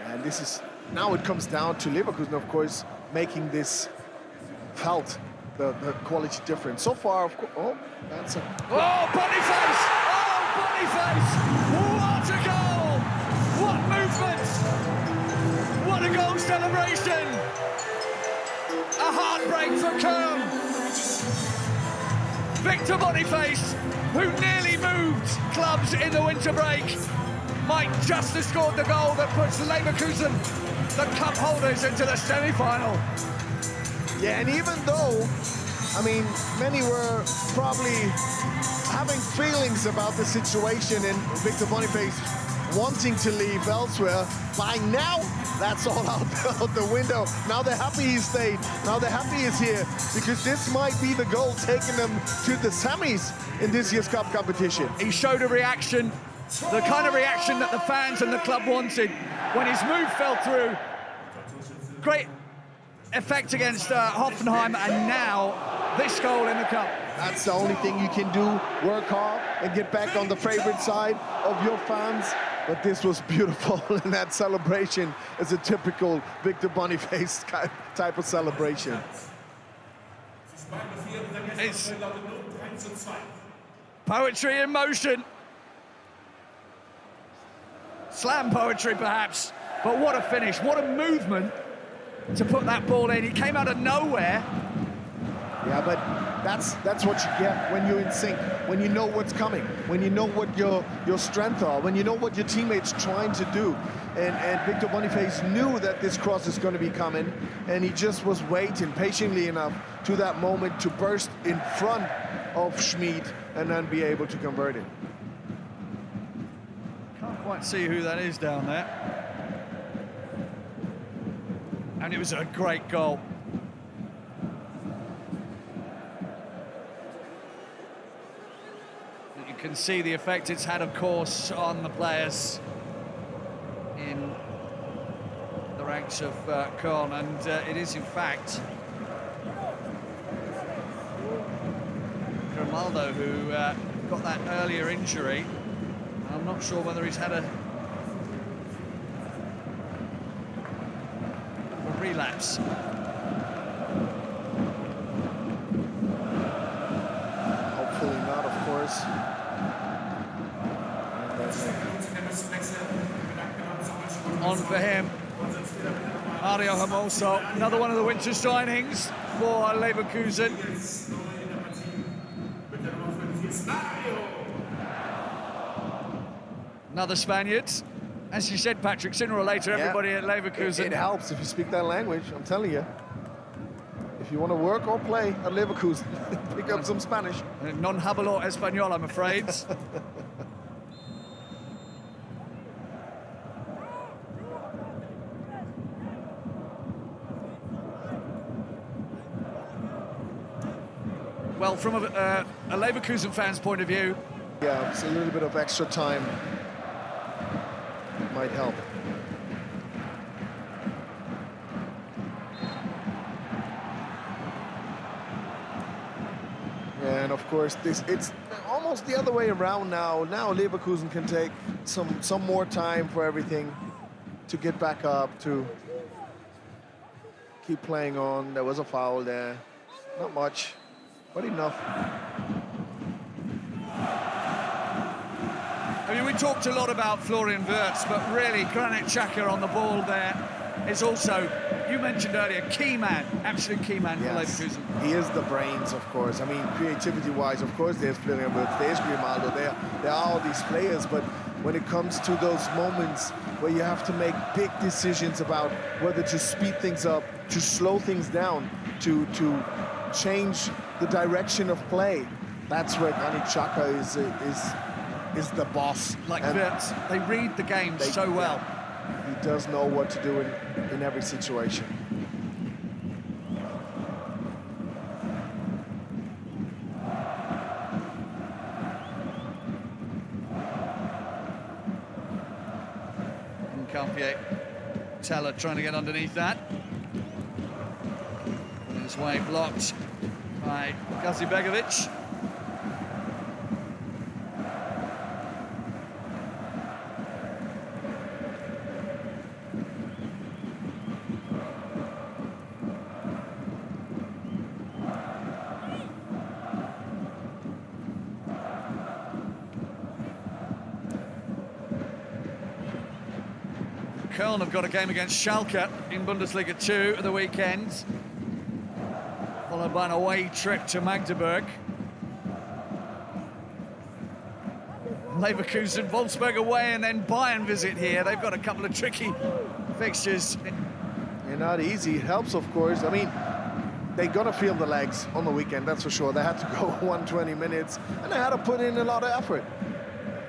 And this is, now it comes down to Leverkusen, of course, making this felt, the quality difference. So far, of course, oh, that's a... Oh, Boniface! Oh, Boniface! What a goal! What movement! What a goal celebration! A heartbreak for Köln. Victor Boniface, who nearly moved clubs in the winter break, might just have scored the goal that puts Leverkusen, the cup holders, into the semi-final. Yeah, and even though, I mean, many were probably having feelings about the situation and Victor Boniface wanting to leave elsewhere, by now, that's all out the window. Now they're happy he stayed. Now they're happy he's here, because this might be the goal taking them to the semis in this year's cup competition. He showed a reaction, the kind of reaction that the fans and the club wanted when his move fell through. Great effect against Hoffenheim, and now this goal in the cup. That's the only thing you can do, work hard and get back on the favorite side of your fans. But this was beautiful, and that celebration is a typical Victor Boniface type of celebration. It's poetry in motion. Slam poetry, perhaps. But what a finish, what a movement to put that ball in. He came out of nowhere. Yeah, but that's what you get when you're in sync, when you know what's coming, when you know what your strengths are, when you know what your teammates trying to do. And Victor Boniface knew that this cross is going to be coming, and he just was waiting patiently enough to that moment to burst in front of Schmid and then be able to convert it. Can't quite see who that is down there. And it was a great goal. You can see the effect it's had, of course, on the players in the ranks of Köln, and it is, in fact, Grimaldo who got that earlier injury. I'm not sure whether he's had a relapse. Hopefully not, of course. On for him, Mario Hermoso, another one of the winter signings for Leverkusen. Another Spaniard. As you said, Patrick, sooner or later, everybody at Leverkusen... It helps if you speak that language, I'm telling you. If you want to work or play at Leverkusen, pick up some Spanish. Non hablo español, I'm afraid. Well, from a Leverkusen fan's point of view, Yeah, it's a little bit of extra time might help. And of course, it's almost the other way around now. Now Leverkusen can take some more time for everything to get back up, to keep playing on. There was a foul there. Not much, but enough. I mean, we talked a lot about Florian Wirtz, but really Granit Xhaka on the ball there is also, you mentioned earlier, key man, absolute key man for Leverkusen. He is the brains, of course. I mean, creativity-wise, of course, there's Florian Wirtz, there's Grimaldo, there are all these players, but when it comes to those moments where you have to make big decisions about whether to speed things up, to slow things down, to change the direction of play, that's where Granit Xhaka is the boss. Like Wirtz, they read the game so well. He does know what to do in every situation. Campier, Teller trying to get underneath that. On his way blocked by Gazibegovic. Köln have got a game against Schalke in Bundesliga 2 at the weekend, followed by an away trip to Magdeburg. Leverkusen, Wolfsburg away, and then Bayern visit here. They've got a couple of tricky fixtures. They're not easy. It helps, of course. I mean, they're gonna feel the legs on the weekend, that's for sure. They had to go 120 minutes, and they had to put in a lot of effort.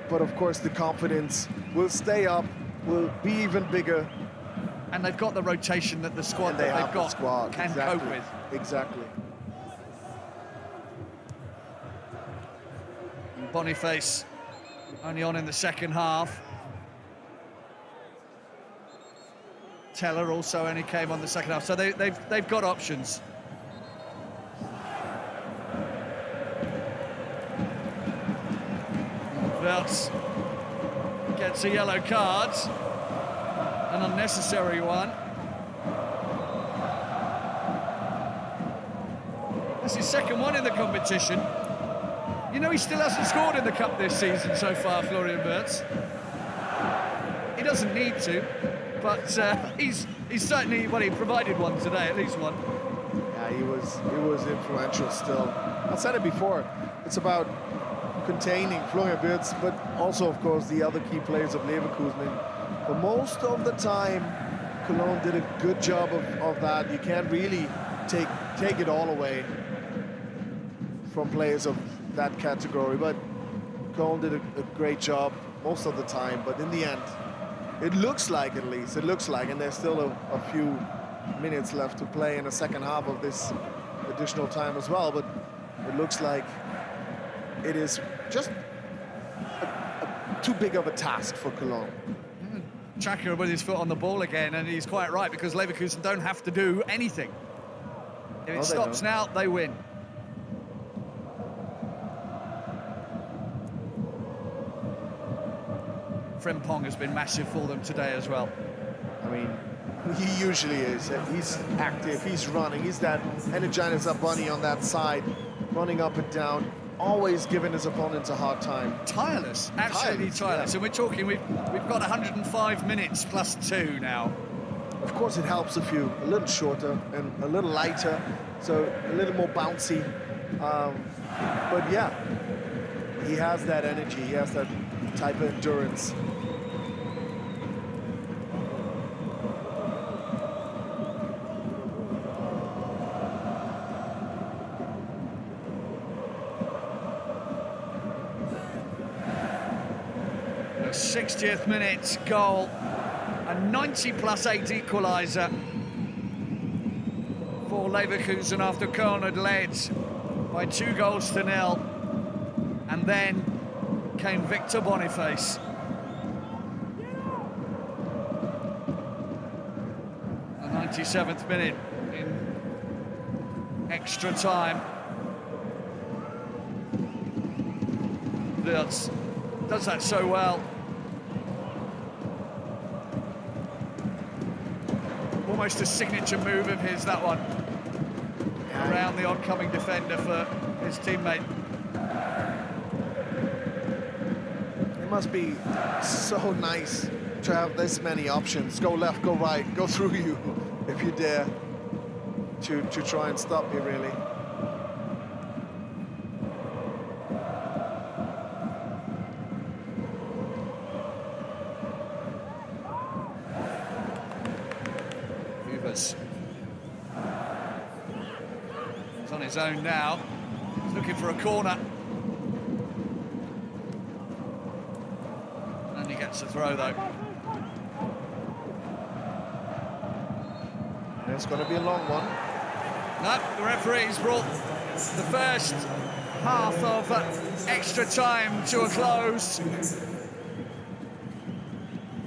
But of course, the confidence will stay up, will be even bigger. And they've got the rotation that the squad that they've got can cope with. Exactly. And Boniface only on in the second half. Teller also only came on the second half, so they've got options. Wirtz gets a yellow card, an unnecessary one. That's his second one in the competition. You know, he still hasn't scored in the cup this season so far, Florian Wirtz. He doesn't need to, but he's certainly, well, he provided one today, at least one. Yeah, he was influential still. I said it before, it's about containing Florian Wirtz, but also, of course, the other key players of Leverkusen. And for most of the time, Cologne did a good job of that. You can't really take it all away from players of that category, but Cologne did a great job most of the time. But in the end, it looks like, at least, and there's still a few minutes left to play in the second half of this additional time as well, but it looks like it is just too big of a task for Cologne. Xhaka with his foot on the ball again, and he's quite right, because Leverkusen don't have to do anything. If it stops now, they win. Frimpong has been massive for them today as well. I mean, he usually is. He's active, he's running, he's that Energizer bunny on that side, running up and down, always giving his opponents a hard time. Tireless, absolutely tireless. Yeah. And we're talking, we've got 105 minutes plus 2 now. Of course, it helps if you're a little shorter and a little lighter, so a little more bouncy. But yeah, he has that energy, he has that type of endurance. The 60th minute goal, a 90+8 equalizer for Leverkusen after Köln had led by 2-0. And then came Victor Boniface. The 97th minute in extra time. Duels does that so well. Almost a signature move of his, that one. Around the oncoming defender for his teammate. It must be so nice to have this many options. Go left, go right, go through you, if you dare, to try and stop me, really. He's on his own now. He's looking for a corner. And he gets a throw, though. And it's going to be a long one. No, the referee's brought the first half of extra time to a close.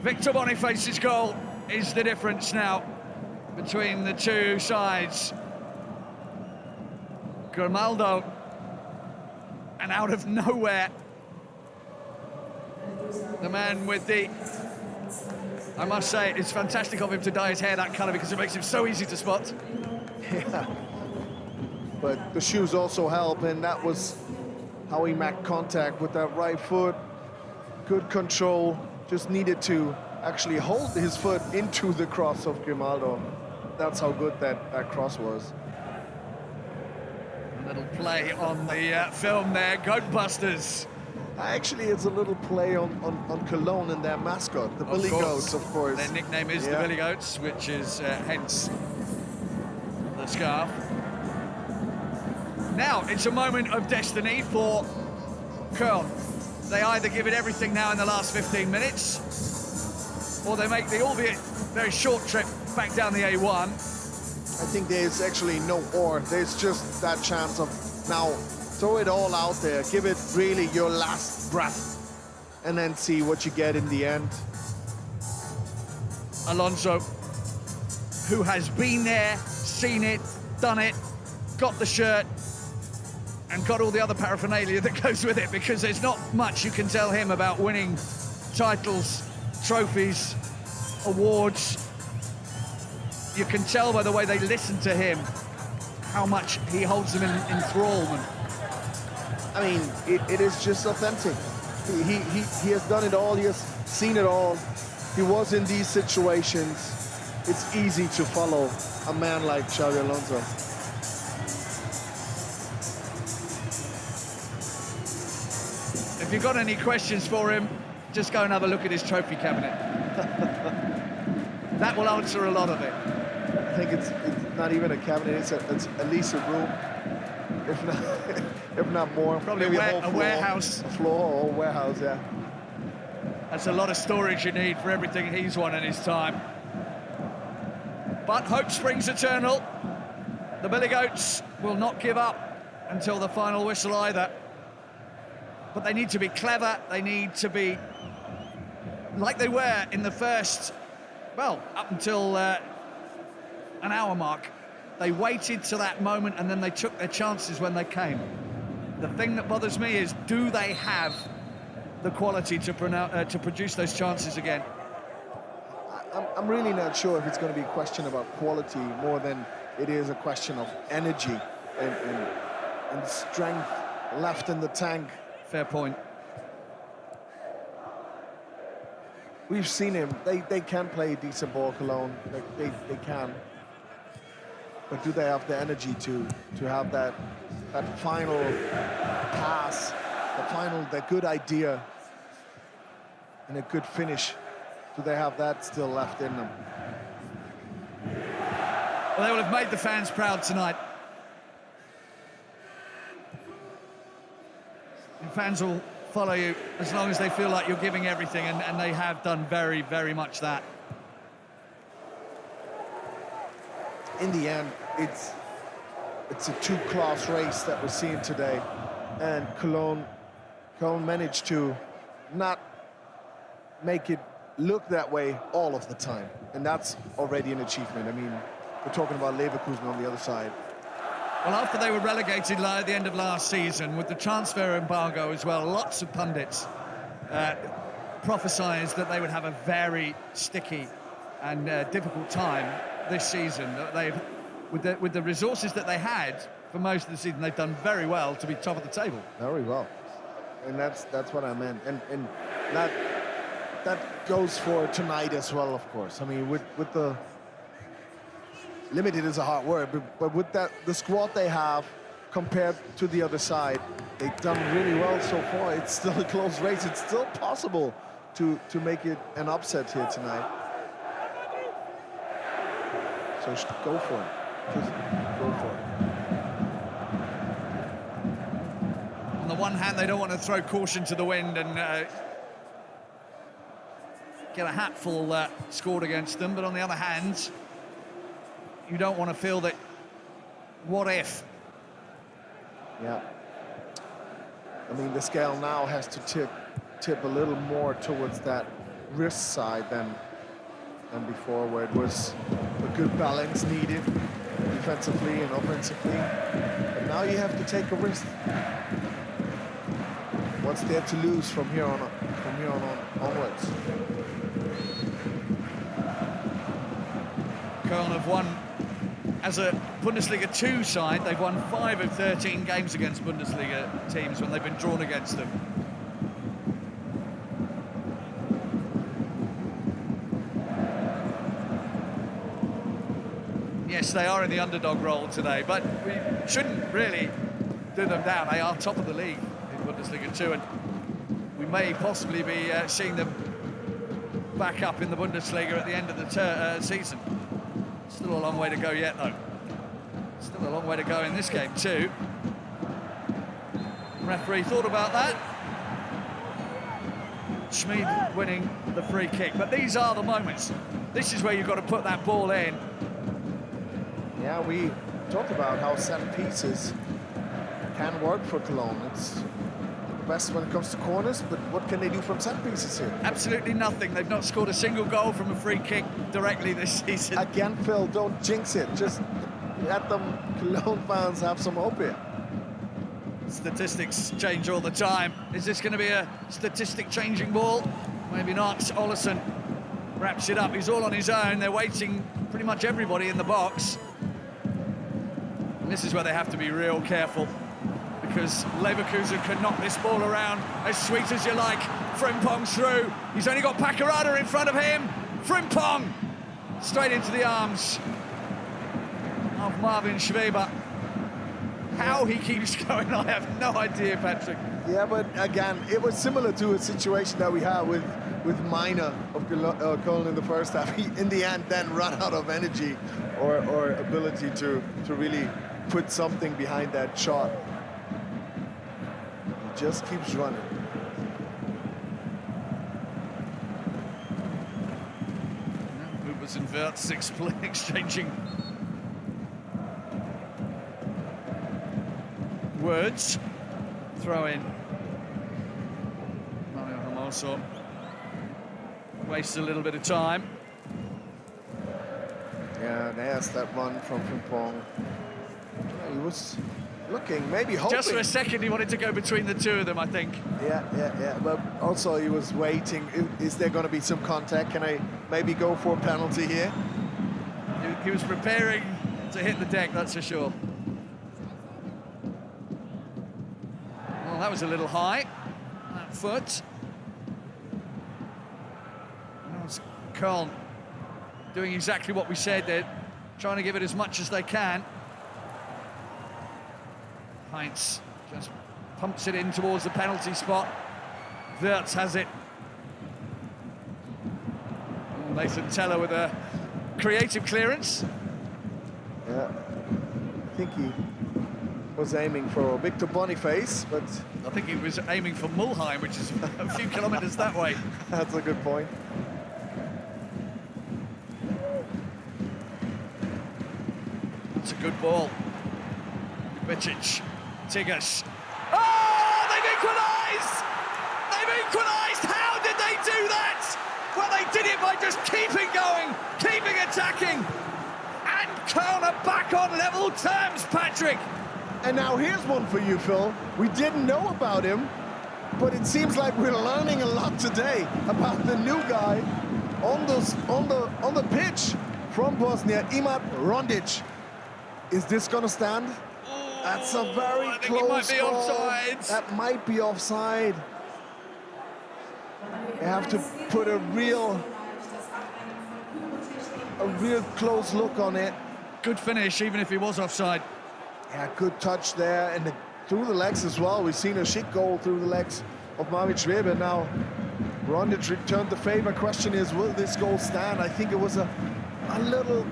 Victor Boniface's goal is the difference now between the two sides. Grimaldo, and out of nowhere, the man with the, I must say, it's fantastic of him to dye his hair that colour because it makes him so easy to spot. Yeah, but the shoes also help, and that was how he made contact with that right foot. Good control, just needed to actually hold his foot into the cross of Grimaldo. That's how good that cross was. A little play on the film there, Goatbusters. Actually, it's a little play on Cologne and their mascot, the Billy Goats, of course. Their nickname is the Billy Goats, which is hence the scarf. Now, it's a moment of destiny for Köln. They either give it everything now in the last 15 minutes, or they make the, albeit very short trip back down the A1. I think there's actually no or. There's just that chance of now throw it all out there, give it really your last breath, and then see what you get in the end. Alonso, who has been there, seen it, done it, got the shirt, and got all the other paraphernalia that goes with it, because there's not much you can tell him about winning titles, trophies, awards. You can tell by the way they listen to him how much he holds them in enthrallment. I mean, it is just authentic. He has done it all, he has seen it all. He was in these situations. It's easy to follow a man like Xabi Alonso. If you've got any questions for him, just go and have a look at his trophy cabinet. That will answer a lot of it. I think it's not even a cabinet, it's at least a room, if not more. Probably a warehouse. A floor or a warehouse, yeah. That's a lot of storage you need for everything he's won in his time. But hope springs eternal. The Billy Goats will not give up until the final whistle either. But they need to be clever, they need to be like they were in the first, well, up until an hour mark. They waited to that moment and then they took their chances when they came. The thing that bothers me is, do they have the quality to produce those chances again? I'm really not sure if it's going to be a question about quality more than it is a question of energy and strength left in the tank. Fair point. We've seen him. They can play decent ball, Cologne. They can. But do they have the energy to have that final pass, the good idea, and a good finish? Do they have that still left in them? Well, they will have made the fans proud tonight. And fans will follow you as long as they feel like you're giving everything, and they have done very, very much that. In the end, it's a two-class race that we're seeing today, and Köln managed to not make it look that way all of the time, and that's already an achievement. I mean, we're talking about Leverkusen on the other side. Well, after they were relegated at the end of last season, with the transfer embargo as well, lots of pundits prophesied that they would have a very sticky and difficult time this season. They've, with the resources that they had for most of the season, they've done very well to be top of the table. Very well, and that's what I meant, and that goes for tonight as well, of course. I mean, with the limited is a hard word, but with the squad they have compared to the other side, they've done really well so far. It's still a close race. It's still possible to make it an upset here tonight. So go for it. Just go for it. On the one hand, they don't want to throw caution to the wind and get a hatful scored against them, but on the other hand, you don't want to feel that, what if? Yeah. I mean, the scale now has to tip a little more towards that risk side than before, where it was a good balance needed defensively and offensively. But now you have to take a risk. What's there to lose from here on onwards? Köln have won, as a Bundesliga 2 side, they've won 5 of 13 games against Bundesliga teams when they've been drawn against them. Yes, they are in the underdog role today, but we shouldn't really do them down. They are top of the league in Bundesliga 2, and we may possibly be seeing them back up in the Bundesliga at the end of the season. Still a long way to go yet, though. Still a long way to go in this game, too. Referee thought about that. Schmid winning the free kick. But these are the moments. This is where you've got to put that ball in. Yeah, we talked about how set pieces can work for Köln. It's the best when it comes to corners, but what can they do from set pieces here? Absolutely nothing. They've not scored a single goal from a free kick directly this season. Again, Phil, don't jinx it. Just let them Köln fans have some hope here. Statistics change all the time. Is this going to be a statistic-changing ball? Maybe not. Olesen wraps it up. He's all on his own. They're waiting, pretty much everybody in the box. And this is where they have to be real careful, because Leverkusen can knock this ball around as sweet as you like. Frimpong's through. He's only got Pacarada in front of him. Frimpong straight into the arms of Marvin Schweber. How he keeps going, I have no idea, Patrick. Yeah, but again, it was similar to a situation that we had with Miner of Köln in the first half. He, in the end, then ran out of energy or ability to really put something behind that shot. He just keeps running. Ubers and Wirtz exchanging words. Throw in. Mario Hermoso wastes a little bit of time. Yeah, there's that one from Frimpong. He was looking, maybe hoping. Just for a second, he wanted to go between the two of them, I think. Yeah. But also he was waiting. Is there going to be some contact? Can I maybe go for a penalty here? He was preparing to hit the deck, that's for sure. Well, that was a little high, that foot. That was Köln doing exactly what we said. They're trying to give it as much as they can. Heinz just pumps it in towards the penalty spot. Wirtz has it. Nathan Teller with a creative clearance. Yeah, I think he was aiming for Victor Boniface, but I think he was aiming for Mulheim, which is a few kilometres that way. That's a good point. It's a good ball. Bičić, Tigges. Oh, they've equalised! They've equalised! How did they do that? Well, they did it by just keeping going, keeping attacking. And Köln are back on level terms, Patrick. And now here's one for you, Phil. We didn't know about him, but it seems like we're learning a lot today about the new guy on the pitch from Bosnia, Imad Rondic. Is this gonna stand? That's a very I think close it might be call. offside. That might be offside. You have to put a real close look on it. Good finish, even if he was offside. Yeah, good touch there, and through the legs as well. We've seen a chic goal through the legs of Marvin Schwebe. Now, Rondic returned the favor. Question is, will this goal stand? I think it was a little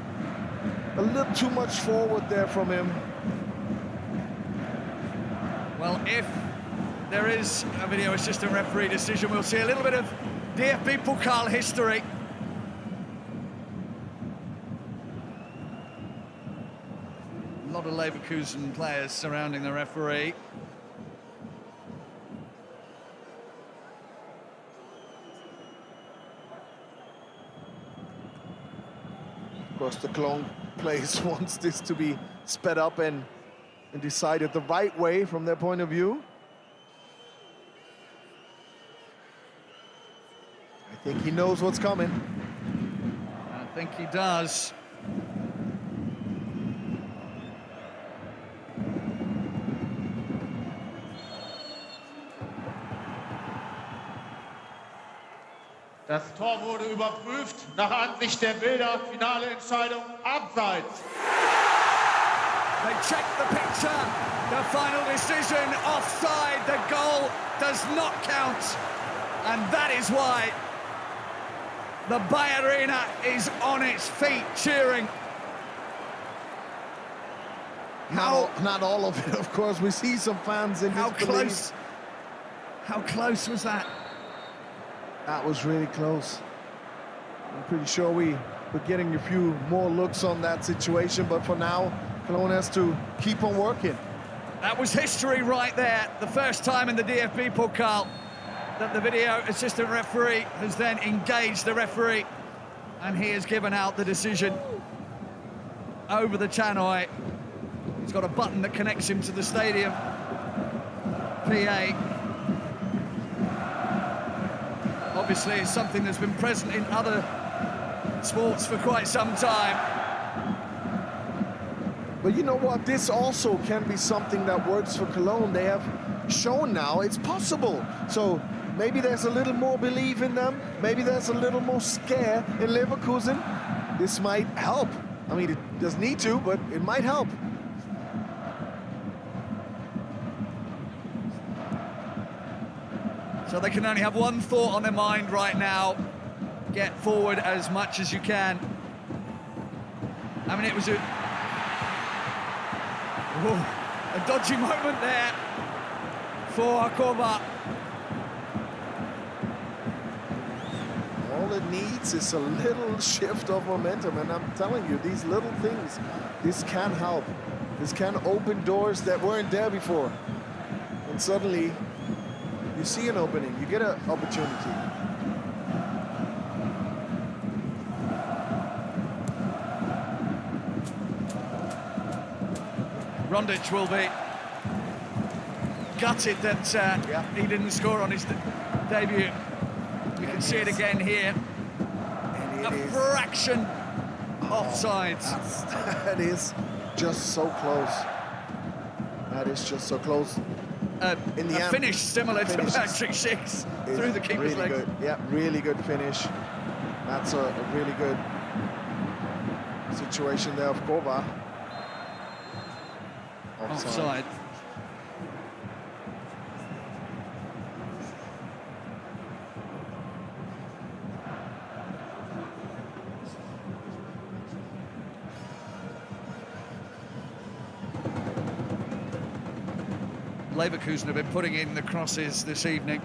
too much forward there from him. Well, if there is a video assistant referee decision, we'll see a little bit of DFB Pokal history. A lot of Leverkusen players surrounding the referee. Of course, the Cologne players wants this to be sped up and decided the right way from their point of view. I think he knows what's coming. I think he does. Das Tor wurde überprüft. Nach Ansicht der Bilder, finale Entscheidung, abseits. They checked the picture. The final decision, offside. The goal does not count. And that is why the Bay Arena is on its feet cheering. Not all of it, of course. We see some fans in disbelief. How close was that? That was really close. I'm pretty sure we're getting a few more looks on that situation, but for now, Cologne has to keep on working. That was history right there. The first time in the DFB Pokal that the video assistant referee has then engaged the referee, and he has given out the decision over the tannoy. He's got a button that connects him to the stadium PA. Obviously, it's something that's been present in other sports for quite some time. But you know what? This also can be something that works for Cologne. They have shown now it's possible. So maybe there's a little more belief in them. Maybe there's a little more scare in Leverkusen. This might help. I mean, it doesn't need to, but it might help. So they can only have one thought on their mind right now. Get forward as much as you can. I mean, it was a dodgy moment there for Akova. All it needs is a little shift of momentum, and I'm telling you, these little things, this can help. This can open doors that weren't there before. And suddenly, you see an opening, you get an opportunity. Rondic will be gutted that he didn't score on his debut. You can see it again here. A fraction offsides. That is just so close. That is just so close. In the end, finish similar to Patrick Schick's through the keeper's really legs. Good. Yeah, really good finish. That's a really good situation there of Kova. Offside. Leverkusen have been putting in the crosses this evening.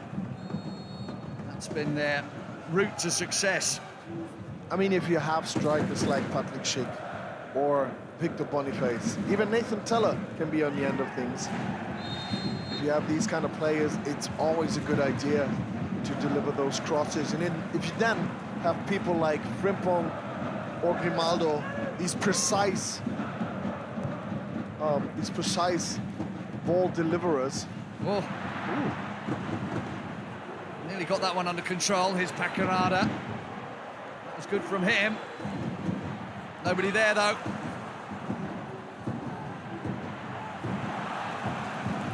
That's been their route to success. I mean, if you have strikers like Patrick Schick, or Victor Boniface. Even Nathan Teller can be on the end of things. If you have these kind of players, it's always a good idea to deliver those crosses. And if you then have people like Frimpong or Grimaldo, these precise ball deliverers. Oh. Ooh. Nearly got that one under control, his Pacarada. That was good from him. Nobody there, though.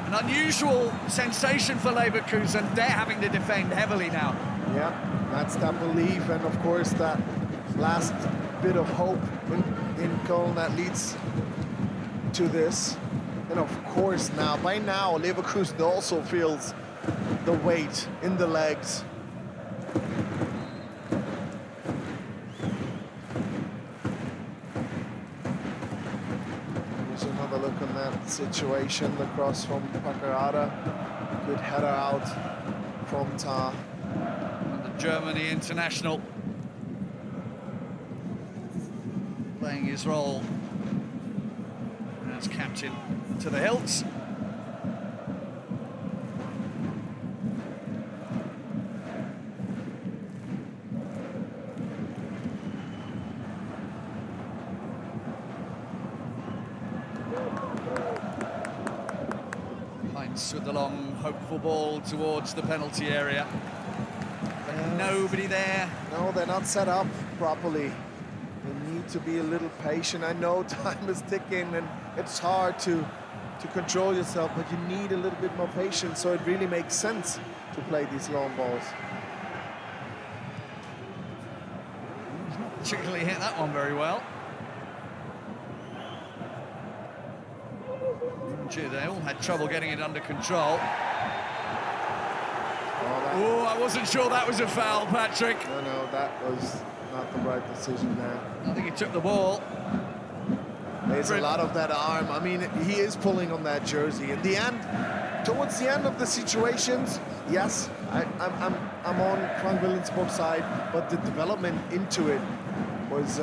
An unusual sensation for Leverkusen. They're having to defend heavily now. Yeah, that's that belief, and of course that last bit of hope in Köln that leads to this. And of course by now, Leverkusen also feels the weight in the legs. Here's another look on that situation. The cross from Pacarada. Good header out from Tar. And the Germany international playing his role as captain to the hilt. Heinz with the long, hopeful ball towards the penalty area. But nobody there. No, they're not set up properly. They need to be a little patient. I know time is ticking and it's hard to control yourself, but you need a little bit more patience, so it really makes sense to play these long balls. He's not particularly hit that one very well. They had trouble getting it under control. Oh, I wasn't sure that was a foul, Patrick. No, that was not the right decision there. I think he took the ball. There's a lot of that arm. I mean, he is pulling on that jersey. In the end, towards the end of the situations, yes, I'm on Frank Willensburg's side, but the development into it was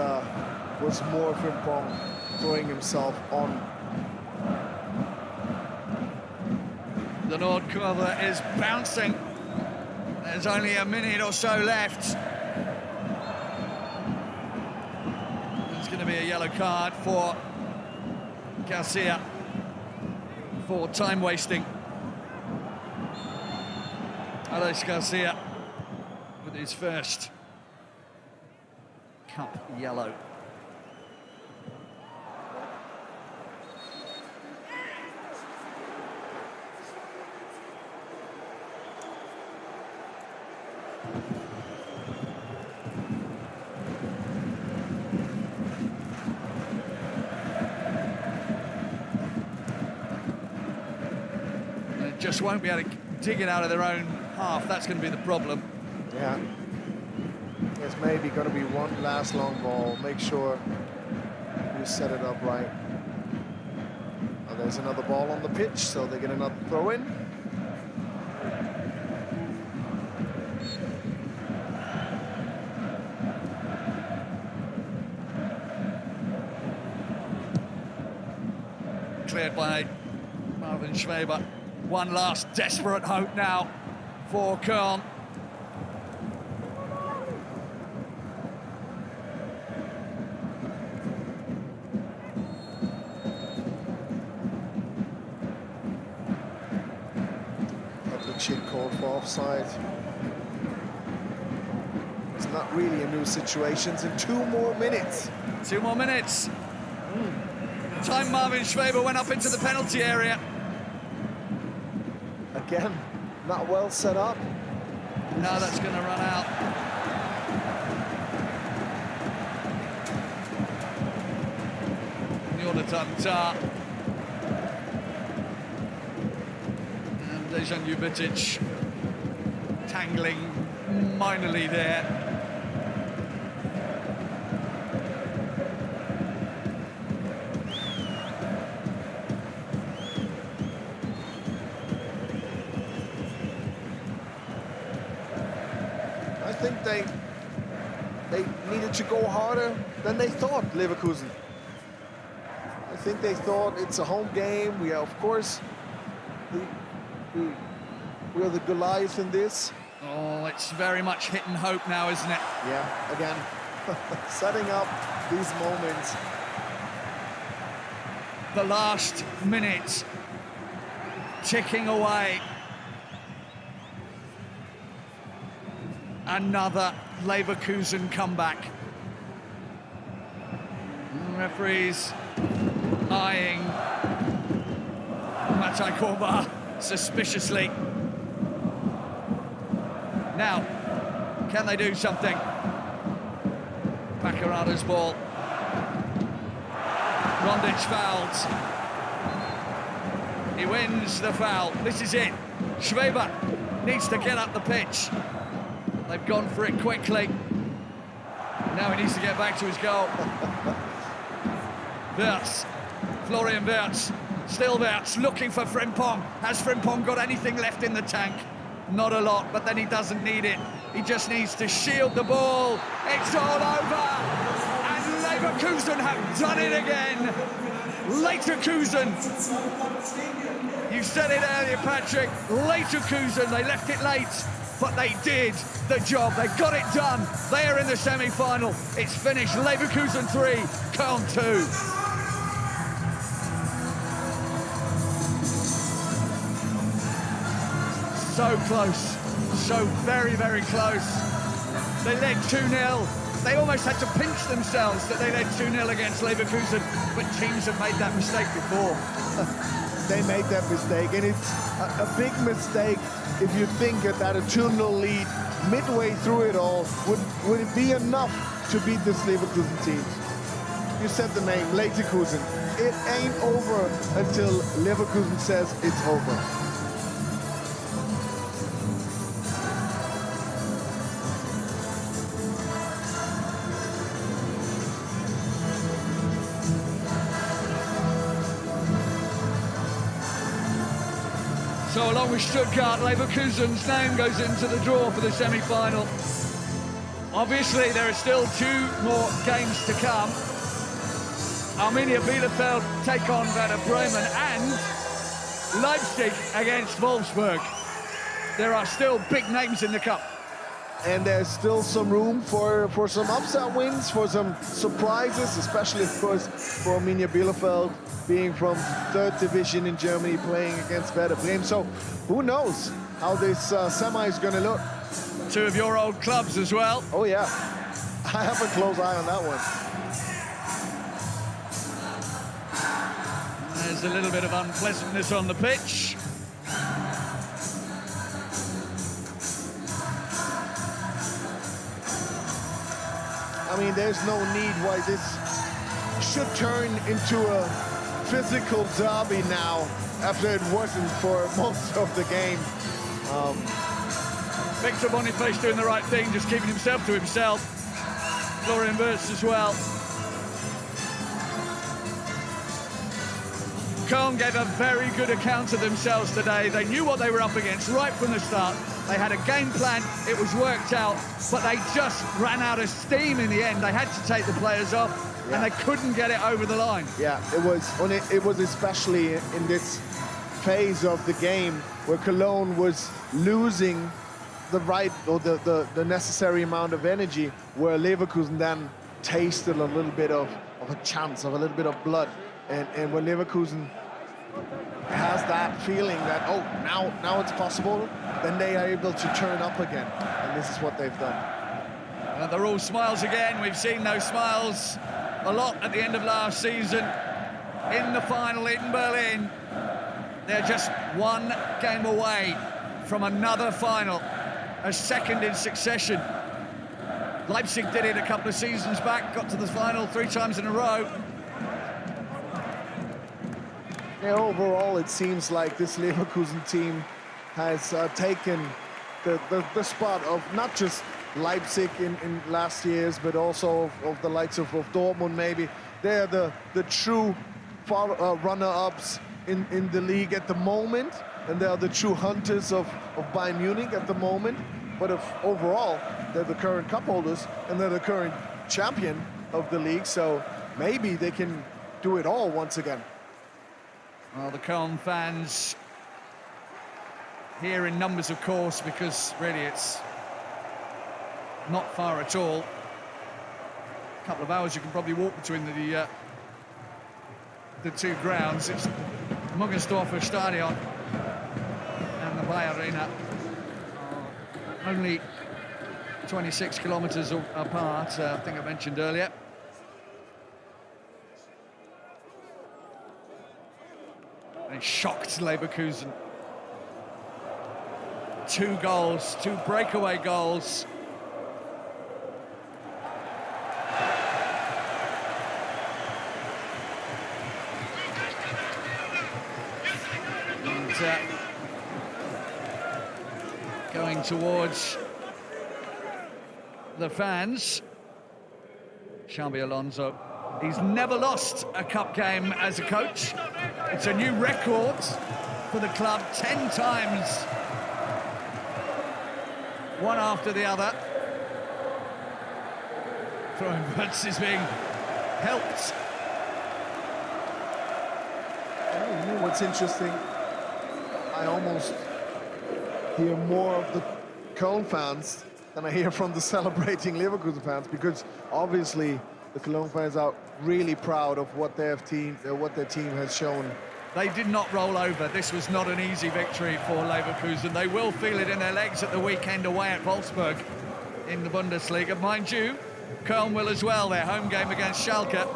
more Frimpong throwing himself on. The Nordkurve is bouncing. There's only a minute or so left. There's going to be a yellow card for Garcia for time wasting. Alex Garcia with his first cup yellow. Just won't be able to dig it out of their own half. That's going to be the problem. Yeah. There's maybe going to be one last long ball. Make sure you set it up right. Oh, there's another ball on the pitch, so they get another throw in. Cleared by Marvin Schweber. One last desperate hope now for Köln. Chip called for offside. It's not really a new situation. In 2 more minutes. 2 more minutes. Time Marvin Schweber went up into the penalty area. Again, not well set up. Now that's going to run out. Jonathan Tah. And Dejan Ljubicic tangling minorly there. I think they needed to go harder than they thought, Leverkusen. I think they thought it's a home game. We are, of course, we are the Goliath in this. Oh, it's very much hit and hope now, isn't it? Yeah, again, setting up these moments. The last minute ticking away. Another Leverkusen comeback. Referees eyeing Matai Korba suspiciously. Now, can they do something? Pacarada's ball. Rondic fouls. He wins the foul. This is it. Schweber needs to get up the pitch. They've gone for it quickly. Now he needs to get back to his goal. Wirtz, Florian Wirtz, still Wirtz, looking for Frimpong. Has Frimpong got anything left in the tank? Not a lot, but then he doesn't need it. He just needs to shield the ball. It's all over! And Leverkusen have done it again! Leverkusen! You said it earlier, Patrick. Leverkusen, they left it late, but they did the job. They got it done. They are in the semi-final. It's finished. Leverkusen 3, Köln 2. So close, so very, very close. They led 2-0. They almost had to pinch themselves that they led 2-0 against Leverkusen, but teams have made that mistake before. They made that mistake, and it's a big mistake if you think that a 2-0 lead midway through it all would it be enough to beat this Leverkusen team. You said the name, Leverkusen. It ain't over until Leverkusen says it's over. So along with Stuttgart, Leverkusen's name goes into the draw for the semi-final. Obviously, there are still 2 more games to come. Arminia Bielefeld take on Werder Bremen and Leipzig against Wolfsburg. There are still big names in the cup. And there's still some room for some upset wins, for some surprises, especially, of course, for Arminia Bielefeld being from 3rd division in Germany, playing against Werder Bremen. So who knows how this semi is going to look. 2 of your old clubs as well. Oh, yeah. I have a close eye on that one. There's a little bit of unpleasantness on the pitch. I mean, there's no need why this should turn into a physical derby now, after it wasn't for most of the game. Victor Boniface doing the right thing, just keeping himself to himself. Florian Wirtz as well. Köln gave a very good account of themselves today. They knew what they were up against right from the start. They had a game plan, it was worked out, but they just ran out of steam in the end. They had to take the players off, and they couldn't get it over the line. Yeah, it was especially in this phase of the game where Cologne was losing the right, or the necessary amount of energy, where Leverkusen then tasted a little bit of a chance, of a little bit of blood. And when Leverkusen has that feeling that, oh, now it's possible, then they are able to turn up again. And this is what they've done. And they're all smiles again. We've seen those smiles a lot at the end of last season. In the final in Berlin, they're just 1 game away from another final, a 2nd in succession. Leipzig did it a couple of seasons back, got to the final 3 times in a row. Yeah, overall, it seems like this Leverkusen team has taken the spot of not just Leipzig in last years, but also of the likes of Dortmund, maybe. They're the true runner-ups in the league at the moment, and they're the true hunters of Bayern Munich at the moment. But overall, they're the current cup holders, and they're the current champion of the league, so maybe they can do it all once again. Well, the Köln fans here in numbers, of course, because really it's not far at all. A couple of hours you can probably walk between the two grounds. It's Muggensdorfer Stadion and the Bay Arena, only 26 kilometres apart, I think I mentioned earlier. They shocked Leverkusen. 2 goals, 2 breakaway goals. And going towards the fans, Xabi Alonso. He's never lost a cup game as a coach. It's a new record for the club, 10 times, one after the other. Florian Wirtz is being helped. You know what's interesting? I almost hear more of the Köln fans than I hear from the celebrating Leverkusen fans, because obviously the Cologne fans are really proud of what their team has shown. They did not roll over. This was not an easy victory for Leverkusen. They will feel it in their legs at the weekend away at Wolfsburg in the Bundesliga. Mind you, Köln will as well, their home game against Schalke.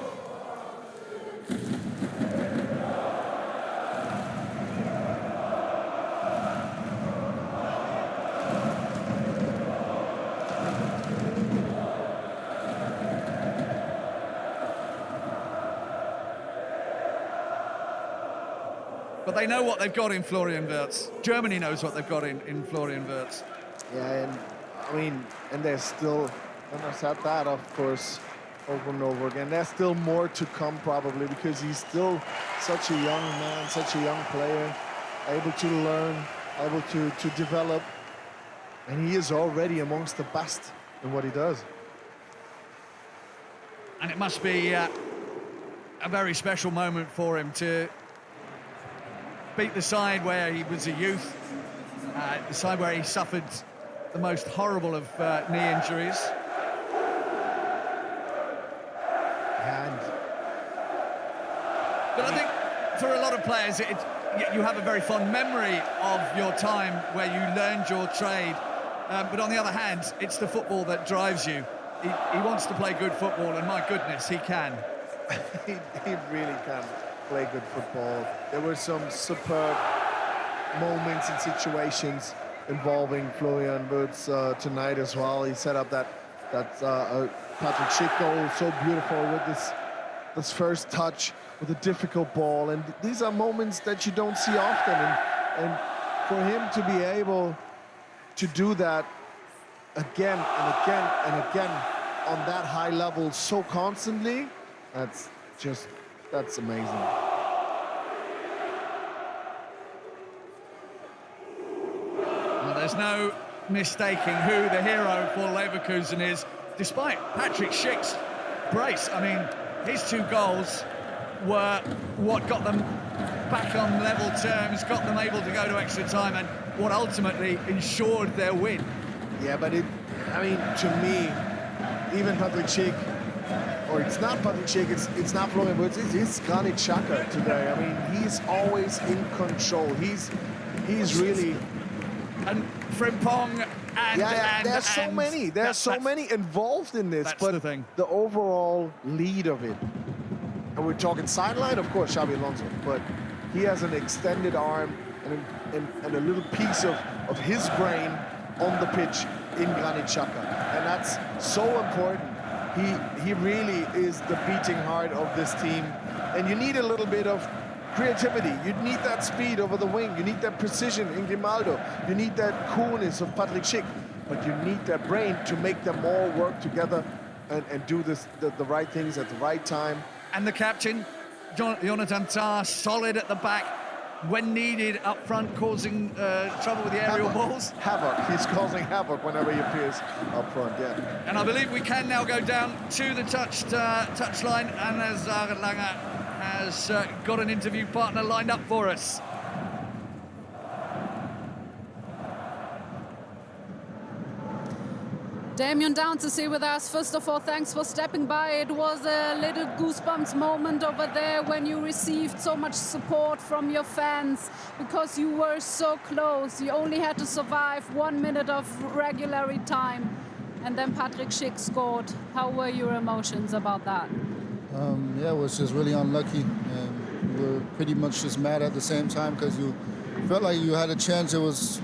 But they know what they've got in Florian Wirtz. Germany knows what they've got in Florian Wirtz. Yeah, and I mean, and there's still, and I've said that, of course, over and over again, there's still more to come probably, because he's still such a young man, such a young player, able to learn, able to develop, and he is already amongst the best in what he does. And it must be a very special moment for him to beat the side where he was a youth, the side where he suffered the most horrible of knee injuries. But I think for a lot of players, you have a very fond memory of your time where you learned your trade. But on the other hand, it's the football that drives you. He wants to play good football, and my goodness, he can. he really can play good football. There were some superb moments and situations involving Florian Wirtz tonight as well. He set up that Patrick Schick goal, so beautiful, with this first touch with a difficult ball. And these are moments that you don't see often. And for him to be able to do that again and again and again on that high level so constantly, that's amazing. Well, there's no mistaking who the hero for Leverkusen is, despite Patrick Schick's brace. I mean, his 2 goals were what got them back on level terms, got them able to go to extra time, and what ultimately ensured their win. Yeah, but I mean, to me, even Patrick Schick, or it's not Patrick Schick, it's not Florian Wirtz, it's Granit Xhaka today. I mean, he's always in control. He's really... And Frimpong and... there's so many. There's so many involved in this, that's but the thing. The overall lead of it, and we're talking sideline, of course, Xabi Alonso, but he has an extended arm and a little piece of his brain on the pitch in Granit Xhaka, and that's so important. He really is the beating heart of this team, and you need a little bit of creativity. You need that speed over the wing. You need that precision in Grimaldo. You need that coolness of Patrick Schick, but you need that brain to make them all work together and do the right things at the right time. And the captain, Jonathan Tah, solid at the back, when needed up front, causing trouble with the aerial balls. Havoc. He's causing havoc whenever he appears up front, And I believe we can now go down to the touchline, and as Langer has got an interview partner lined up for us. Damien Downsey with us. First of all, thanks for stepping by. It was a little goosebumps moment over there when you received so much support from your fans because you were so close. You only had to survive 1 minute of regular time, and then Patrick Schick scored. How were your emotions about that? Yeah, it was just really unlucky, and we were pretty much just mad at the same time because you felt like you had a chance. It was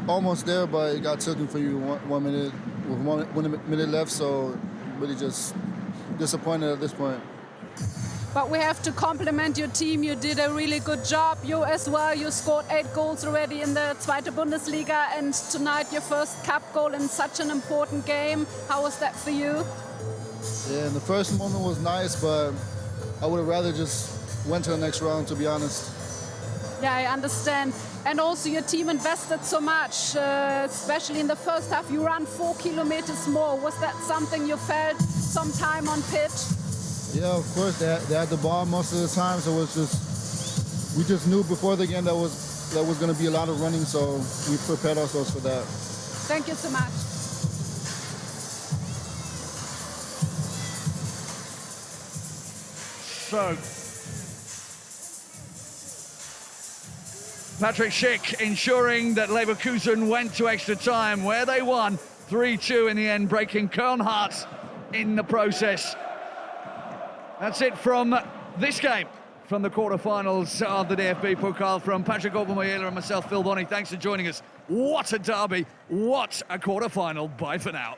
almost there, but it got taken for you 1 minute. With 1 minute left, so really just disappointed at this point. But we have to compliment your team. You did a really good job. You as well. You scored 8 goals already in the Zweite Bundesliga, and tonight your first cup goal in such an important game. How was that for you? Yeah, the first moment was nice, but I would have rather just went to the next round, to be honest. Yeah, I understand. And also your team invested so much, especially in the first half. You ran 4 kilometers more. Was that something you felt sometime on pitch? Yeah, of course. They had the ball most of the time, so it was just, we just knew before the game that was going to be a lot of running, so we prepared ourselves for that. Thank you so much. So, Patrick Schick ensuring that Leverkusen went to extra time, where they won 3-2 in the end, breaking Köln hearts in the process. That's it from this game, from the quarterfinals of the DFB Pokal, from Patrick Obermeier and myself, Phil Bonney. Thanks for joining us. What a derby, what a quarterfinal. Bye for now.